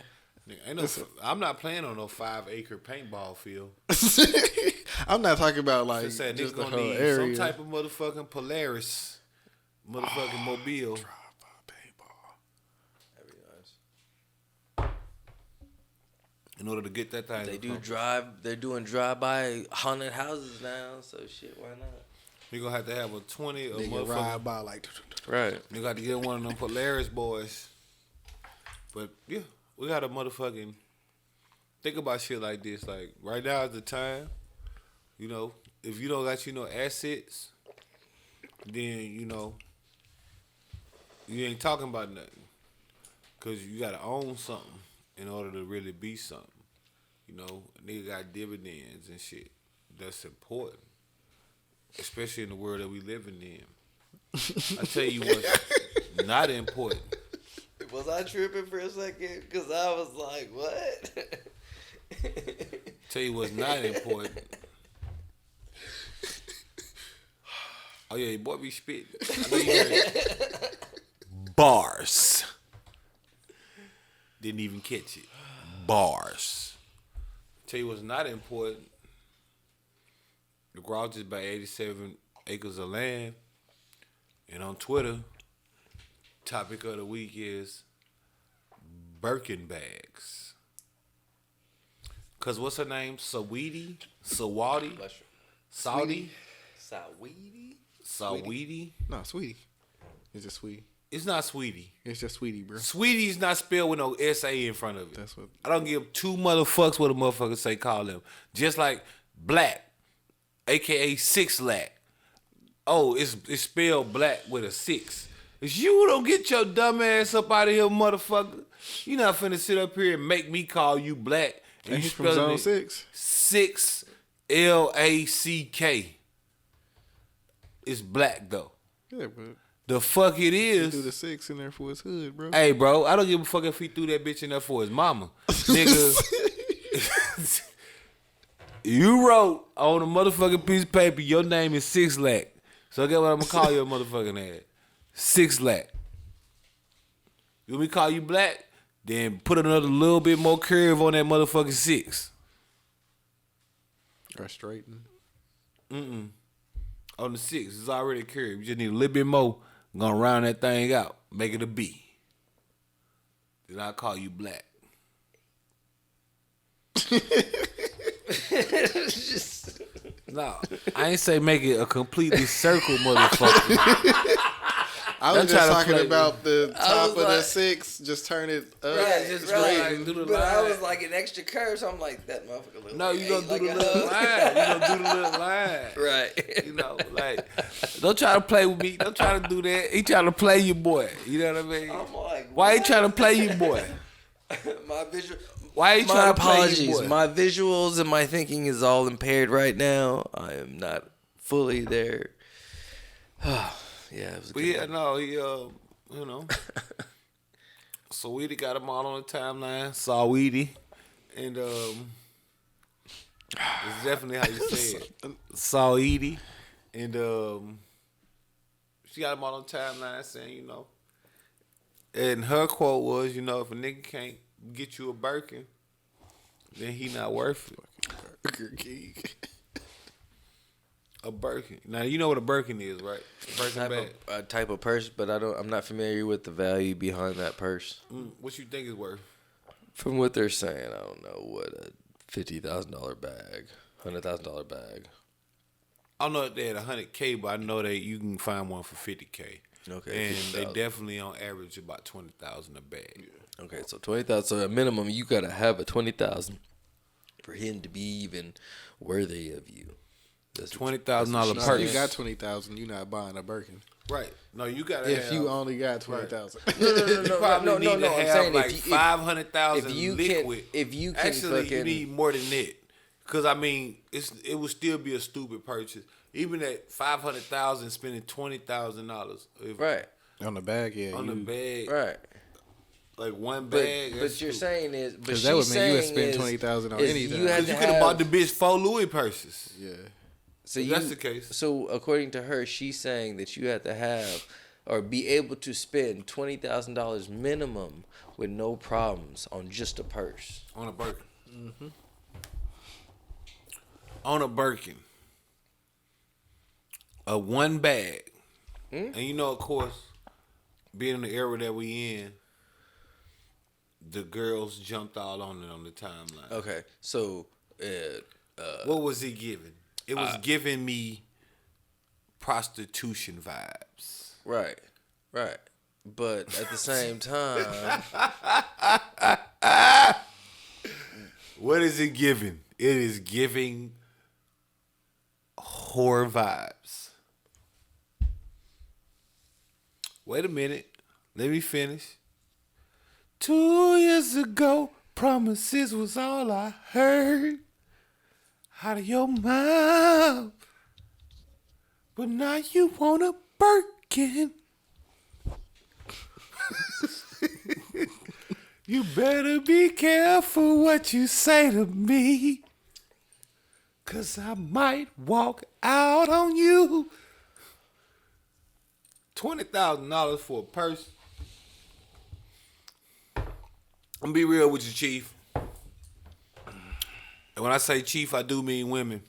Nigga, I'm not playing on no 5-acre paintball field. I'm not talking about like Just saying, just niggas the gonna whole need area. some type of motherfucking Polaris, motherfucking mobile. That'd be nice. In order to get that thing. They're doing drive-by haunted houses now, so shit, why not? You're gonna have to have a 20 or Nigga motherfucking. ride by like Right. You got to get one of them Polaris boys. But yeah, we got a motherfucking think about shit like this. Like right now is the time. You know, if you don't got assets, then you ain't talking about nothing. Cause you gotta own something in order to really be something. You know, a nigga got dividends and shit. that's important, especially in the world that we living in. I tell you what's not important. Was I tripping for a second? Because I was like, what? Tell you what's not important. Oh yeah, your boy be spitting. I know you heard it. Bars. Didn't even catch it. Bars. Tell you what's not important. The garage is about 87 acres of land. And on Twitter, topic of the week is Birkin bags. Cause what's her name? Sawadi? Saudi? No, Sweetie. It's just Sweetie. It's not Sweetie. It's just Sweetie, bro. Sweetie's not spelled with no S-A in front of it. That's what. I don't give two motherfucks what a motherfucker say call them. Just like Black, a.k.a. Six Lack. Oh, it's spelled black with a 6. If you don't get your dumb ass up out of here, motherfucker, you not finna sit up here and make me call you Black. And you He's from Zone 6. 6 L-A-C-K. It's black though. Yeah, but The fuck it he is. threw the 6 in there for his hood, bro. Hey, bro, I don't give a fuck if he threw that bitch in there for his mama. Nigga, you wrote on a motherfucking piece of paper, your name is 6 Lack. So guess what I'm gonna call your motherfucking ass? 6 Lack. You want me to call you Black? Then put another little bit more curve on that motherfucking 6. Or straighten. On the 6, it's already a curve. You just need a little bit more. I'm gonna round that thing out. Make it a B. Then I'll call you Black. No, I ain't say make it a completely circle, motherfucker. I was I'm just trying to talking play- about the top of the like- 6. Just turn it up. Right, just right. do the But I line. was like an extra curve, so I'm like, that motherfucker look No, like you gonna do like the a little hug. line. You gonna do the little line. Right. You know, like, don't try to play with me. Don't try to do that. He trying to play you, boy. You know what I mean? I'm like, Why he what? trying to play you, boy? My visual. Why he My trying to play you, apologies. boy? My visuals and my thinking is all impaired right now. I am not fully there. Yeah, it was a But good yeah, one. no, he, you know. So Weedy got him all on the timeline. Saw Weedy. And, it's definitely how you say it. Saw Edie. And, she got him all on the timeline saying, you know. And her quote was, you know, if a nigga can't get you a Birkin, then he not worth it. Burger King. A Birkin. Now you know what a Birkin is, right? Birkin bag. Type of purse, but I'm not familiar with the value behind that purse. What you think is worth? From what they're saying, I don't know what a $50,000 bag, $100,000 bag. I don't know if they had $100K, but I know that you can find one for $50K. Okay, And they 50,000. definitely on average about $20,000 a bag. Okay, so 20,000. So at minimum, you gotta have a 20,000 for him to be even worthy of you. That's $20,000 No, purse. you got 20,000. You not buying a Birkin. Right. No, you got to If you only got 20,000. you probably need to I'm have saying like if you- 500,000 if you liquid. if you can Actually, fucking- you need more than that. Because, I mean, it would still be a stupid purchase. Even at 500,000, spending $20,000 right, On the bag, yeah. on the bag, right. like one But bag. but you're saying is, but Because that would she's mean you would saying spend is- 20,000 on is anything. You, have you to could have bought the bitch 4 Louis purses. Yeah. So If that's the case. So according to her, she's saying that you have to have or be able to spend $20,000 minimum with no problems on just a purse. On a Birkin. Mm-hmm. On a Birkin. A one bag. And you know, of course, being in the era that we in, the girls jumped all on it on the timeline. Okay, so What was it giving? It was giving me prostitution vibes. right, but at the same time, What is it giving? It is giving whore vibes. Wait a minute. Let me finish. 2 years ago, promises was all I heard. out of your mouth. But now you want a Birkin. You better be careful what you say to me. 'Cause I might walk out on you. $20,000 for a purse. I'm gonna be real with you, Chief. And when I say Chief, I do mean women.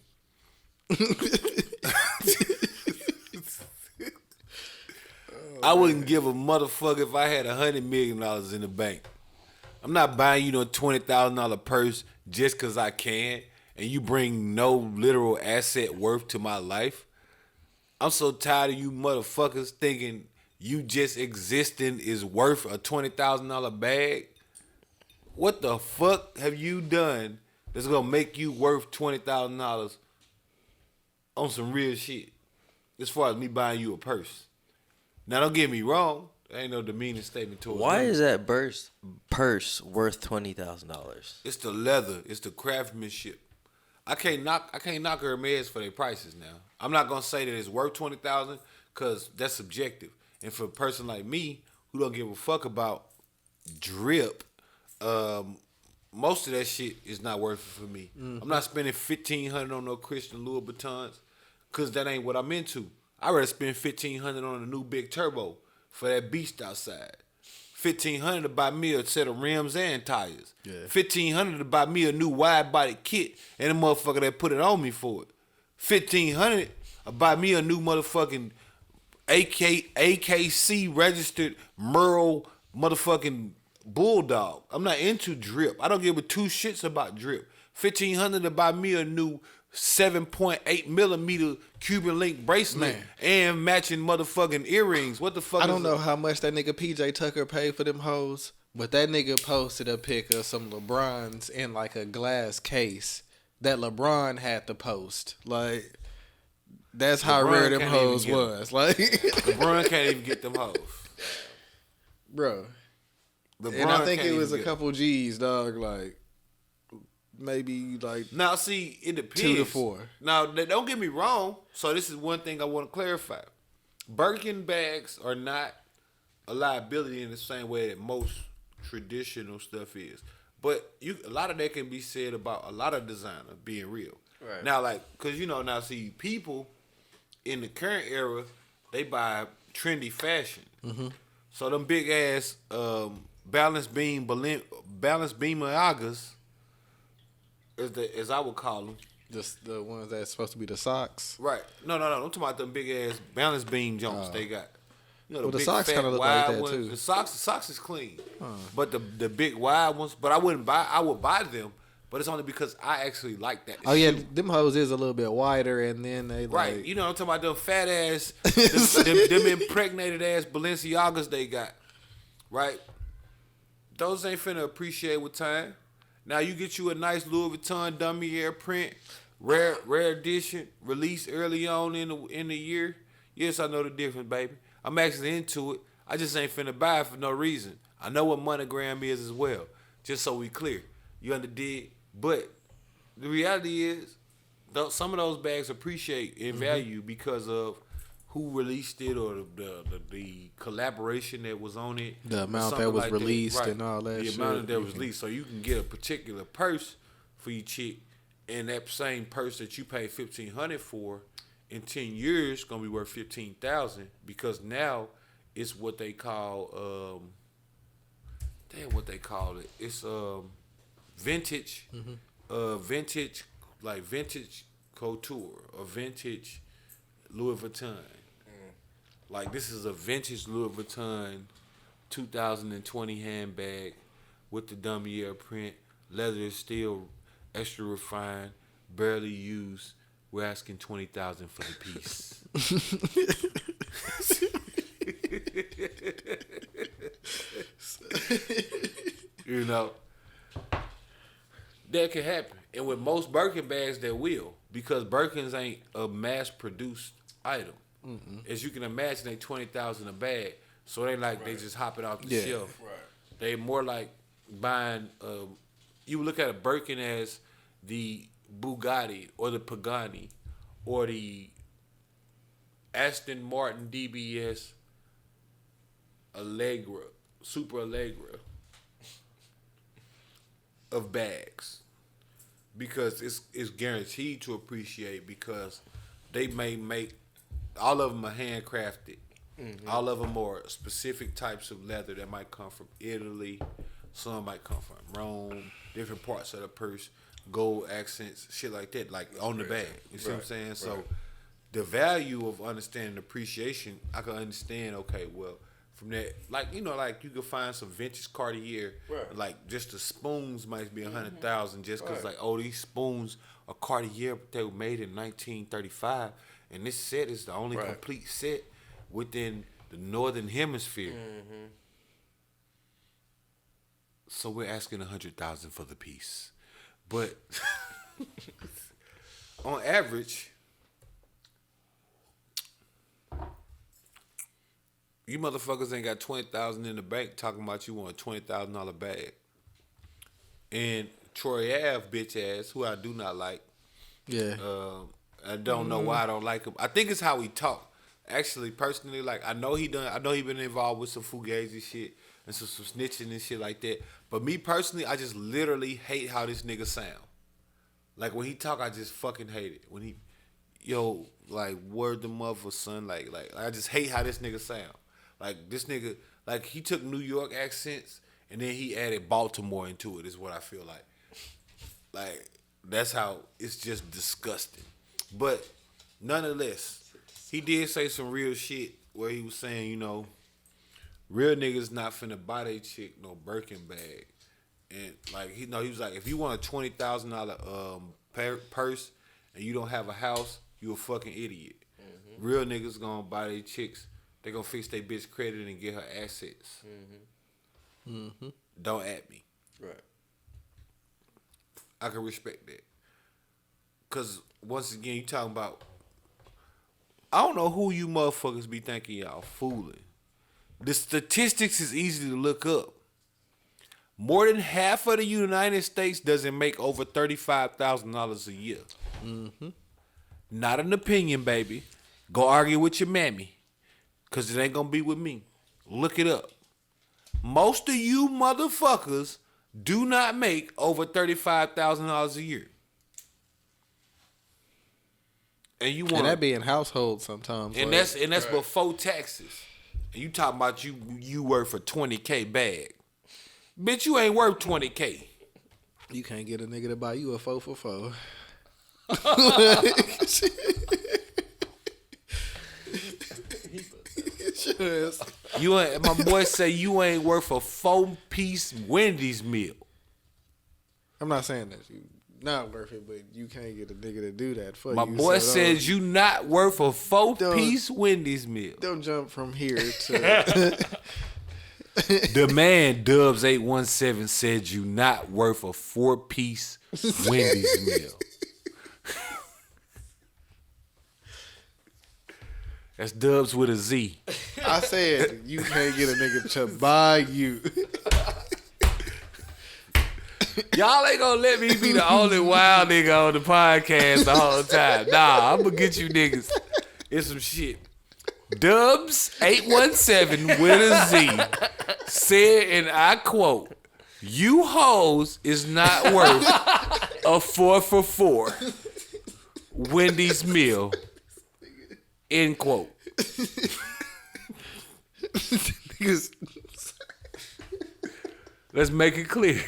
I wouldn't give a motherfucker if I had $100 million in the bank. I'm not buying you no $20,000 purse just 'cause I can, and you bring no literal asset worth to my life. I'm so tired of you motherfuckers thinking you just existing is worth a $20,000 bag. What the fuck have you done that's gonna make you worth $20,000 on some real shit? As far as me buying you a purse. Now don't get me wrong, there ain't no demeaning statement towards Why me. is that purse worth $20,000? It's the leather, it's the craftsmanship. I can't knock Hermes for their prices now. I'm not gonna say that it's worth $20,000 because that's subjective. And for a person like me who don't give a fuck about drip, most of that shit is not worth it for me. I'm not spending $1,500 on no Christian Louboutins because that ain't what I'm into. I'd rather spend $1,500 on a new big turbo for that beast outside. $1,500 to buy me a set of rims and tires. Yeah. $1,500 to buy me a new wide body kit and a motherfucker that put it on me for it. $1,500 to buy me a new motherfucking AKC registered Merle motherfucking Bulldog. I'm not into drip. I don't give a two shits about drip. $1,500 to buy me a new 7.8 millimeter Cuban link bracelet and matching motherfucking earrings. What the fuck? I don't know how much that nigga PJ Tucker paid for them hoes, but that nigga posted a pic of some LeBrons in like a glass case that LeBron had to post. Like, that's how rare them hoes was. Like, LeBron can't even get them hoes, bro. LeBron and I think can't it was a even couple G's, dog. Like, maybe like now. See, it depends. 2 to 4. Now, don't get me wrong. So this is one thing I want to clarify: Birkin bags are not a liability in the same way that most traditional stuff is. But a lot of that can be said about a lot of designer being real. Right. Now, like, cause now see people in the current era, they buy trendy fashion. Mm-hmm. So them big ass balance beam Balenciagas, as I would call them. Just the ones that's supposed to be the socks. Right. No. I'm talking about them big ass balance beam jumps they got. You know, the socks kind of look like that ones. too. The socks is clean, but the big wide ones. But I would buy them, but it's only because I actually like that. Oh yeah, them hoes is a little bit wider, and then they right. Like, You know, I'm talking about them fat ass, them impregnated ass Balenciagas they got. Right. Those ain't finna appreciate with time. Now you get you a nice Louis Vuitton dummy air print, rare edition, released early on in the year. Yes, I know the difference, baby. I'm actually into it. I just ain't finna buy it for no reason. I know what monogram is as well. Just so we clear. You underdig? But the reality is, some of those bags appreciate in value because of who released it or the collaboration that was on it. The amount that was released and all that shit. The amount that was released. So you can get a particular purse for your chick, and that same purse that you paid $1,500 for in 10 years gonna be worth $15,000 because now it's what they call what they call it. It's vintage, vintage couture or vintage Louis Vuitton. Like this is a vintage Louis Vuitton 2020 handbag with the dummy air print. Leather is still extra refined, barely used. We're asking $20,000 for the piece. You know, that can happen, and with most Birkin bags, that will, because Birkins ain't a mass-produced item. Mm-hmm. As you can imagine, they $20,000 a bag, so they like they just hop it off the shelf. Right. They more like buying. You look at a Birkin as the Bugatti or the Pagani or the Aston Martin DBS Allegra, Super Allegra of bags, because it's guaranteed to appreciate, because they may make, all of them are handcrafted. All of them are specific types of leather that might come from Italy. Some might come from Rome, different parts of the purse, gold accents, shit like that, like on the bag. You see what I'm saying? So the value of understanding appreciation, I can understand, okay, well, from that, like, you know, like you could find some vintage Cartier, like just the spoons might be 100,000 just because, like, oh, these spoons are Cartier, but they were made in 1935, and this set is the only complete set within the Northern Hemisphere. So we're asking 100,000 for the piece, but on average, you motherfuckers ain't got 20,000 in the bank talking about you want a $20,000 bag. And Troy Ave, bitch ass, who I do not like. Yeah. I don't know why I don't like him. I think it's how he talk. Actually, personally, like, I know he been involved with some fugazi shit and some snitching and shit like that. But me personally, I just literally hate how this nigga sound. Like, when he talk, I just fucking hate it. When he, like, word the mother, son, like I just hate how this nigga sound. Like, this nigga, like, he took New York accents and then he added Baltimore into it, is what I feel like. Like, that's how, it's just disgusting. But nonetheless, he did say some real shit where he was saying, you know, real niggas not finna buy they chick no Birkin bag. And, like, he was like, if you want a $20,000 purse and you don't have a house, you a fucking idiot. Real niggas gonna buy they chicks. They gonna fix their bitch credit and get her assets. Don't at me. Right. I can respect that. Cause once again, you talking about, I don't know who you motherfuckers be thinking y'all fooling. The statistics is easy to look up. More than half of the United States doesn't make over $35,000 a year. Not an opinion, baby. Go argue with your mammy. Because it ain't going to be with me. Look it up. Most of you motherfuckers do not make over $35,000 a year. And you want, and that be in households sometimes. And like, that's before taxes. And you talking about you worth a $20K bag. Bitch, you ain't worth $20K. You can't get a nigga to buy you a 4 for 4. You ain't, my boy say you ain't worth a 4-piece Wendy's meal. I'm not saying that you not worth it, but you can't get a nigga to do that for my you. My boy says you not worth a 4-piece Wendy's meal. Don't jump from here to the man Dubz 817 said you not worth a 4-piece Wendy's meal. That's Dubz with a Z. I said you can't get a nigga to buy you. Y'all ain't gonna let me be the only wild nigga on the podcast the whole time. Nah, I'm gonna get you niggas. It's some shit. Dubz 817 with a Z said, and I quote, "You hoes is not worth a 4 for 4 Wendy's meal." End quote. Let's make it clear.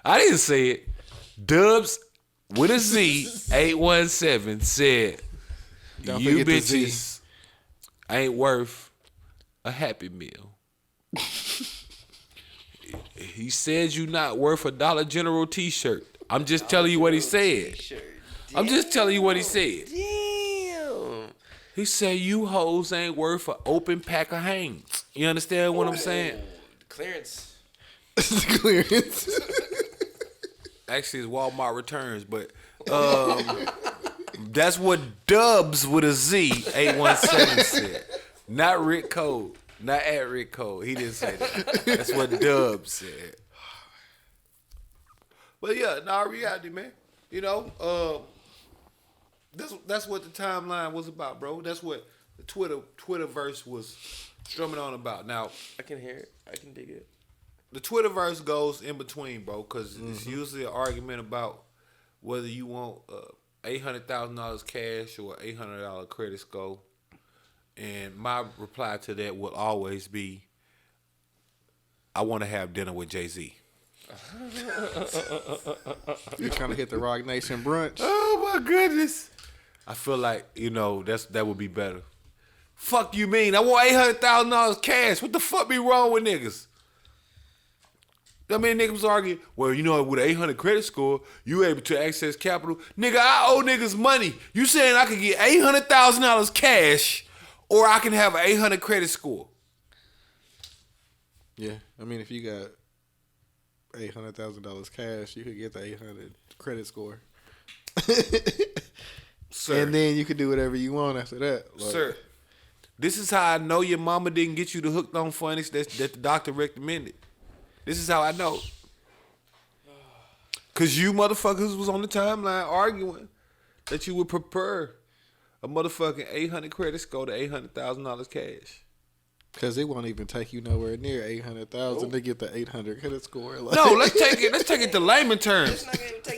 I didn't say it. Dubz with a Z 817 said, Don't you forget the bitches ain't worth a Happy Meal. He said you not worth a Dollar General t-shirt. I'm just telling you what he said. I'm just telling you what he said. Damn. He said you hoes ain't worth an open pack of Hanes. You understand what I'm saying? Clearance. Clearance. Actually, it's Walmart returns, but that's what Dubz with a Z 817 said. Not Rick Cole. Not at Rick Cole. He didn't say that. That's what Dubz said. But yeah, nah, reality, man. You know, that's what the timeline was about, bro. That's what the Twitterverse was strumming on about. Now, I can hear it. I can dig it. the Twitterverse goes in between, bro, because it's usually an argument about whether you want $800,000 cash or $800 credit score. And my reply to that will always be, I want to have dinner with Jay-Z. You trying to hit the Rock Nation brunch? Oh my goodness! I feel like that would be better. Fuck you mean? I want $800,000 cash. What the fuck be wrong with niggas? I mean, niggas was arguing. Well, with an 800 credit score, you able to access capital. Nigga, I owe niggas money. You saying I could get $800,000 cash, or I can have an 800 credit score? Yeah, I mean, if you got $800,000 cash, you could get the 800 credit score. Sir. And then you could do whatever you want after that. Like, Sir, this is how I know your mama didn't get you the hooked on phonics that the doctor recommended. This is how I know. Because you motherfuckers was on the timeline arguing that you would prefer a motherfucking 800 credit score to $800,000 cash. Because it won't even take you nowhere near 800,000 to get the 800 credit score. Like, No, let's take it to layman terms.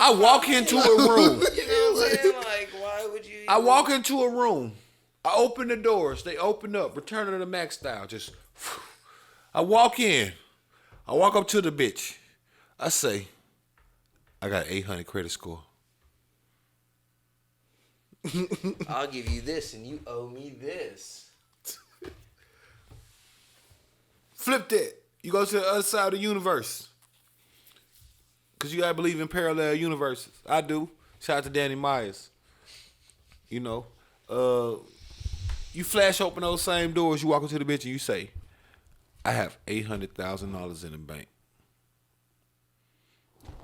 I walk into a room. You know what I'm saying? Like, why would you? I walk into a room. I open the doors. They open up. Return of the Mac style. Just, I walk in. I walk up to the bitch. I say, I got 800 credit score. I'll give you this, and you owe me this. Flip that. You go to the other side of the universe. Because you got to believe in parallel universes. I do. Shout out to Danny Myers. You flash open those same doors. You walk into the bitch and you say, I have $800,000 in the bank.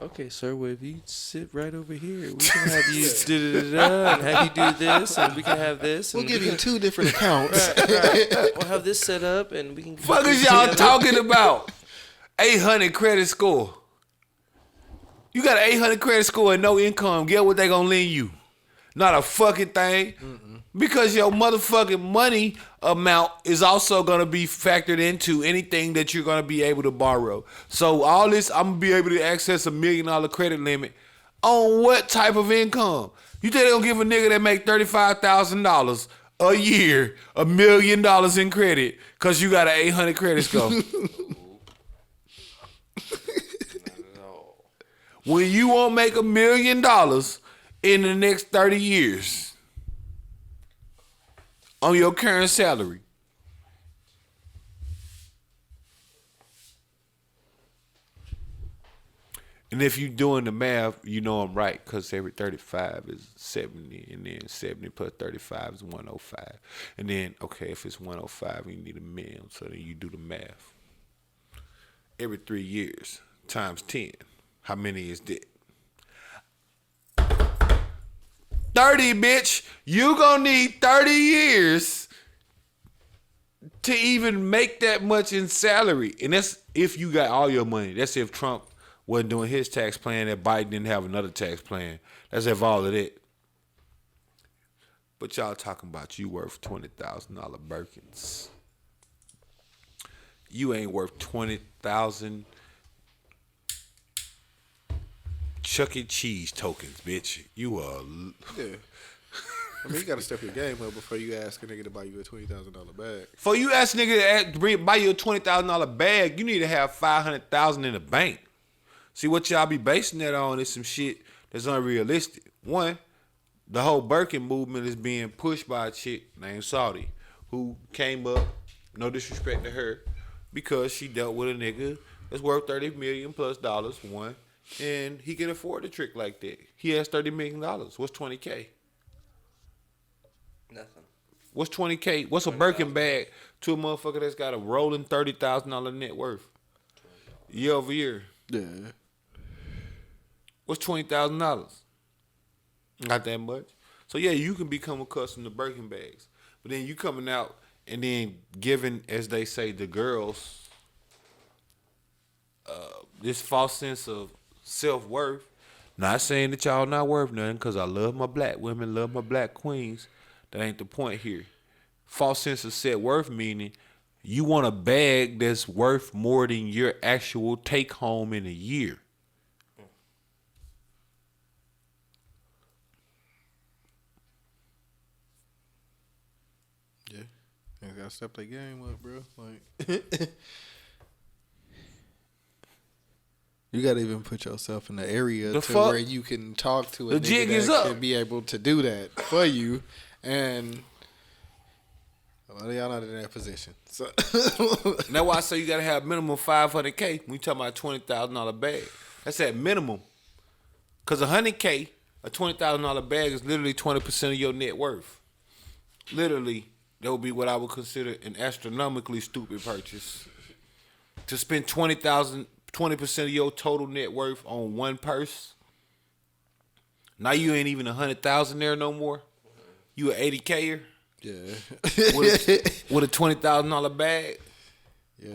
Okay, sir. Well, if you sit right over here, we can have you da-da-da-da, and have you do this, and we can have this. we'll And give we you can, 2 different accounts. right. We'll have this set up, and we can. Fuck is y'all talking about? 800 credit score. You got an 800 credit score and no income. Get what they gonna lend you? Not a fucking thing. Because your motherfucking money amount is also gonna be factored into anything that you're gonna be able to borrow. So all this, I'm gonna be able to access $1 million credit limit on what type of income? You think they gonna give a nigga that make $35,000 a year $1 million in credit because you got an 800 credit score? When you won't make $1 million in the next 30 years on your current salary. And if you're doing the math, you know I'm right, because every 35 is 70, and then 70 plus 35 is 105. And then, okay, if it's 105, you need $1 million, so then you do the math. Every 3 years times 10, how many is that? 30, bitch. You gonna need 30 years to even make that much in salary. And that's if you got all your money. That's if Trump wasn't doing his tax plan, that Biden didn't have another tax plan. That's if all of that. But y'all talking about you worth $20,000 Birkins. You ain't worth 20,000 Chuck E. Cheese tokens, bitch. You are. Yeah. I mean, you got to step your game up before you ask a nigga to buy you a $20,000 bag. For you ask a nigga to buy you a $20,000 bag, you need to have $500,000 in the bank. See, what y'all be basing that on is some shit that's unrealistic. One, the whole Birkin movement is being pushed by a chick named Saudi, who came up, no disrespect to her, because she dealt with a nigga that's worth $30 million plus dollars, one. And he can afford a trick like that. He has $30 million. What's $20K? Nothing. What's $20K? What's a Birkin bag to a motherfucker that's got a rolling $30,000 net worth year over year? Yeah. What's $20,000? Not that much. So yeah, you can become accustomed to Birkin bags, but then you coming out and then giving, as they say, the girls this false sense of self-worth Not saying that y'all not worth nothing, because I love my black women, love my black queens. That ain't the point here. False sense of set worth meaning you want a bag that's worth more than your actual take home in a year. Yeah. You gotta step that game up, bro. Like you gotta even put yourself in the area where you can talk to a the nigga jig that is up. can be able to do that for you, and well, y'all not in that position. So That's why I say you gotta have minimum $500K when you talking about $20,000 bag. That's at minimum. Cause $100K, a $20,000 bag is literally 20% of your net worth. Literally, that would be what I would consider an astronomically stupid purchase. To spend 20% of your total net worth on one purse. Now you ain't even 100,000 there no more. You an 80K-er. yeah, with a $20,000 bag. yeah.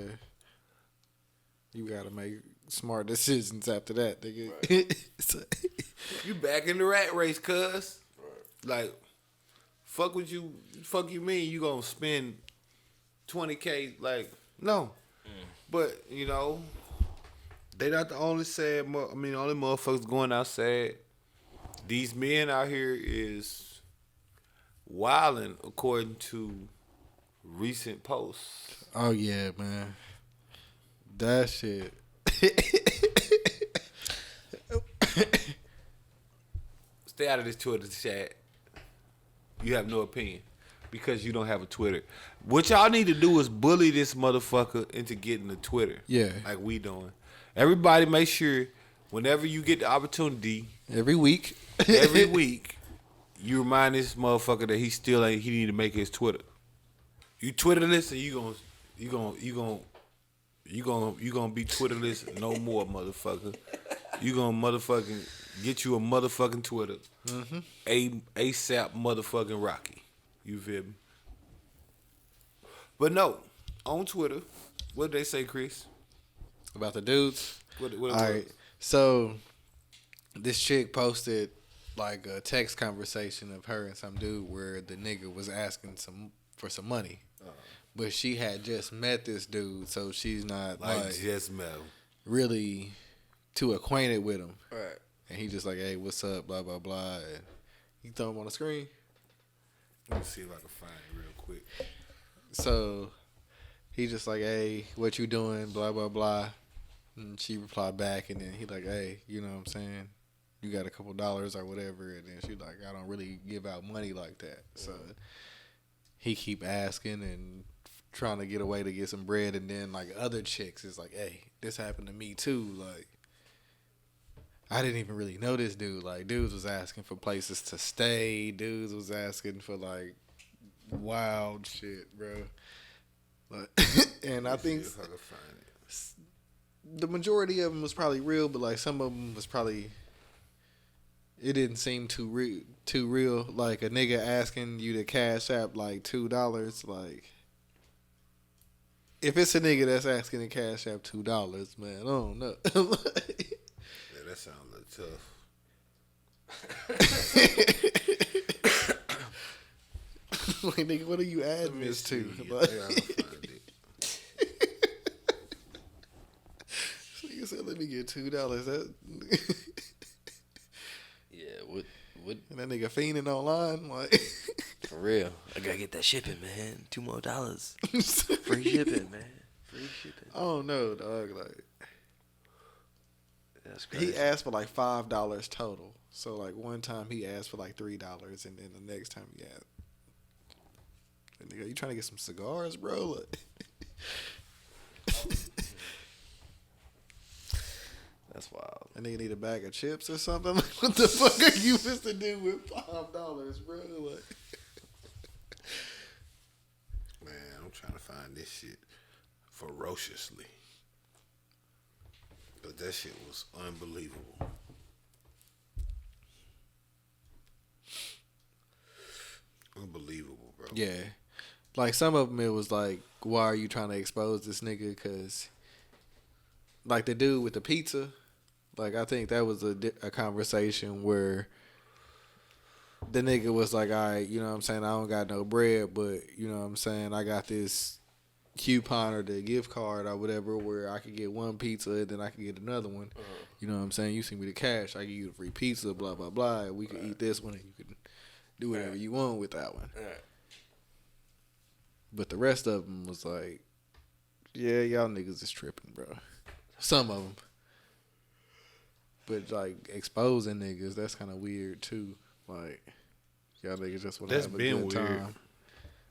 You gotta make smart decisions after that, nigga. Right. You back in the rat race, cuz. Like, fuck you mean you gonna spend 20K? Like, no. But, you know, they not the only only motherfuckers going outside. These men out here is wilding according to recent posts. Oh yeah, man. That shit. Stay out of this Twitter chat. You have no opinion because you don't have a Twitter. What y'all need to do is bully this motherfucker into getting a Twitter. Yeah. Like we doing. Everybody make sure whenever you get the opportunity, Every week, you remind this motherfucker that he need to make his Twitter. You Twitterless and you gonna be Twitterless no more, motherfucker. You gonna motherfucking get you a motherfucking Twitter. Mm-hmm. ASAP motherfucking Rocky. You feel me? But no, on Twitter, what did they say, Chris? about the dudes. What All right, so this chick posted like a text conversation of her and some dude where the nigga was asking for some money, but she had just met this dude, so she's not like just met him. Really too acquainted with him. Right. And he just like, hey, what's up, blah blah blah. And he throw him on the screen. Let me see if I can find it real quick. So he just like, hey, what you doing, blah blah blah. And she replied back, and then he like, hey, you know what I'm saying? You got a couple dollars or whatever. And then she like, I don't really give out money like that. So he keep asking and trying to get away to get some bread. And then like other chicks is like, hey, this happened to me too. Like, I didn't even really know this dude. Like, dudes was asking for places to stay. Dudes was asking for like wild shit, bro. Like, and I think If I can find it. the majority of them was probably real, but like some of them was probably, it didn't seem too real. Like a nigga asking you to cash app like $2, like if it's a nigga that's asking to cash app $2, man, I don't know. Yeah, that sounds a little tough. Like, nigga, what are you adding this to? Yeah, Like, I gotta find it. nigga said, let me get $2. That Yeah, what and that nigga fiending online, like for real? I gotta get that shipping, man. $2 more. Free shipping, man. Free shipping. I don't know, dog. Like That's crazy. he asked for like $5 total. So like one time he asked for like $3, and then the next time he asked, nigga, you trying to get some cigars, bro? Like, That's wild. and nigga need a bag of chips or something. Like, what the fuck are you supposed to do with $5, bro? Like, Man, I'm trying to find this shit ferociously. But that shit was unbelievable. Unbelievable, bro. yeah, like some of them it was like, why are you trying to expose this nigga? Cause like the dude with the pizza, Like, I think that was a conversation where the nigga was like, all right, you know what I'm saying? I don't got no bread, but, you know what I'm saying? I got this coupon or the gift card or whatever where I could get one pizza and then I could get another one. You know what I'm saying? You send me the cash, I give you the free pizza, blah, blah, blah. And we can eat this one and you can do whatever you want with that one. But the rest of them was like, yeah, y'all niggas is tripping, bro. Some of them. But, like, exposing niggas, that's kind of weird, too. Like, y'all niggas just want to have a good time.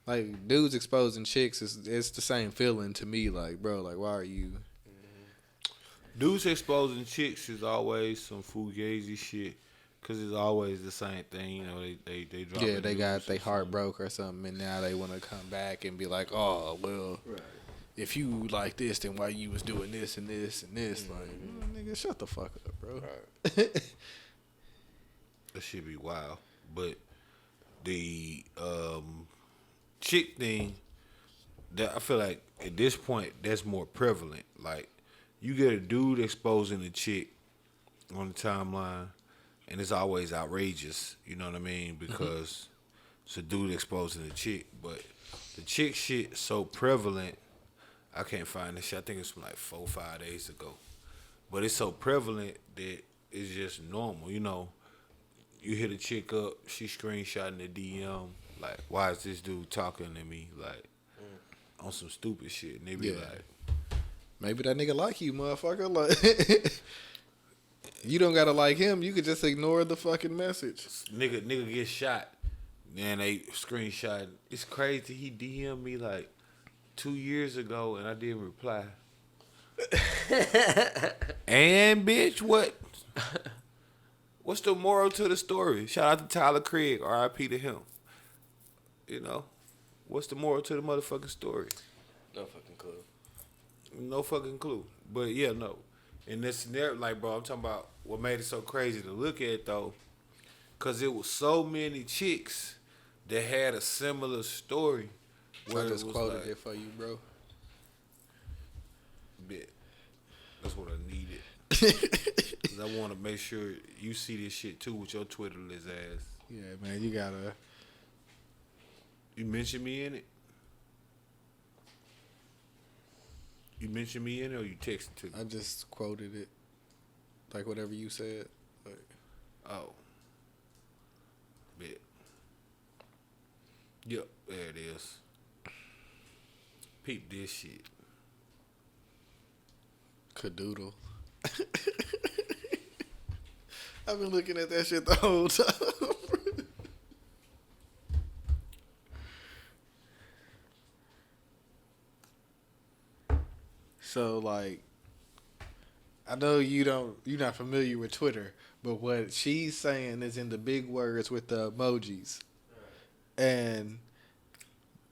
Like, dudes exposing chicks, it's the same feeling to me. Like, bro, like, why are you... Dudes exposing chicks is always some fugazi shit. Because it's always the same thing. You know, they drop. Yeah, they got their heart broke or something, and now they want to come back and be like, oh, well... Right. If you like this, then why you was doing this and this and this? Like, nigga, shut the fuck up, bro. Right. That should be wild. But the chick thing, that I feel like at this point, that's more prevalent. Like, you get a dude exposing a chick on the timeline, and it's always outrageous. You know what I mean? Because it's a dude exposing a chick. But the chick shit so prevalent. I can't find this shit. I think it's from like 4 or 5 days ago. But it's so prevalent that it's just normal. You know, you hit a chick up, she screenshotting the DM. Like, why is this dude talking to me? Like, on some stupid shit. And they be like, maybe that nigga like you, motherfucker. Like, you don't gotta like him. You could just ignore the fucking message. Nigga get shot. Then they screenshot. It's crazy. He DM'd me like 2 years ago, and I didn't reply. And bitch, what's the moral to the story? Shout out to Tyler Craig, R.I.P. to him. You know, what's the moral to the motherfucking story? No fucking clue. No fucking clue. But yeah, no. In this scenario, like, bro, I'm talking about what made it so crazy to look at though, cause it was so many chicks that had a similar story. I just quoted it for you, bro. Bet. That's what I needed. Cause I want to make sure you see this shit too with your Twitterless ass. Yeah, man, you gotta. You mentioned me in it? You mentioned me in it or you texted to me? I just quoted it. Like whatever you said. Like, oh. Bet. Yep, there it is. Peep this shit. Cadoodle. I've been looking at that shit the whole time. So, like, I know you're not familiar with Twitter, but what she's saying is in the big words with the emojis. And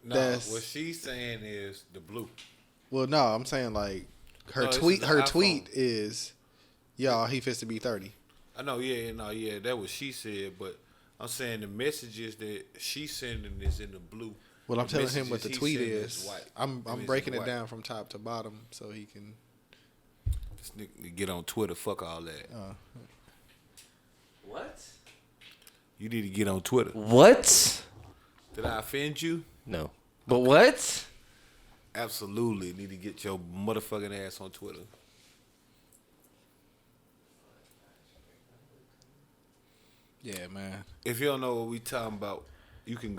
no, what she's saying is the blue. Well, no, I'm saying like her tweet is, y'all, he fits to be 30. I know, yeah, that was she said, but I'm saying the messages that she's sending is in the blue. Well, I'm telling him what the tweet is. White. I'm breaking it down from top to bottom so he can. This nigga get on Twitter. Fuck all that. What? You need to get on Twitter. What? Did I offend you? No. But what? Absolutely. Need to get your motherfucking ass on Twitter. Yeah, man. If you don't know what we talking about, you can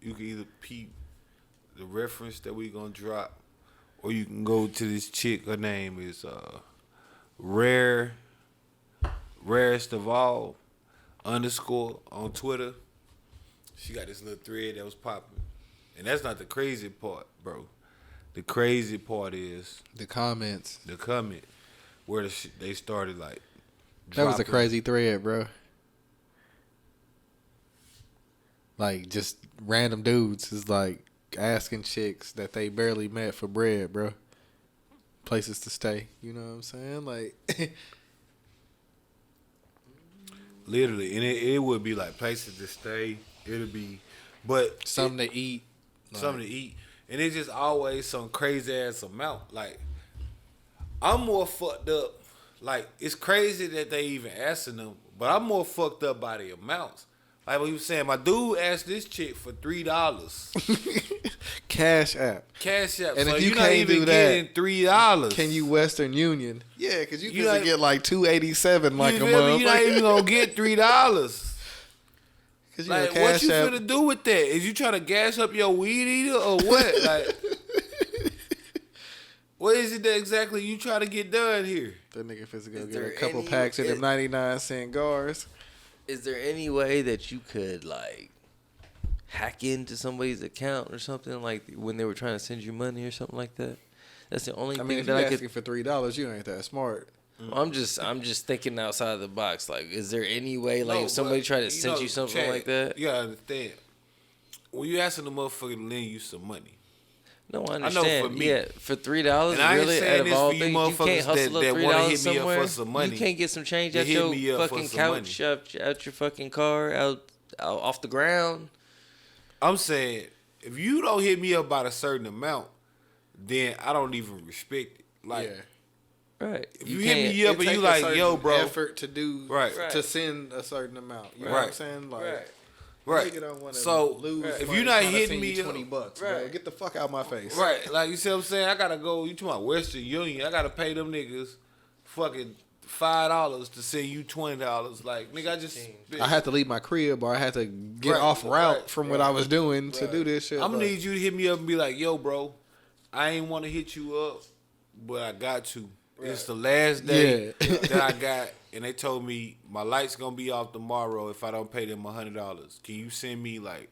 either peep the reference that we gonna drop, or you can go to this chick. Her name is Rarest of All _ on Twitter. She got this little thread that was popping. And that's not the crazy part, bro. The crazy part is the comments. The comment where they started like that was a crazy thread, bro. Like, just random dudes is like asking chicks that they barely met for bread, bro. Places to stay. You know what I'm saying? Like, literally, and it would be like places to stay. It'll be, but something to eat. Something to eat. And it's just always some crazy ass amount. Like, I'm more fucked up like it's crazy that they even asking them, but I'm more fucked up by the amounts. Like what he was saying, my dude asked this chick for $3. Cash app. Cash app. And so if you you're not can't even do getting that, $3. Can you Western Union? Yeah, because you like- can get like $287 like a you feel me? You're not motherfucker. even gonna get $3. Cause you Like, know, what Cash you app. finna do with that? Is you trying to gas up your weed eater or what? Like, what is it that exactly you trying to get done here? That nigga finna go Is get there a couple any- packs of them 99-cent gars. Is there any way that you could like hack into somebody's account or something like when they were trying to send you money or something like that? That's the only I thing mean, if that you I asking could. for $3, you ain't that smart. I'm just thinking outside the box. Like, is there any way like No, if somebody but, tried to send know, you something Chad, like that? You gotta understand. When you asking the motherfucker to lend you some money, No, I know understand. for me- Yeah, for $3, and I ain't really, saying out of this all for you things, you motherfuckers can't hustle up that $3 wanna hit me up somewhere. for some money. You can't get some change You out hit your me up for fucking some couch, out your fucking car, out off the ground. I'm saying if you don't hit me up about a certain amount, then I don't even respect it. Like, Yeah. Right. if you hit me up and It you take a like, certain yo, bro, effort to do Right. to send a certain amount. You know Right. what I'm saying? Like, right? nigga don't wanna So lose if money you're not trying to hitting send you me $20, up, bro, Right. get the fuck out my face. right? Like you see what I'm saying? I gotta go. You to my Western Union? I gotta pay them niggas fucking $5 to send you $20. Like, nigga, I just I had to leave my crib, or I had to get Right, off route right, from what I was doing to do this shit. I'm gonna like- need you to hit me up and be like, yo, bro, I ain't want to hit you up, but I got to. It's the last day that I got, and they told me my light's gonna be off tomorrow if I don't pay them $100. Can you send me like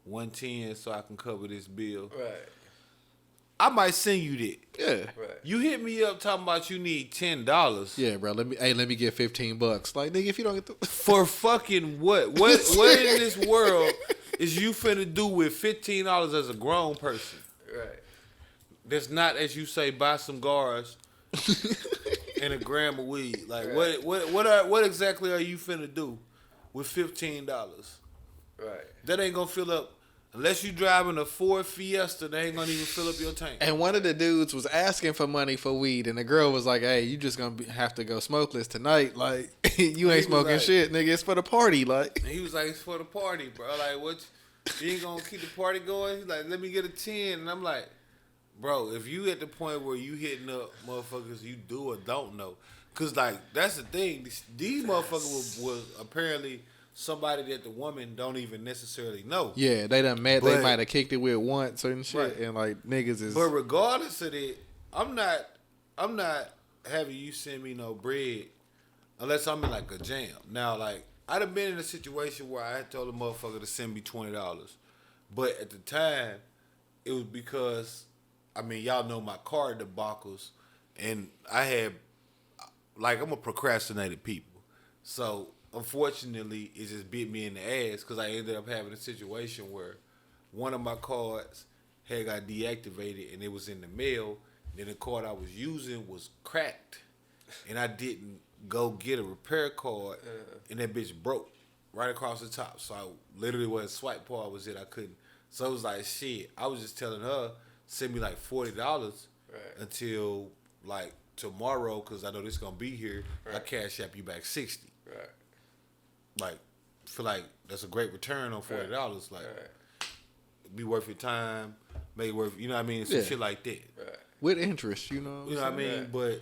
$110 so I can cover this bill? Right. I might send you that. Yeah. Right. You hit me up talking about you need $10. Yeah, bro. Let me get $15. Like, nigga, if you don't get the For fucking what? What in this world is you finna do with $15 as a grown person? Right. That's not, as you say, buy some gars and a gram of weed. Like, what exactly are you finna do with $15? Right. That ain't gonna fill up. Unless you driving a Ford Fiesta, they ain't gonna even fill up your tank. And one of the dudes was asking for money for weed, and the girl was like, "Hey, you just gonna have to go smokeless tonight. Like, you ain't was smoking like- shit, nigga. It's for the party. Like, And he was like, it's for the party, bro. Like, what? You ain't gonna keep the party going? He's like, let me get a 10. And I'm like, bro, if you at the point where you hitting up motherfuckers you do or don't know. Because, like, that's the thing. These motherfuckers was apparently somebody that the woman don't even necessarily know. yeah, they done met. They But- might have kicked it with once and shit, Right. and like niggas is. But regardless of that, I'm not having you send me no bread unless I'm in like a jam. Now, like, I'd have been in a situation where I had told a motherfucker to send me $20. But at the time, it was because, I mean, y'all know my car debacles, and I had, like, I'm a procrastinated people. So, unfortunately, it just bit me in the ass because I ended up having a situation where one of my cards had got deactivated and it was in the mail. Then the card I was using was cracked, and I didn't go get a repair card, and that bitch broke right across the top. So I literally where the swipe part was it, I couldn't. So it was like shit. I was just telling her send me like $40 until like tomorrow because I know this gonna be here. I cash app you back $60. Right. Like, feel like that's a great return on $40. Like, be worth your time, make it worth. You know what I mean? Some Yeah. shit like that. Right. with interest, you know. You know what I mean? But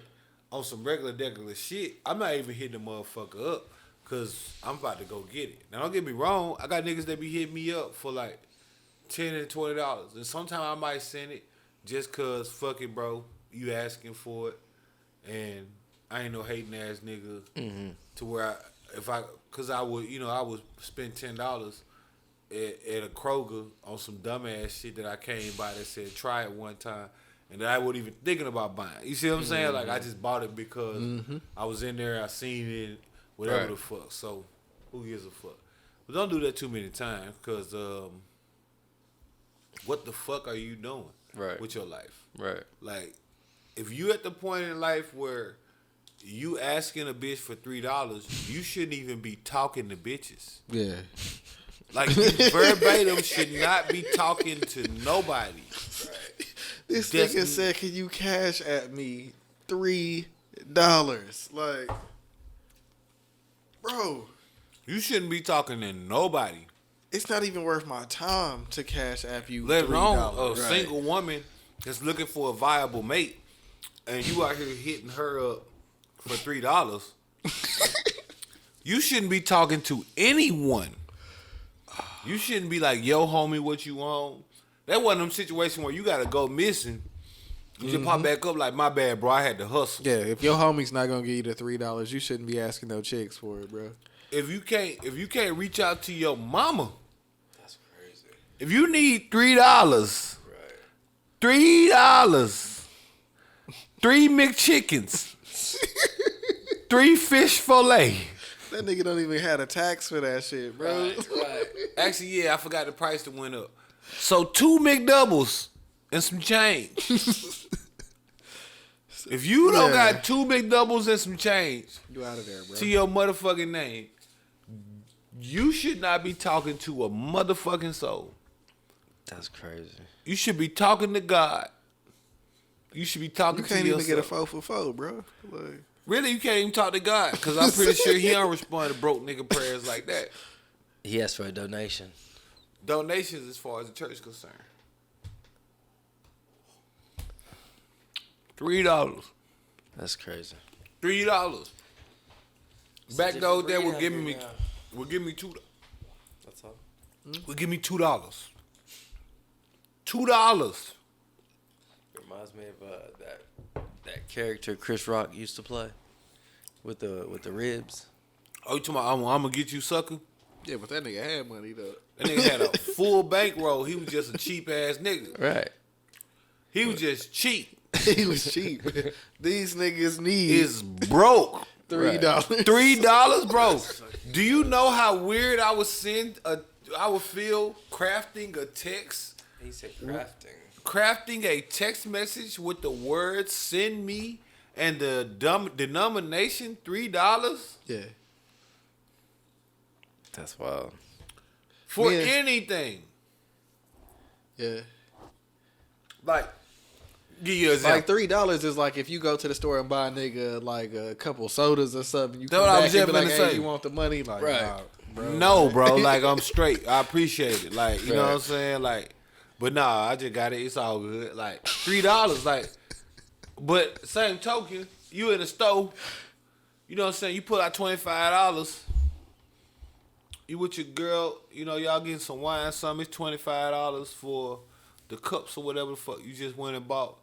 on some regular shit, I'm not even hitting the motherfucker up because I'm about to go get it. Now, don't get me wrong. I got niggas that be hitting me up for like $10 and $20. And sometimes I might send it just because, fuck it, bro, you asking for it. And I ain't no hating ass nigga to where I would spend $10 at a Kroger on some dumbass shit that I came by that said try it one time. And that I wasn't even thinking about buying. You see what I'm saying? Like, I just bought it because I was in there, I seen it, whatever the fuck. So, who gives a fuck? But don't do that too many times because what the fuck are you doing with your life? Right. Like, if you at the point in life where you asking a bitch for $3, you shouldn't even be talking to bitches. Yeah. Like, you verbatim should not be talking to nobody. This That's- nigga said, "Can you cash at me $3?" Like, bro, You shouldn't be talking to nobody. it's not even worth my time to cash app you Let alone $3. a single woman that's looking for a viable mate, and you out here hitting her up for $3. You shouldn't be talking to anyone. You shouldn't be like, yo, homie, what you want? That one of them situations where you gotta go missing. You just pop back up like, my bad, bro. I had to hustle. Yeah, if your homie's not gonna give you the $3, you shouldn't be asking no chicks for it, bro. If you can't reach out to your mama, That's crazy. if you need $3, $3, 3 McChickens, 3 fish fillet. That nigga don't even have a tax for that shit, bro. Right. Actually, yeah, I forgot the price that went up. So 2 McDoubles and some change. If you don't got 2 McDoubles and some change You out of there, bro. to your motherfucking name, you should not be talking to a motherfucking soul. That's crazy. You should be talking to God. You should be talking You to can't yourself. even get a 4 for 4, bro. Like, Really, you can't even talk to God because I'm pretty sure he don't respond to broke nigga prayers like that. He asked for a donation. Donations as far as the church is concerned. $3. That's crazy. $3. Back though, that will give me now. will give me $2. That's all. Will give me $2. $2. Reminds me of that character Chris Rock used to play with the ribs. Oh, you talking about I'm gonna get you, sucker? yeah, but that nigga had money though. That nigga had a full bankroll. He was just a cheap ass nigga. Right. He was just cheap. He was cheap. These niggas need Is broke. $3. $3, bro. Do you know how weird I would feel crafting a text? He said crafting. Crafting a text message with the words "send me" and the denomination $3 Yeah. That's wild. for Yeah. anything. Yeah. Like, give you an Like example. $3 is like if you go to the store and buy a nigga like a couple sodas or something. You That's come what I back was and just be like, finna "Hey, say. you want the money?" Like, Right. nah, bro. No, bro. Like, I'm straight. I appreciate it. Like, you know Right. what I'm saying? Like, but nah, I just got it. It's all good. Like, $3. Like, but same token, you in the store. You know what I'm saying? You pull out $25. You with your girl. You know, y'all getting some wine, something. It's $25 for the cups or whatever the fuck you just went and bought.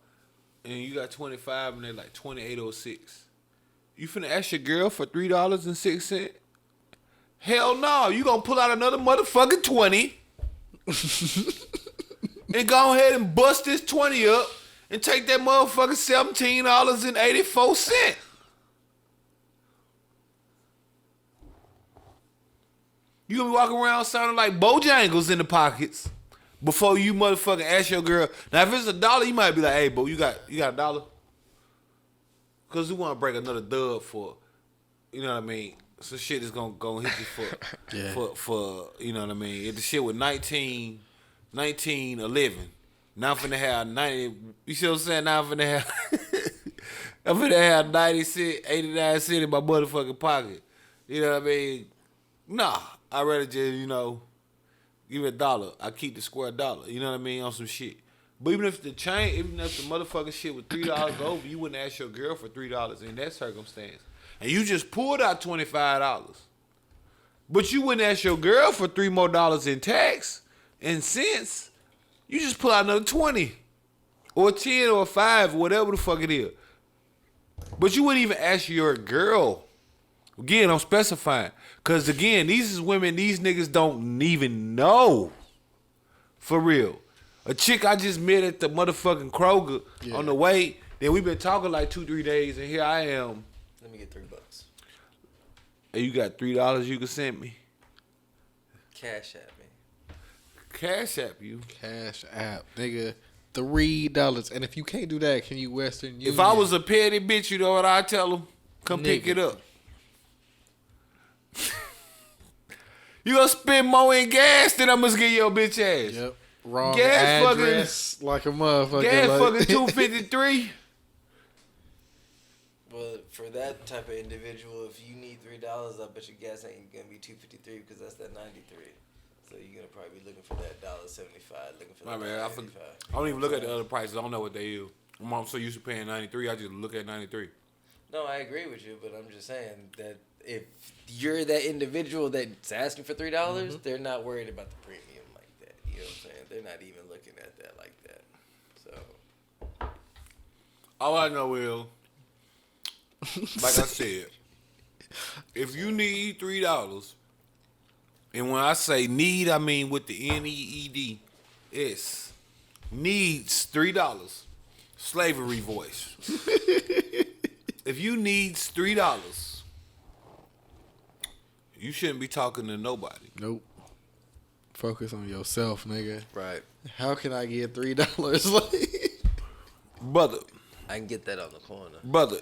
And you got 25 and they're like 28.06. You finna ask your girl for $3.06? Hell no, you gonna pull out another motherfucking 20 and go ahead and bust this 20 up and take that motherfucking $17.84. You gonna be walking around sounding like Bojangles in the pockets before you motherfucking ask your girl. Now if it's $1, you might be like, hey, Bo, you got $1? Cause we wanna break another dub for, you know what I mean? So shit is gonna hit you for you know what I mean? If the shit was 1911, now I'm finna have 90. You see what I'm saying? Now I'm finna have 90 cent, 89 cent in my motherfucking pocket. You know what I mean? Nah, I'd rather just, you know, give it $1. I keep the square $1. You know what I mean? On some shit. But even if the motherfucking shit was $3 over, you wouldn't ask your girl for $3 in that circumstance. And you just pulled out $25. But you wouldn't ask your girl for $3 more in tax and cents. You just pull out another 20 or 10 or 5, whatever the fuck it is. But you wouldn't even ask your girl. Again, I'm specifying. Because again, these is women these niggas don't even know. For real. A chick I just met at the motherfucking Kroger on the way. Then we been talking like 2-3 days, and here I am. Let me get $3. Hey, you got $3 you can send me? Cash at me. Cash app you. Cash app, nigga. $3. And if you can't do that, can you Western Union? If I was a petty bitch, you know what I'd tell them? Come pick Nigga. it up. You gonna spend more in gas than I'm gonna get your bitch ass. Yep. Wrong Gas fucking- address like a motherfucker. Gas like, fucking $2.53. Well, for that type of individual, if you need $3, I bet your gas ain't gonna be $2.53 because that's that 93. So you're gonna probably be looking for that $1.75, looking for My that man, I $1.85. don't even look at the other prices. I don't know what they is. I'm so used to paying 93. I just look at 93. No, I agree with you, but I'm just saying that if you're that individual that's asking for $3, they're not worried about the premium like that. You know what I'm saying? They're not even looking at that like that. So All I know is, like I said, if you need $3, and when I say need, I mean with the NEED, it's needs $3. Slavery voice. If you needs $3, you shouldn't be talking to nobody. Nope. Focus on yourself, nigga. right, How can I get $3? Like, Brother, I can get that on the corner. brother,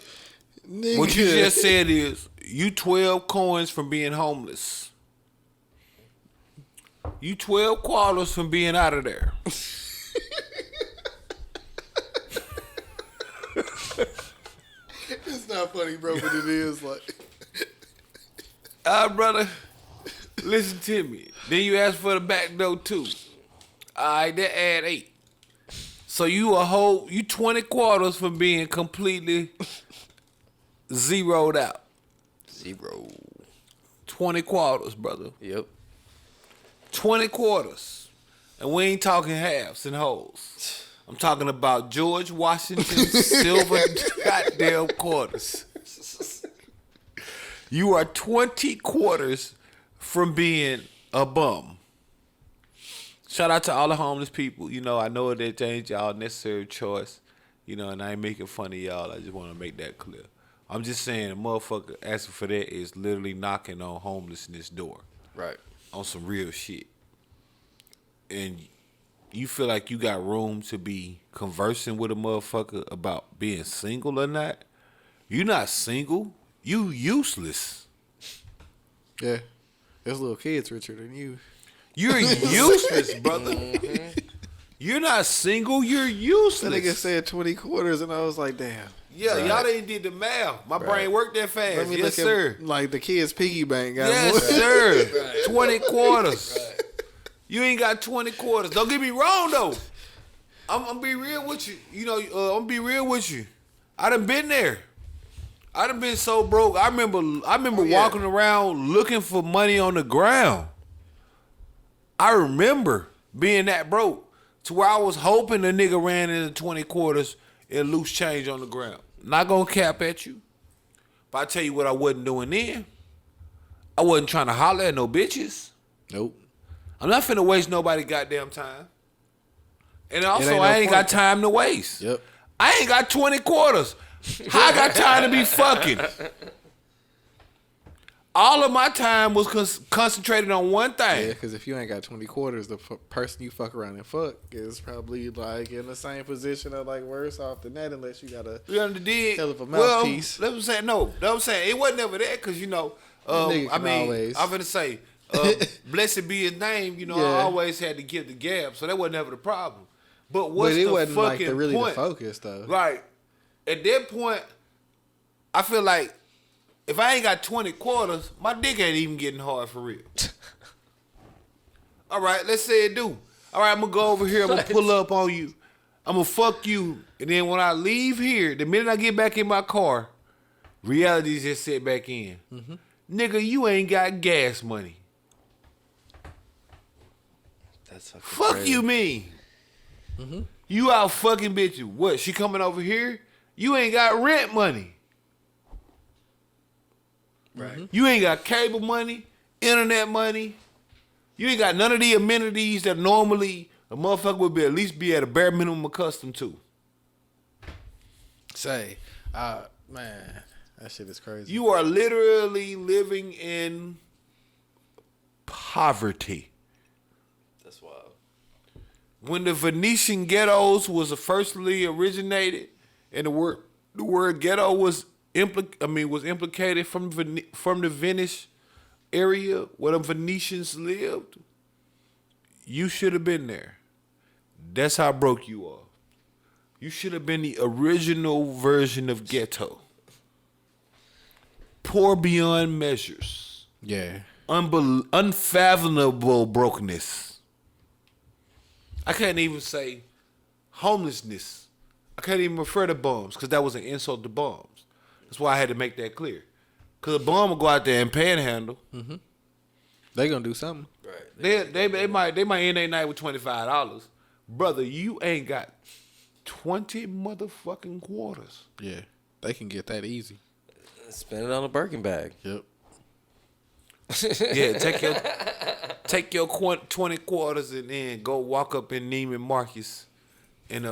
nigga. what you just said is you 12 coins from being homeless. You 12 quarters from being out of there. It's not funny, bro, but it is like. Brother, listen to me. Then you ask for the back door too. Alright, that add 8. So you 20 quarters from being completely zeroed out. 0. 20 quarters, brother. Yep. 20 quarters. And we ain't talking halves and wholes. I'm talking about George Washington's silver goddamn quarters. You are 20 quarters from being a bum. Shout out to all the homeless people. You know, I know that ain't y'all necessary choice. You know, and I ain't making fun of y'all. I just want to make that clear. I'm just saying, a motherfucker asking for that is literally knocking on homelessness door. Right. On some real shit. And you feel like you got room to be conversing with a motherfucker about being single or not? You not single. You useless. Yeah. There's little kids richer than you. You're useless, brother. You're not single. You're That useless. nigga said 20 quarters, and I was like, damn. Yeah, y'all didn't did the math. My brain worked that fast. Let me Yes, look sir. at, like, the kids' piggy bank. Got Yes, more. sir. 20 quarters. You ain't got 20 quarters. Don't get me wrong, though. I'm going to be real with you. You know, I'm going to be real with you. I done been there. I done been so broke. I remember walking around looking for money on the ground. I remember being that broke to where I was hoping the nigga ran into 20 quarters and loose change on the ground. Not going to cap at you. But I tell you what I wasn't doing then. I wasn't trying to holler at no bitches. Nope. I'm not finna waste nobody goddamn time. And also, ain't no I ain't got point. time to waste. Yep. I ain't got 20 quarters. How I got time to be fucking? All of my time was concentrated on one thing. Yeah, because if you ain't got 20 quarters, the person you fuck around and fuck is probably, like, in the same position or, like, worse off than that, unless you got a You understand? hell of a mouthpiece. Well, that's what I'm saying. No, that's what I'm saying. It wasn't never that because, you know, Nigga I can mean, always. I'm going to say, blessed be his name, you know, Yeah. I always had to give the gap, so that wasn't ever the problem. But what's But it the wasn't, like, fucking the point? focus, though. Like, at that point, I feel like if I ain't got 20 quarters, my dick ain't even getting hard for real. All right, let's say it do. All right, I'm going to go over here. I'm going to pull up on you. I'm going to fuck you. And then when I leave here, the minute I get back in my car, reality just sit back in. Nigga, you ain't got gas money. That's fucking Fuck crazy. you mean? You out fucking bitch. What, she coming over here? You ain't got rent money. Right. You ain't got cable money, internet money. You ain't got none of the amenities that normally a motherfucker would be at least be at a bare minimum accustomed to. Say, man, that shit is crazy. You are literally living in poverty. That's wild. When the Venetian ghettos was firstly originated, and the word ghetto was implicated from the Venice area where the Venetians lived, you should have been there. That's how broke you are. You should have been the original version of ghetto. poor beyond measures. Yeah. Unfathomable brokenness. I can't even say homelessness. I can't even refer to bums because that was an insult to bums. That's why I had to make that clear. Because a bum will go out there and panhandle. Mm-hmm. They gonna do something. Right. They might end their night with $25. Brother, you ain't got 20 motherfucking quarters. Yeah. They can get that easy. Spend it on a Birkin bag. Yep. Yeah, take your 20 quarters and then go walk up in Neiman Marcus and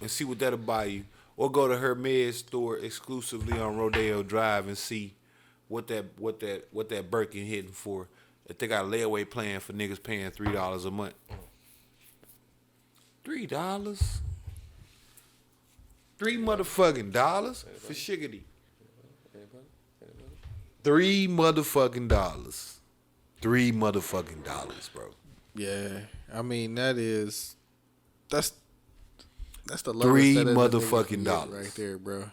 see what that'll buy you. Or go to Hermes store exclusively on Rodeo Drive and see what that Birkin hitting for. If they got a layaway plan for niggas paying $3 a month. $3? $3 motherfucking dollars for shiggity. $3 motherfucking dollars. $3 motherfucking dollars, bro. Yeah. I mean, that's the lowest $3 that a nigga motherfucking can get dollars right there, bro.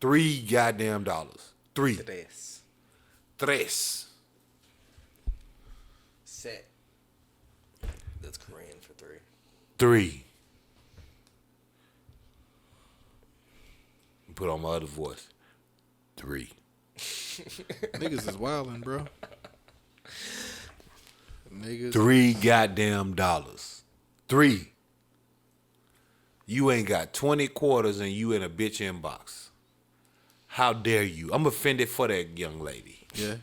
$3 goddamn dollars. Three. Tres. Set. That's Korean for 3. 3. Put on my other voice. 3. Niggas is wildin', bro. Niggas. $3 goddamn dollars. 3. You ain't got 20 quarters and you in a bitch inbox. How dare you? I'm offended for that young lady. Yeah.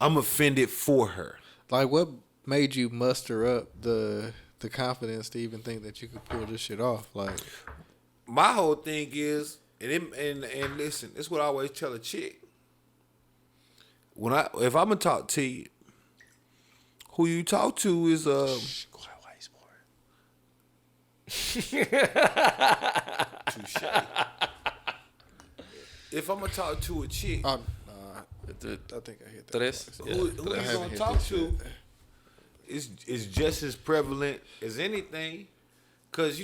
I'm offended for her. Like, what made you muster up the confidence to even think that you could pull this shit off? Like, My whole thing is, and listen, this is what I always tell a chick. If I'm gonna talk to you, who you talk to is touche. If I'm gonna talk to a chick, I think I hit that. Tres. who you gonna talk to is just as prevalent as anything. Cause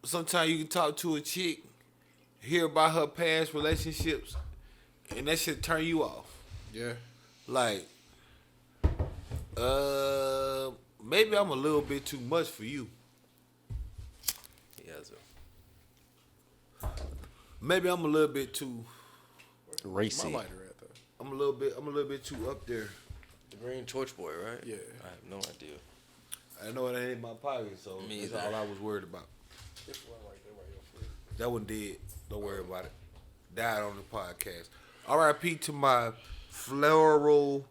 sometimes you can talk to a chick, hear about her past relationships, and that shit turn you off. Yeah. Like, maybe I'm a little bit too much for you. Yeah, Maybe I'm a little bit too. racy. My lighter at though. I'm a little bit too up there. The green torch boy, right? Yeah. I have no idea. I know it ain't in my pocket, so Me that's either. all I was worried about. That one did. Don't worry about it. Died on the podcast. R.I.P. to my floral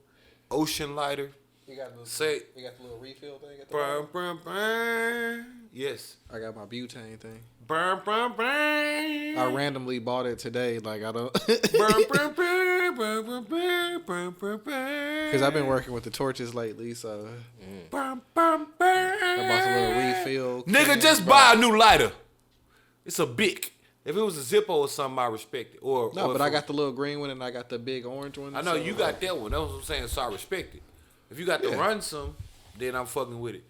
ocean lighter. You got the Say, you got the little refill thing at the burn, bottom? burn, burn. Yes. I got my butane thing. Burn, burn, burn. I randomly bought it today. Like, I don't. Burn, burn, burn, burn, burn, burn, burn, burn, burn. Because I've been working with the torches lately, so Burn, burn, burn. I bought the little refill. Nigga, can, just bro. buy a new lighter. It's a Bic. If it was a Zippo or something, I respect it. No, Or but I got the little green one and I got the big orange one. I know so, you got that one. That's what I'm saying. So I respect it. If you got to Yeah. run some, then I'm fucking with it.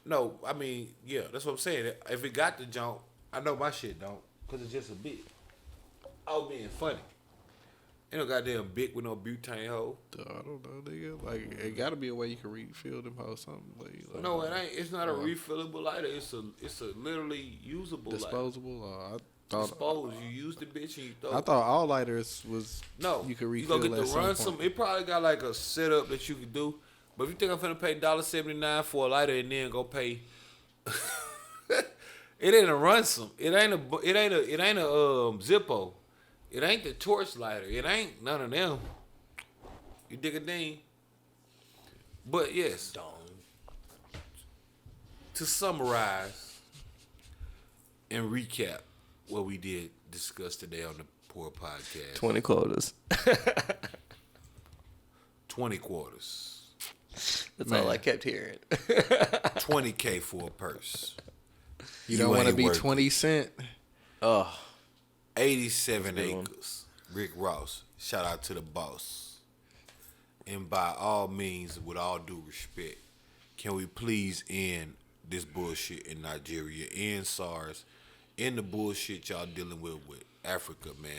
No, I mean, yeah, that's what I'm saying. If it got the jump, I know my shit don't, cause it's just a Bic. I was being funny. Ain't no goddamn Bic with no butane hole. I don't know, nigga. Like, it got to be a way you can refill them or something. Like, No, it ain't. It's not a refillable lighter. It's a literally usable disposable. lighter. I thought. Dispose. You use the bitch and you throw. I thought all lighters was No, you could you refill gonna get at to some run point. some. It probably got like a setup that you could do. But if you think I'm finna pay $1.79 for a lighter and then go pay, it ain't a ransom. It ain't a Zippo. It ain't the torch lighter. It ain't none of them. You dig a ding? But yes, to summarize and recap what we did discuss today on the Poor Podcast. 20 quotas. 20 quarters. That's all I kept hearing. $20K for a purse. You don't want to ain't be worth it. 20 Cent. Oh, 87 Good one. acres. Rick Ross. Shout out to the boss. And by all means, with all due respect, can we please end this bullshit in Nigeria, end SARS, end the bullshit y'all dealing with Africa, man,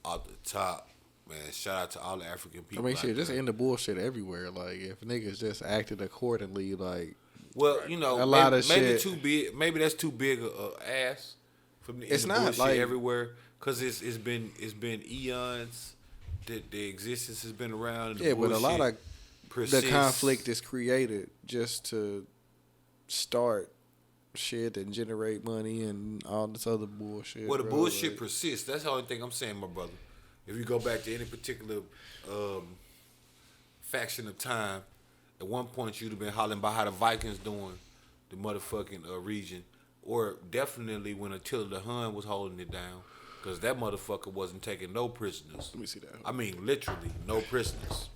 off the top, man. Shout out to all the African I people. mean, shit, out just there. end the bullshit everywhere. Like, if niggas just acted accordingly, like, Well, you know, A lot of maybe shit. too big. Maybe that's too big a ass from the, It's the not, bullshit like- everywhere because it's been eons that the existence has been around. And the yeah, but a lot bullshit of the persists. conflict is created just to start shit and generate money and all this other bullshit. Well, the bro. bullshit Like, persists. That's the only thing I'm saying, my brother. If you go back to any particular faction of time, at one point you'd have been hollering about how the Vikings doing the motherfucking region, or definitely when Attila the Hun was holding it down, because that motherfucker wasn't taking no prisoners. Let me see that. I mean, literally no prisoners.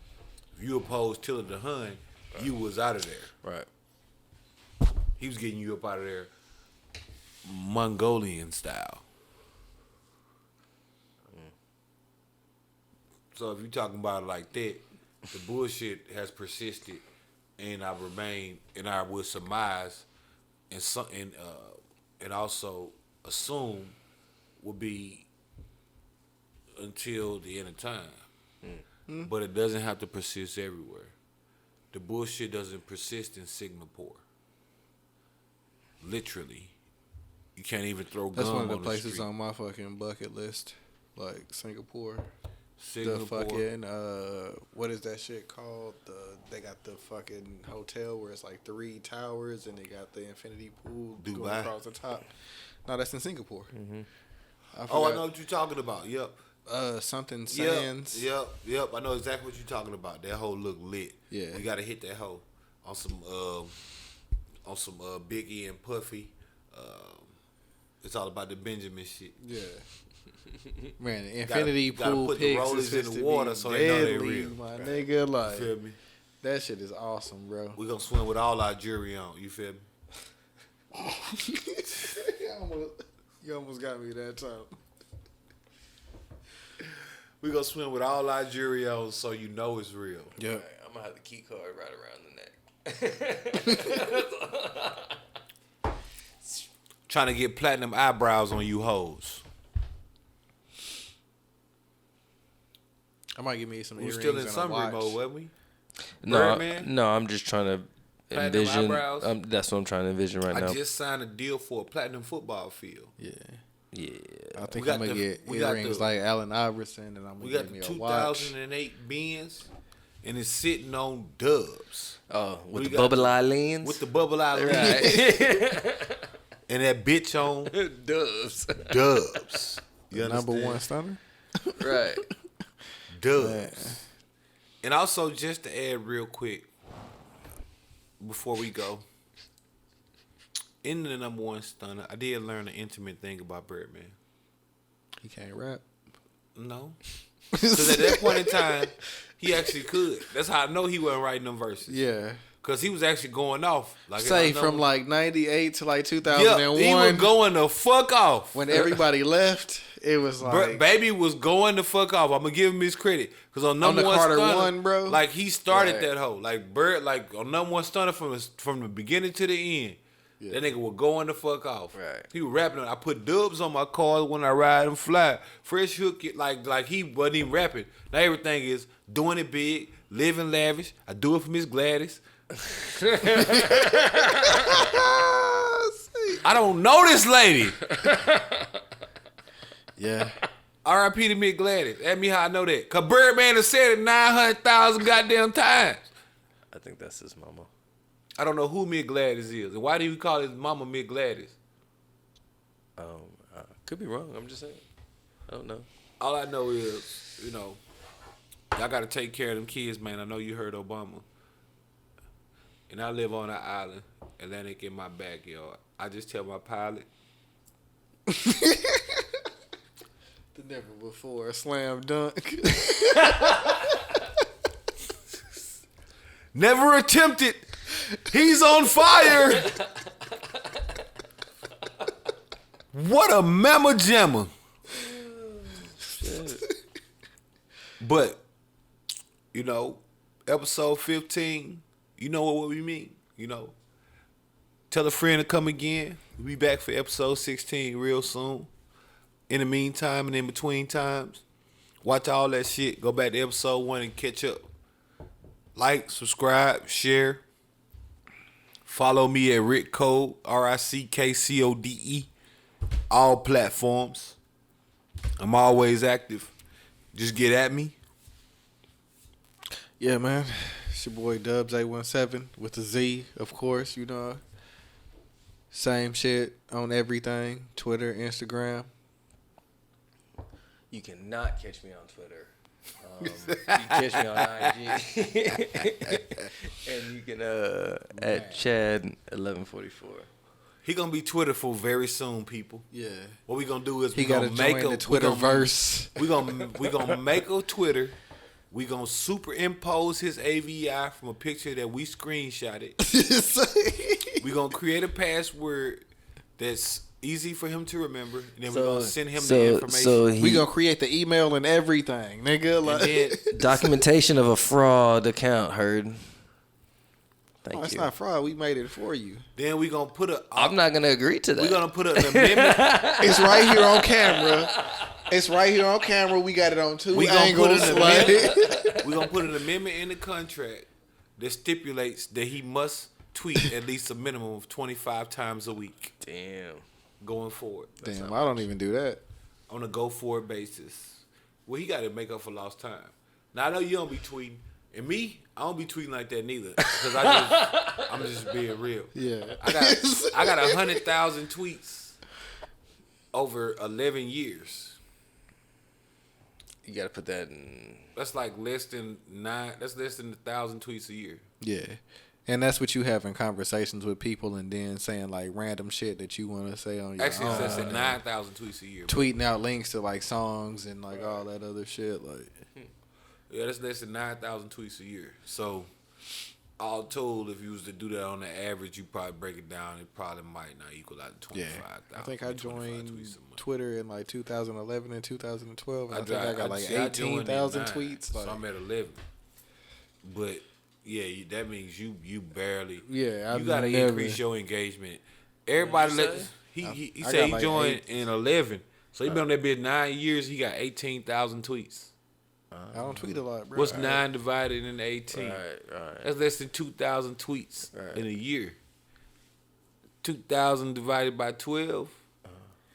If you opposed Attila the Hun, you was out of there. Right. He was getting you up out of there, Mongolian style. So if you're talking about it like that, the bullshit has persisted, and I remain, and I will surmise, and also assume will be until the end of time. But it doesn't have to persist everywhere. The bullshit doesn't persist in Singapore. Literally, you can't even throw That's gum one of the on places street. on my fucking bucket list. Like Singapore. Singapore. The fucking what is that shit called? They got the fucking hotel where it's like 3 towers and they got the infinity pool going Dubai. across the top. No, that's in Singapore. Oh, I know what you're talking about. Yep. Something Sands. Yep. I know exactly what you're talking about. That hoe look lit. Yeah. We gotta hit that hoe on some Biggie and Puffy. It's all about the Benjamin shit. Yeah. Man, the infinity gotta pool put the pics rollers is in supposed the to water be so they know they deadly, real. my Right. nigga. You Like, feel me? that shit is awesome, bro. We gonna swim with all our jewelry on. You feel me? You almost got me that time. We gonna swim with all our jewelry on so you know it's real. Yeah. I'm gonna have the key card right around the neck. Trying to get platinum eyebrows on you hoes. I might give me some We earrings still in and a summer watch. mode, wasn't we? No, no, I'm just trying to Platinum envision. eyebrows? That's what I'm trying to envision right I now. just signed a deal for a platinum football field. Yeah. Yeah. I think got I'm going to the- get we got earrings the- like Allen Iverson and I'm We going got to the give me a watch. 2008 Benz, and it's sitting on Dubz. Oh, with We the got bubble eye lens. With the bubble eye lens. right. And that bitch on Dubs. Dubz. You The number understand? one stunner? Right. Dubz. And also, just to add real quick, before we go, in the number one stunner, I did learn an intimate thing about Birdman. He can't rap. No. Because at that point in time, he actually could. That's how I know he wasn't writing them verses. Yeah. Because he was actually going off. Like Say I know- from like 98 to like yeah, 2001 he was going the fuck off. when everybody left, it was like Baby was going the fuck off. I'm gonna give him his credit because on number the one Carter stunner, one, bro. like he started Right. that hoe. Like Bird, like on number one stunner from the beginning to the end. That nigga was going the fuck off. Right. He was rapping. I put dubs on my car when I ride and fly. Fresh hook it like he wasn't even rapping. Now everything is doing it big, living lavish. I do it for Miss Gladys. I don't know this lady. yeah. R.I.P. to Miss Gladys. Ask me how I know that. Cause Birdman has said it 900,000 goddamn times. I think that's his mama. I don't know who Miss Gladys is. And why do you call his mama Miss Gladys? Could be wrong. I'm just saying. I don't know. All I know is, y'all got to take care of them kids, man. I know you heard Obama. And I live on an island, Atlantic in my backyard. I just tell my pilot, The never before slam dunk. never attempted. He's on fire. What a mamma jamma. But, episode 15, you know what we mean. Tell a friend to come again. We'll be back for episode 16 real soon. in the meantime and in between times. Watch all that shit. Go back to episode 1 and catch up. Like, subscribe, share. Follow me at Rick Code, RICKCODE. All platforms. I'm always active. Just get at me. Yeah, man. It's your boy Dubz 817 with a Z, of course, you know. Same shit on everything. Twitter, Instagram. You cannot catch me on Twitter. You can catch me on IG. And you can at Chad1144. He gonna be Twitterful very soon, people. Yeah. What we gonna do is He gotta join the Twitterverse. We gonna make a Twitter. We gonna superimpose his AVI from a picture that we screenshotted. We gonna create a password that's easy for him to remember, and then we're gonna send him the information. We gonna create the email and everything, nigga. Like, then, documentation of a fraud account, heard. Thank it's you. not fraud. We made it for you. then we gonna put a. I'm not gonna agree to that. We're gonna put an amendment. It's right here on camera. It's right here on camera. We got it on two angles. We're gonna put an amendment in the contract that stipulates that he must tweet at least a minimum of 25 times a week. Damn. Going forward. Damn, I don't even do that. On a go forward basis. Well, he got to make up for lost time. Now I know you don't be tweeting, and me, I don't be tweeting like that neither. Because I'm just being real. Yeah, I got 100,000 tweets over 11 years. You gotta put that in. That's like less than 1,000 tweets a year. yeah. And that's what you have in conversations with people, and then saying like random shit that you want to say on your Actually, own. it's less than 9,000 tweets a year. Tweeting out links to like songs and like all that other shit. Like, Yeah, that's less than 9,000 tweets a year. So, all told, if you was to do that on the average, you probably break it down. It probably might not equal out to 25,000. I think I 25 joined tweets a month. Twitter in like 2011 and 2012. And I think I got like I joined at 18,000 9, tweets. Like, so I'm at 11. But yeah, that means you barely. Yeah, you gotta increase your engagement. Everybody he I said got he like joined 8. in 11, so he been on that bit 9 years. He got 18,000 tweets. I don't tweet a lot, bro. What's 9 divided into 18? Right. That's less than 2,000 tweets in a year. 2,000 divided by 12.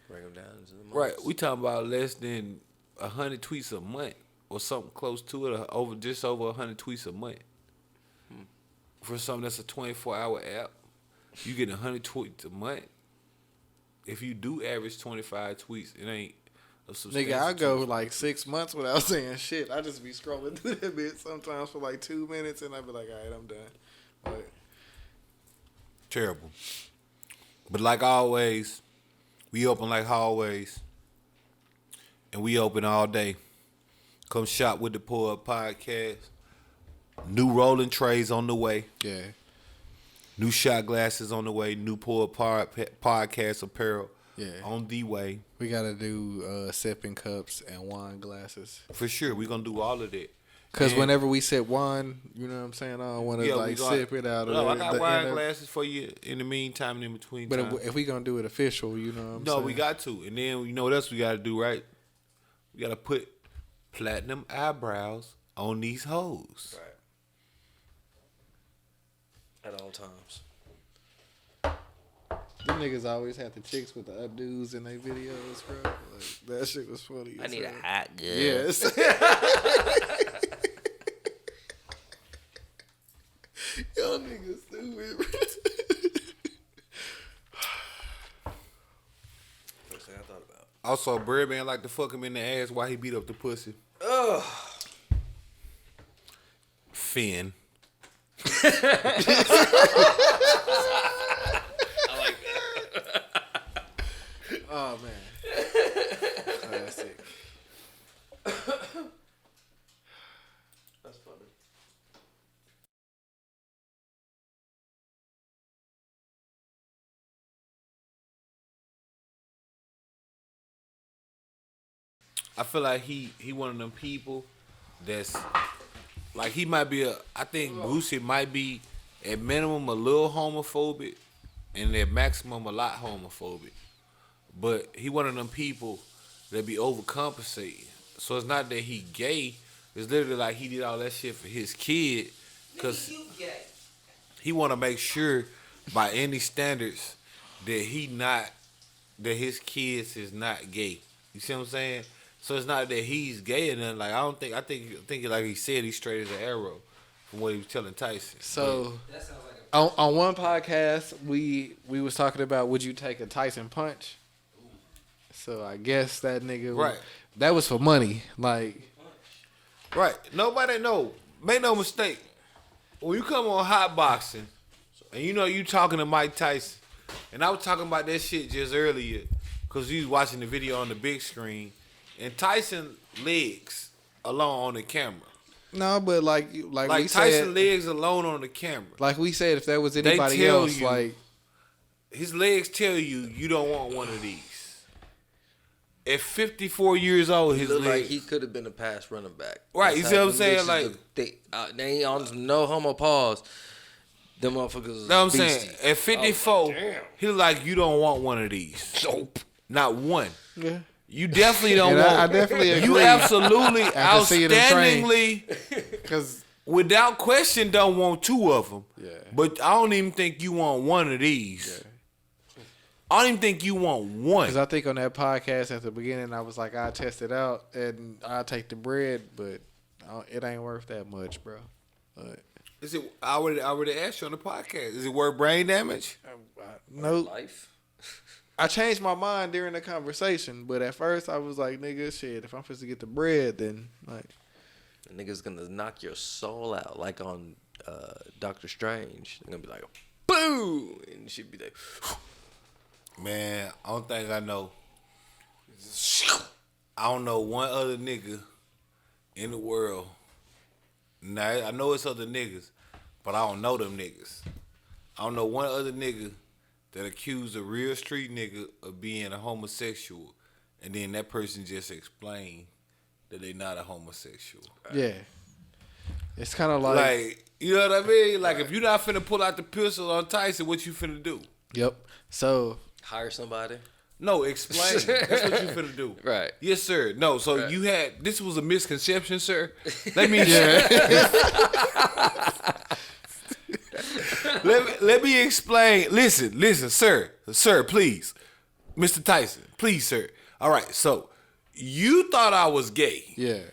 Break them down into the months. Right, we talking about less than 100 tweets a month, or something close to it, or just over 100 tweets a month. For something that's a 24-hour app, you get 100 tweets a month. If you do average 25 tweets, it ain't a substantial. Nigga, I go like 6 months without saying shit. I just be scrolling through that bit sometimes for like 2 minutes, and I be like, all right, I'm done. Like, Terrible. But like always, we open like hallways, and we open all day. Come shop with the Pull Up Podcast. New rolling trays on the way. yeah. New shot glasses on the way. New Pull Up Podcast apparel on the way. We got to do sipping cups and wine glasses. For sure, we're going to do all of that. Because And- whenever we sip wine, you know what I'm saying? I don't want to Yeah, like sip it out of No, I the got wine inner- glasses for you in the meantime and in between But time. if we going to do it official, you know what I'm saying? No, we got to. And then you know what else we got to do, right? We got to put platinum eyebrows on these hoes. Right. At all times. Them niggas always have the chicks with the updos in their videos, bro. Like, that shit was funny. I as need a hell. hot girl. Yes. Y'all niggas stupid, bro. First thing I thought about. Also, Birdman like to fuck him in the ass while he beat up the pussy. Ugh. Finn. I like that. Oh, man. Classic. That's funny. I feel like he one of them people that's like he might be I think Boosie might be at minimum a little homophobic and at maximum a lot homophobic. But he one of them people that be overcompensating. So it's not that he gay. It's literally like he did all that shit for his kid, cause he want to make sure by any standards that that his kids is not gay. You see what I'm saying? So it's not that he's gay or nothing. Like I think like he said, he's straight as an arrow from what he was telling Tyson. So on one podcast, we was talking about would you take a Tyson punch? So I guess that nigga, right? That was for money, like. Right. Nobody know. Make no mistake. When you come on Hot Boxing, and you know you talking to Mike Tyson, and I was talking about that shit just earlier, because you was watching the video on the big screen, and Tyson legs alone on the camera. No, but like we Tyson said, legs alone on the camera. Like we said, if there was anybody else, like his legs tell you don't want one of these. At 54 years old, his legs. Like he could have been a pass running back. Right, you see what I'm saying? Like they ain't on no homo pause. Them motherfuckers. Know what I'm saying? At 54, he look like you don't want one of these. Nope. Not one. Yeah. You definitely don't want. I definitely agree. You absolutely, outstandingly, because without question, don't want two of them. Yeah. But I don't even think you want one of these. Yeah. I don't even think you want one. Because I think on that podcast at the beginning, I was like, I'll test it out and I'll take the bread, but it ain't worth that much, bro. But, Is it? I already asked you on the podcast. Is it worth brain damage? Nope. Life. I changed my mind during the conversation, but at first I was like, nigga, shit, if I'm supposed to get the bread, then like. The nigga's gonna knock your soul out, like on Doctor Strange. They're gonna be like, boom! And she'd be like, Man, I don't think I know. I don't know one other nigga in the world. Now, I know it's other niggas, but I don't know them niggas. I don't know one other nigga that accused a real street nigga of being a homosexual, and then that person just explained that they not a homosexual. Yeah. It's kind of like you know what I mean? Like, if you're not finna pull out the pistol on Tyson, what you finna do? Yep. So hire somebody. No, explain. That's what you finna do. Right. Yes, sir. No, so right. you had, this was a misconception, sir. Let me let me explain. Listen, sir, please. Mr. Tyson, please, sir. All right, so you thought I was gay, yeah.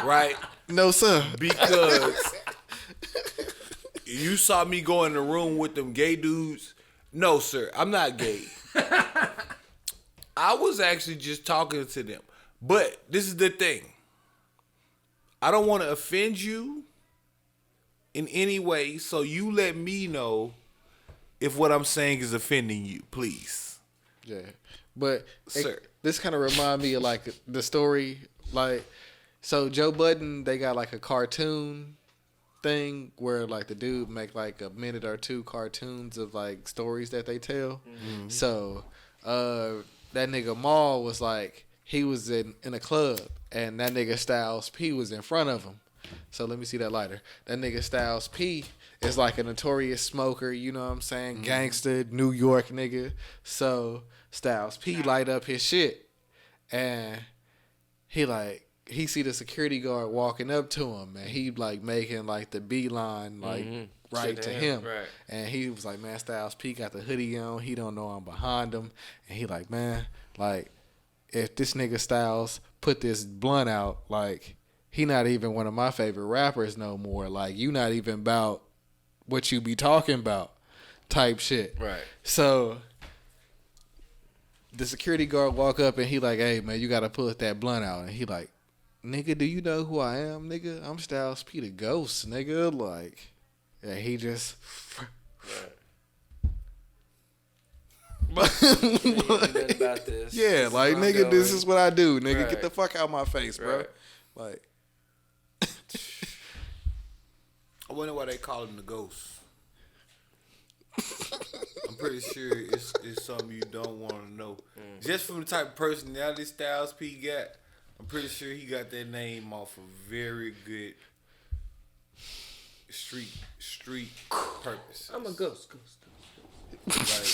right? No, sir. Because you saw me go in the room with them gay dudes. No, sir, I'm not gay. I was actually just talking to them. But this is the thing. I don't want to offend you in any way, so you let me know if what I'm saying is offending you, please. Yeah. But Sir. This kind of remind me of like the story, like, so Joe Budden, they got like a cartoon thing where like the dude make like a minute or two cartoons of like stories that they tell. Mm-hmm. So that nigga Maul was like, he was in a club and that nigga Styles P was in front of him. So let me see that lighter. That nigga Styles P is like a notorious smoker, you know what I'm saying? Mm-hmm. Gangster, New York nigga. So Styles P light up his shit and he see the security guard walking up to him and he like making like the beeline like right to him. Right. And he was like, man, Styles P got the hoodie on. He don't know I'm behind him. And he like, man, like if this nigga Styles put this blunt out, like he not even one of my favorite rappers no more. Like you not even about what you be talking about type shit. Right. So the security guard walk up and he like, hey man, you gotta pull that blunt out. And he like, nigga, do you know who I am, nigga? I'm Styles P the Ghost, nigga. Like, yeah, he just. About this. Yeah, this like nigga, going. this is what I do, nigga. Right. Get the fuck out my face, bro. Right. Like, I wonder why they call him the Ghost. I'm pretty sure it's something you don't want to know. Just from the type of personality Styles P got, I'm pretty sure he got that name off of very good street purpose. I'm a ghost. Like,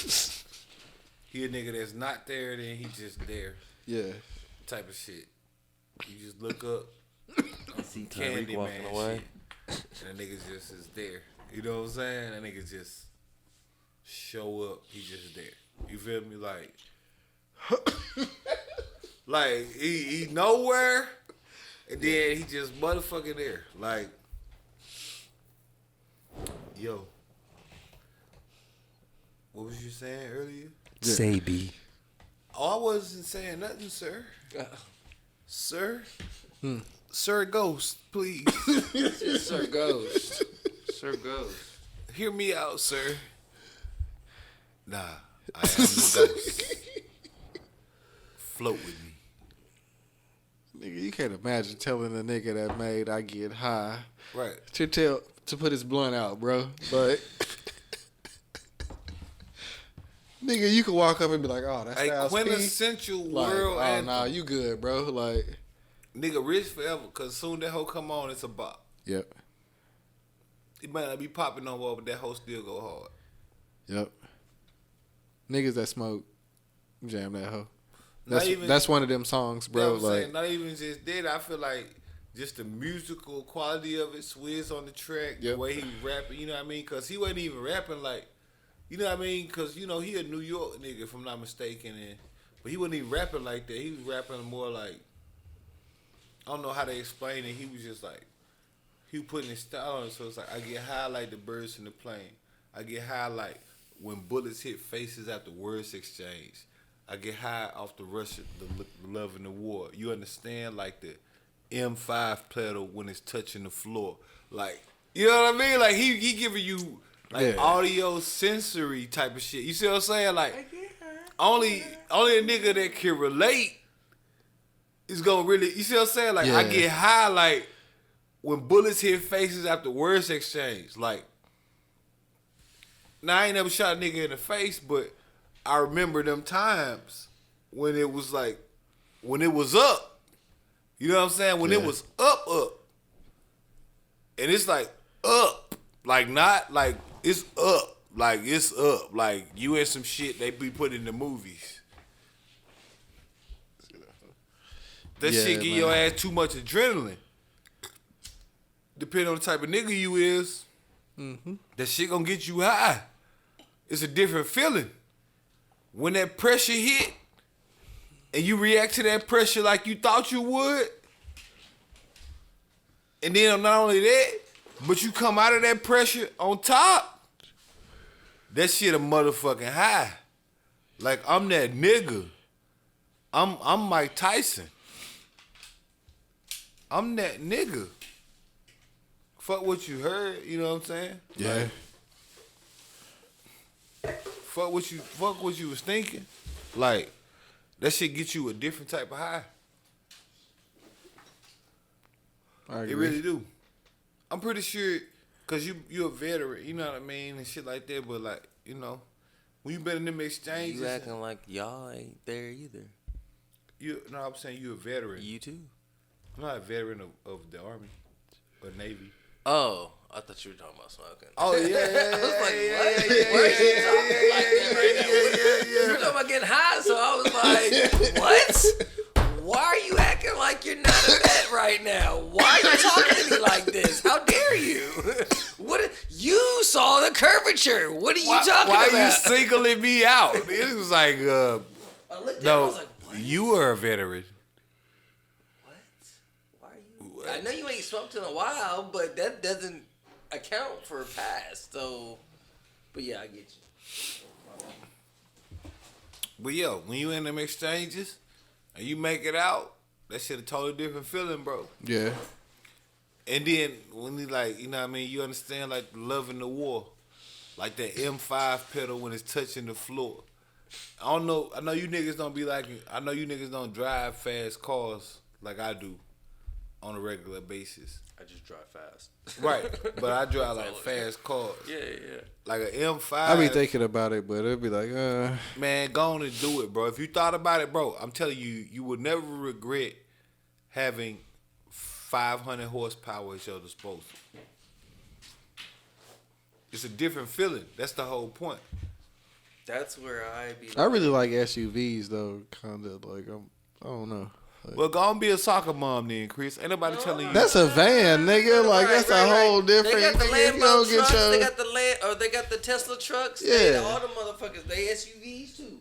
he a nigga that's not there, then he just there. Yeah. type of shit. You just look up. See Candy Tyreek walking man away. shit. And that nigga just is there. You know what I'm saying? That nigga just show up. He just there. You feel me? Like he nowhere, and then he just motherfucking there. Like, yo, what was you saying earlier? Say B. Oh, I wasn't saying nothing, sir. Sir? Sir Ghost, please. Sir Ghost. Sir Ghost. Hear me out, sir. Nah, I am the ghost. Float with me. Nigga, you can't imagine telling a nigga that made I get high Right. to put his blunt out, bro. But nigga, you can walk up and be like, "Oh, that's A Styles P." quintessential Like, world oh, anthem. nah, you good, bro. Like, Nigga, rich forever, because soon that hoe come on, it's a bop. yep, It might not be popping no more, but that hoe still go hard. yep. Niggas that smoke, jam that hoe. Not even- That's one of them songs, You bro. know what I'm Like, saying? Not even just that. I feel like just the musical quality of it, Swizz on the track, the Yep. way he rapping, you know what I mean? Because he wasn't even rapping like, you know what I mean? Because, you know, he a New York nigga, if I'm not mistaken. But he wasn't even rapping like that. He was rapping more like, I don't know how they explain it. He was just like, he was putting his style on it. So it's like, I get high like the birds in the plane. I get high like when bullets hit faces after words exchange. I get high off the rush of the love and the war. You understand? Like the M5 pedal when it's touching the floor. Like, you know what I mean? Like he giving you like Yeah. audio sensory type of shit. You see what I'm saying? Like only a nigga that can relate is gonna really, you see what I'm saying? Like I Yeah. get high like when bullets hit faces after words exchange. Like, now I ain't never shot a nigga in the face, but I remember them times when it was like, when it was up. You know what I'm saying? When it Yeah. was up. And it's like up. Like not like it's up. Like it's up. Like you in some shit they be putting in the movies. That Yeah, shit give man. your ass too much adrenaline. Depending on the type of nigga you is, that shit gonna get you high. It's a different feeling. When that pressure hit, and you react to that pressure like you thought you would, and then not only that, but you come out of that pressure on top, that shit a motherfucking high. Like I'm that nigga. I'm Mike Tyson. I'm that nigga. Fuck what you heard, you know what I'm saying? yeah. Fuck what you was thinking. Like, that shit get you a different type of high. I agree. It really do. I'm pretty sure, cause you a veteran, you know what I mean, and shit like that. But like, you know, when you been in them exchanges, You acting like y'all ain't there either. I'm saying you a veteran. You too. I'm not a veteran of the Army or Navy. Oh, I thought you were talking about smoking. Oh yeah, I was like, what? Why are you talking like that right now? You were talking about getting high, so I was like, what? Why are you acting like you're not a vet right now? Why are you talking to me like this? How dare you? You saw the curvature. What are you talking Why about? are you singling me out? It was like, I looked at him, I no, was like, what? you are a veteran. What? Why are you? I know you ain't smoked in a while, but that doesn't account for past. So, but yeah, I get you. But yo, when you in them exchanges and you make it out, that shit a totally different feeling, bro. Yeah. And then when you like, you know what I mean, you understand like the love and the war. Like that M5 pedal when it's touching the floor. I don't know, I know you niggas don't be like, I know you niggas don't drive fast cars like I do on a regular basis. I just drive fast. Right, but I drive like fast cars. Yeah, yeah. Like an M5. I be thinking about it, but it'd be like, Man, go on and do it, bro. If you thought about it, bro, I'm telling you, you would never regret having 500 horsepower at your disposal. It's a different feeling. That's the whole point. That's where I be. I really like SUVs though. Kind of like I don't know. Well, go on be a soccer mom then, Chris. Ain't nobody telling you. That's a van, nigga. Like that's a whole different. They got the nigga, if you Lambo don't get trucks. your- They got the they got the Tesla trucks. Yeah. All the motherfuckers. They SUVs too.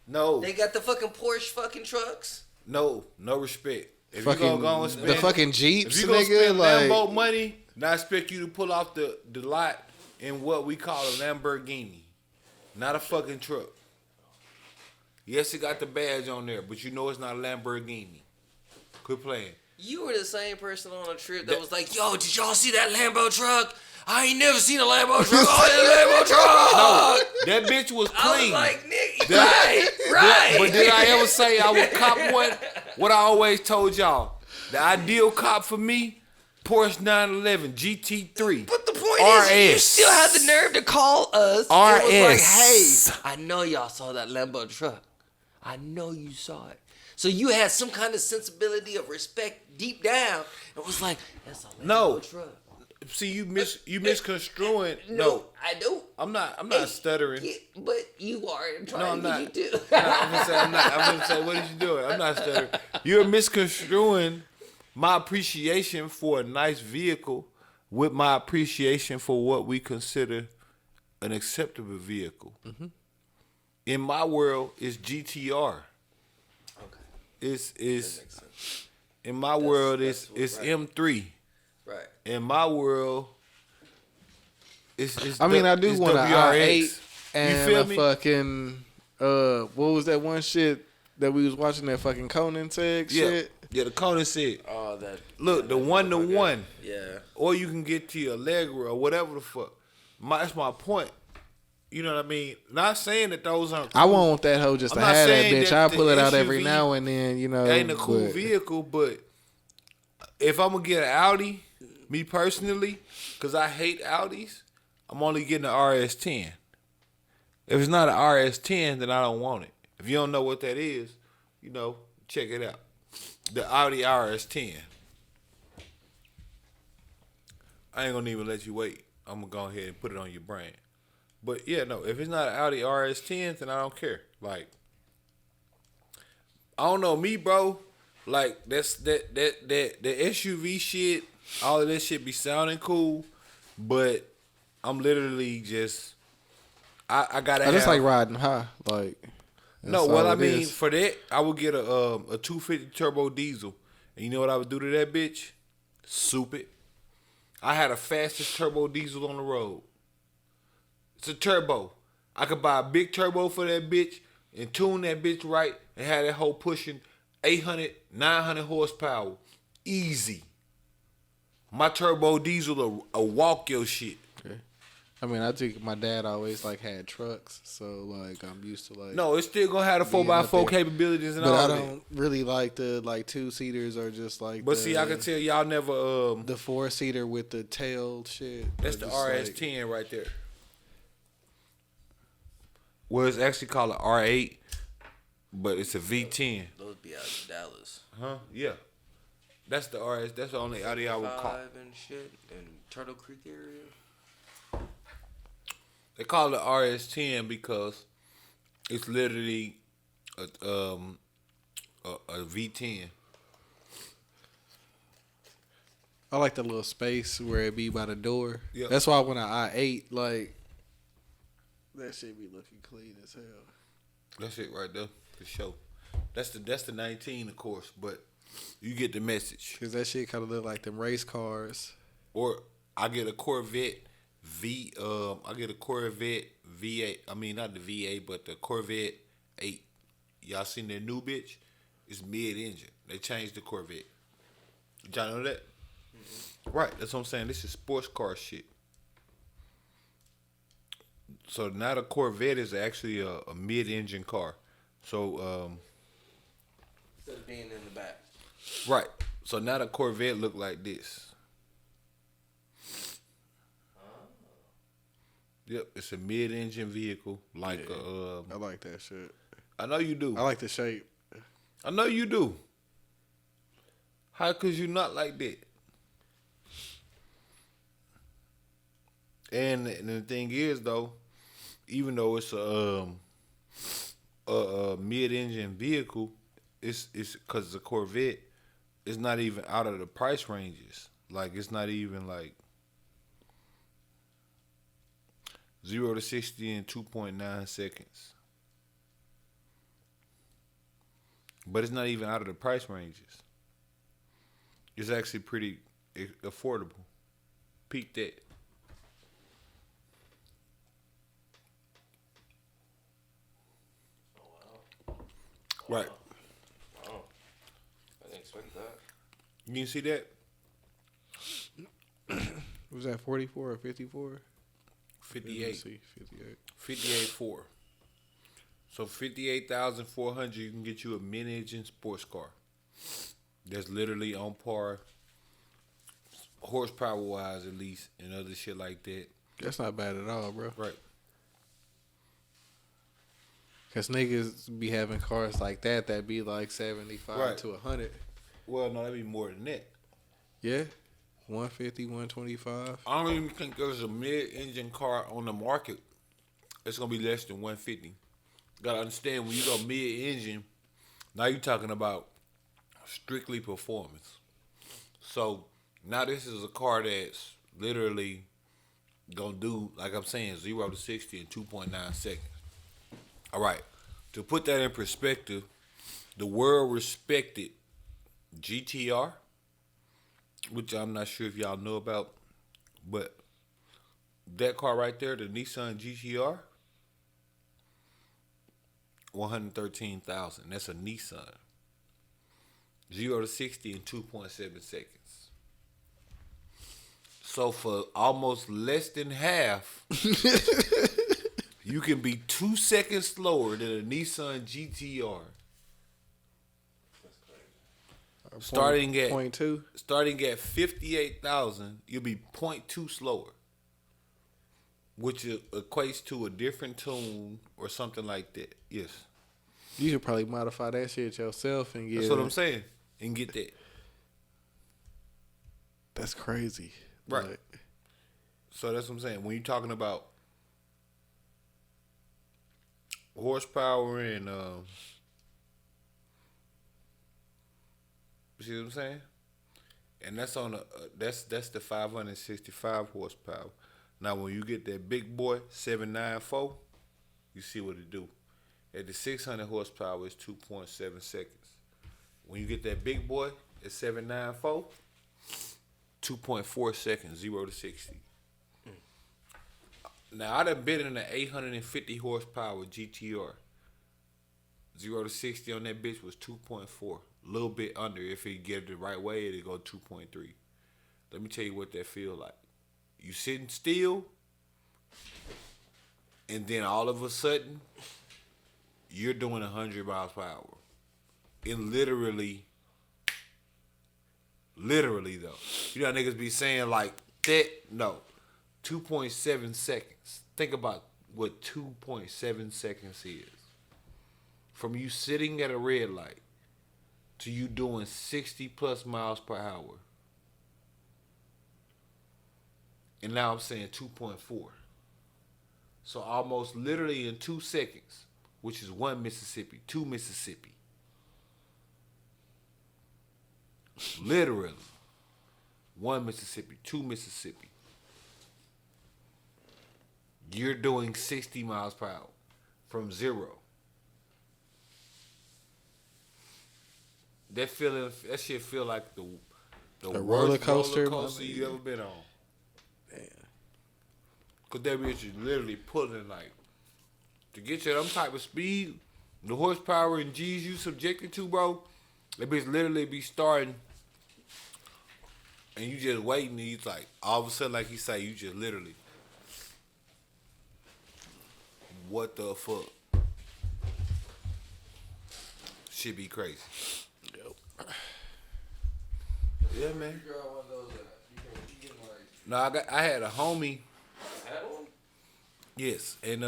No, They got the fucking Porsche fucking trucks. no respect. If fucking you gonna go and spend the fucking Jeeps, if you gonna nigga. spend Like Lambo money, not expect you to pull off the lot in what we call a Lamborghini, not a fucking truck. Yes, it got the badge on there, but you know it's not a Lamborghini. Quit playing. You were the same person on a trip that was like, "Yo, did y'all see that Lambo truck? I ain't never seen a Lambo truck. Oh, that Lambo truck!" That bitch was I was clean. like, "Nigga, Did I- right." But did I ever say I would cop one? What I always told y'all, the ideal cop for me, Porsche 911 GT3. But the point is, you still had the nerve to call us. And was like, RS. "Hey, I know y'all saw that Lambo truck. I know you saw it." So you had some kind of sensibility of respect deep down. It was like, "That's a Lambo No. truck." See, you misconstruing. No, No, I don't. I'm not stuttering. Yeah, but you are trying No, I'm to not. You do. I'm gonna say, what is you doing? I'm not stuttering. You're misconstruing my appreciation for a nice vehicle with my appreciation for what we consider an acceptable vehicle. Mm-hmm. In my world, it's GTR. Okay. It's That makes sense. in my world, that's it's right. M3. Right. In my world, it's I mean, I do it's want an WRX. i8 and feel a me? fucking what was that one shit that we was watching that fucking Conan said shit? Yeah, the Conan said, Oh, that. look, the one to one. Yeah. Or you can get to your Allegra or whatever the fuck. That's my point. You know what I mean? Not saying that those aren't cool. I want that hoe just I'm to not have that saying bitch. that I pull the it out every SUV now and then, you know. It ain't a cool but- vehicle, but if I'm going to get an Audi, me personally, because I hate Audis, I'm only getting an RS10. If it's not an RS10, then I don't want it. If you don't know what that is, you know, check it out. The Audi RS10. I ain't gonna even let you wait. I'm gonna go ahead and put it on your brain. But yeah, no, if it's not an Audi RS10, then I don't care. Like, I don't know me, bro. Like that's that SUV shit. All of this shit be sounding cool, but I'm literally just I gotta. I just have, like riding high, like. No, that's well, all I it mean, is. for that, I would get a 250 turbo diesel, and you know what I would do to that bitch? Soup it. I had the fastest turbo diesel on the road. It's a turbo. I could buy a big turbo for that bitch and tune that bitch right and have that whole pushing 800, 900 horsepower. Easy. My turbo diesel will walk your shit. I mean, I think my dad always like had trucks, so like I'm used to like. No, it's still gonna have the being up 4x4 there. capabilities and but all I that. don't really like the like 2-seaters or just like. But see, I can tell y'all never. the 4-seater with the tail shit. That's or the just, like- RS10 right there. Well, it's actually called an R8, but it's a V10. Those be out of Dallas. Huh? Yeah. That's the RS. That's the only Audi I would call. 5 and shit in Turtle Creek area. They call it RS10 because it's literally a V10. I like the little space where it be by the door. Yeah. That's why when I i8, like that shit be looking clean as hell. That's it right there for sure. That's the 19, of course, but you get the message. Cause that shit kind of look like them race cars. Or I get a Corvette I get a Corvette V8. I mean, not the V8, but the Corvette 8. Y'all seen that new bitch? It's mid-engine. They changed the Corvette. Did y'all know that? Mm-hmm. Right. That's what I'm saying. This is sports car shit. So now the Corvette is actually a mid-engine car. So, Instead of being in the back. right. So now the Corvette look like this. Yep, it's a mid-engine vehicle, like I like that shit. I know you do. I like the shape. I know you do. How could you not like that? And the thing is, though, even though it's a mid-engine vehicle, it's because it's a Corvette. It's not even out of the price ranges. Like it's not even like 0 to 60 in 2.9 seconds. But it's not even out of the price ranges. It's actually pretty affordable. Peep that. Right. Wow. I didn't expect that. You didn't see that? Was that 44 or 54? 58. 58. 58.4. So 58,400, you can get you a mid-engine sports car. That's literally on par, horsepower-wise at least, and other shit like that. That's not bad at all, bro. Right. Cause niggas be having cars like that be like 75 Right. to 100. Well, no, that'd be more than that. Yeah, 150, 125. I don't even think there's a mid-engine car on the market that's gonna be less than 150. Gotta understand, when you go mid-engine, now you're talking about strictly performance. So now this is a car that's literally gonna do, like I'm saying, 0 to 60 in 2.9 seconds. All right, to put that in perspective, the world respected GTR, which I'm not sure if y'all know about, but that car right there, the Nissan GTR, 113,000. That's a Nissan. 0 to 60 in 2.7 seconds. So for almost less than half, you can be 2 seconds slower than a Nissan GTR. Starting at point two. Starting at 58,000, you'll be 0.2 slower, which equates to a different tune or something like that. Yes, You could probably modify that shit yourself and get. that's what I'm saying, and get that. That's crazy. Right. Like, So that's what I'm saying. When you're talking about horsepower and you see what I'm saying? And that's on that's the 565 horsepower. Now when you get that big boy 794, you see what it do. At the 600 horsepower, it's 2.7 seconds. When you get that big boy at 794, 2.4 seconds, 0 to 60. Now I done been in the 850 horsepower GTR. 0 to 60 on that bitch was 2.4. A little bit under. If it get it the right way, it'll go 2.3. Let me tell you what that feel like. You sitting still, and then all of a sudden, you're doing 100 miles per hour. And literally though. You know how niggas be saying like that? No. 2.7 seconds. Think about what 2.7 seconds is. From you sitting at a red light to you doing 60 plus miles per hour. And now I'm saying 2.4. So almost literally in 2 seconds, which is 1 Mississippi, 2 Mississippi. Literally. 1 Mississippi, 2 Mississippi. You're doing 60 miles per hour from 0. That shit feel like the worst roller coaster you ever been on. damn. Cause that bitch is literally pulling like to get you at them type of speed, the horsepower and G's you subjected to, bro. That bitch literally be starting, and you just waiting. And he's like, all of a sudden, like he say, you just literally, what the fuck? Shit be crazy. Yeah, man. No, I had a homie. Had one? Yes, and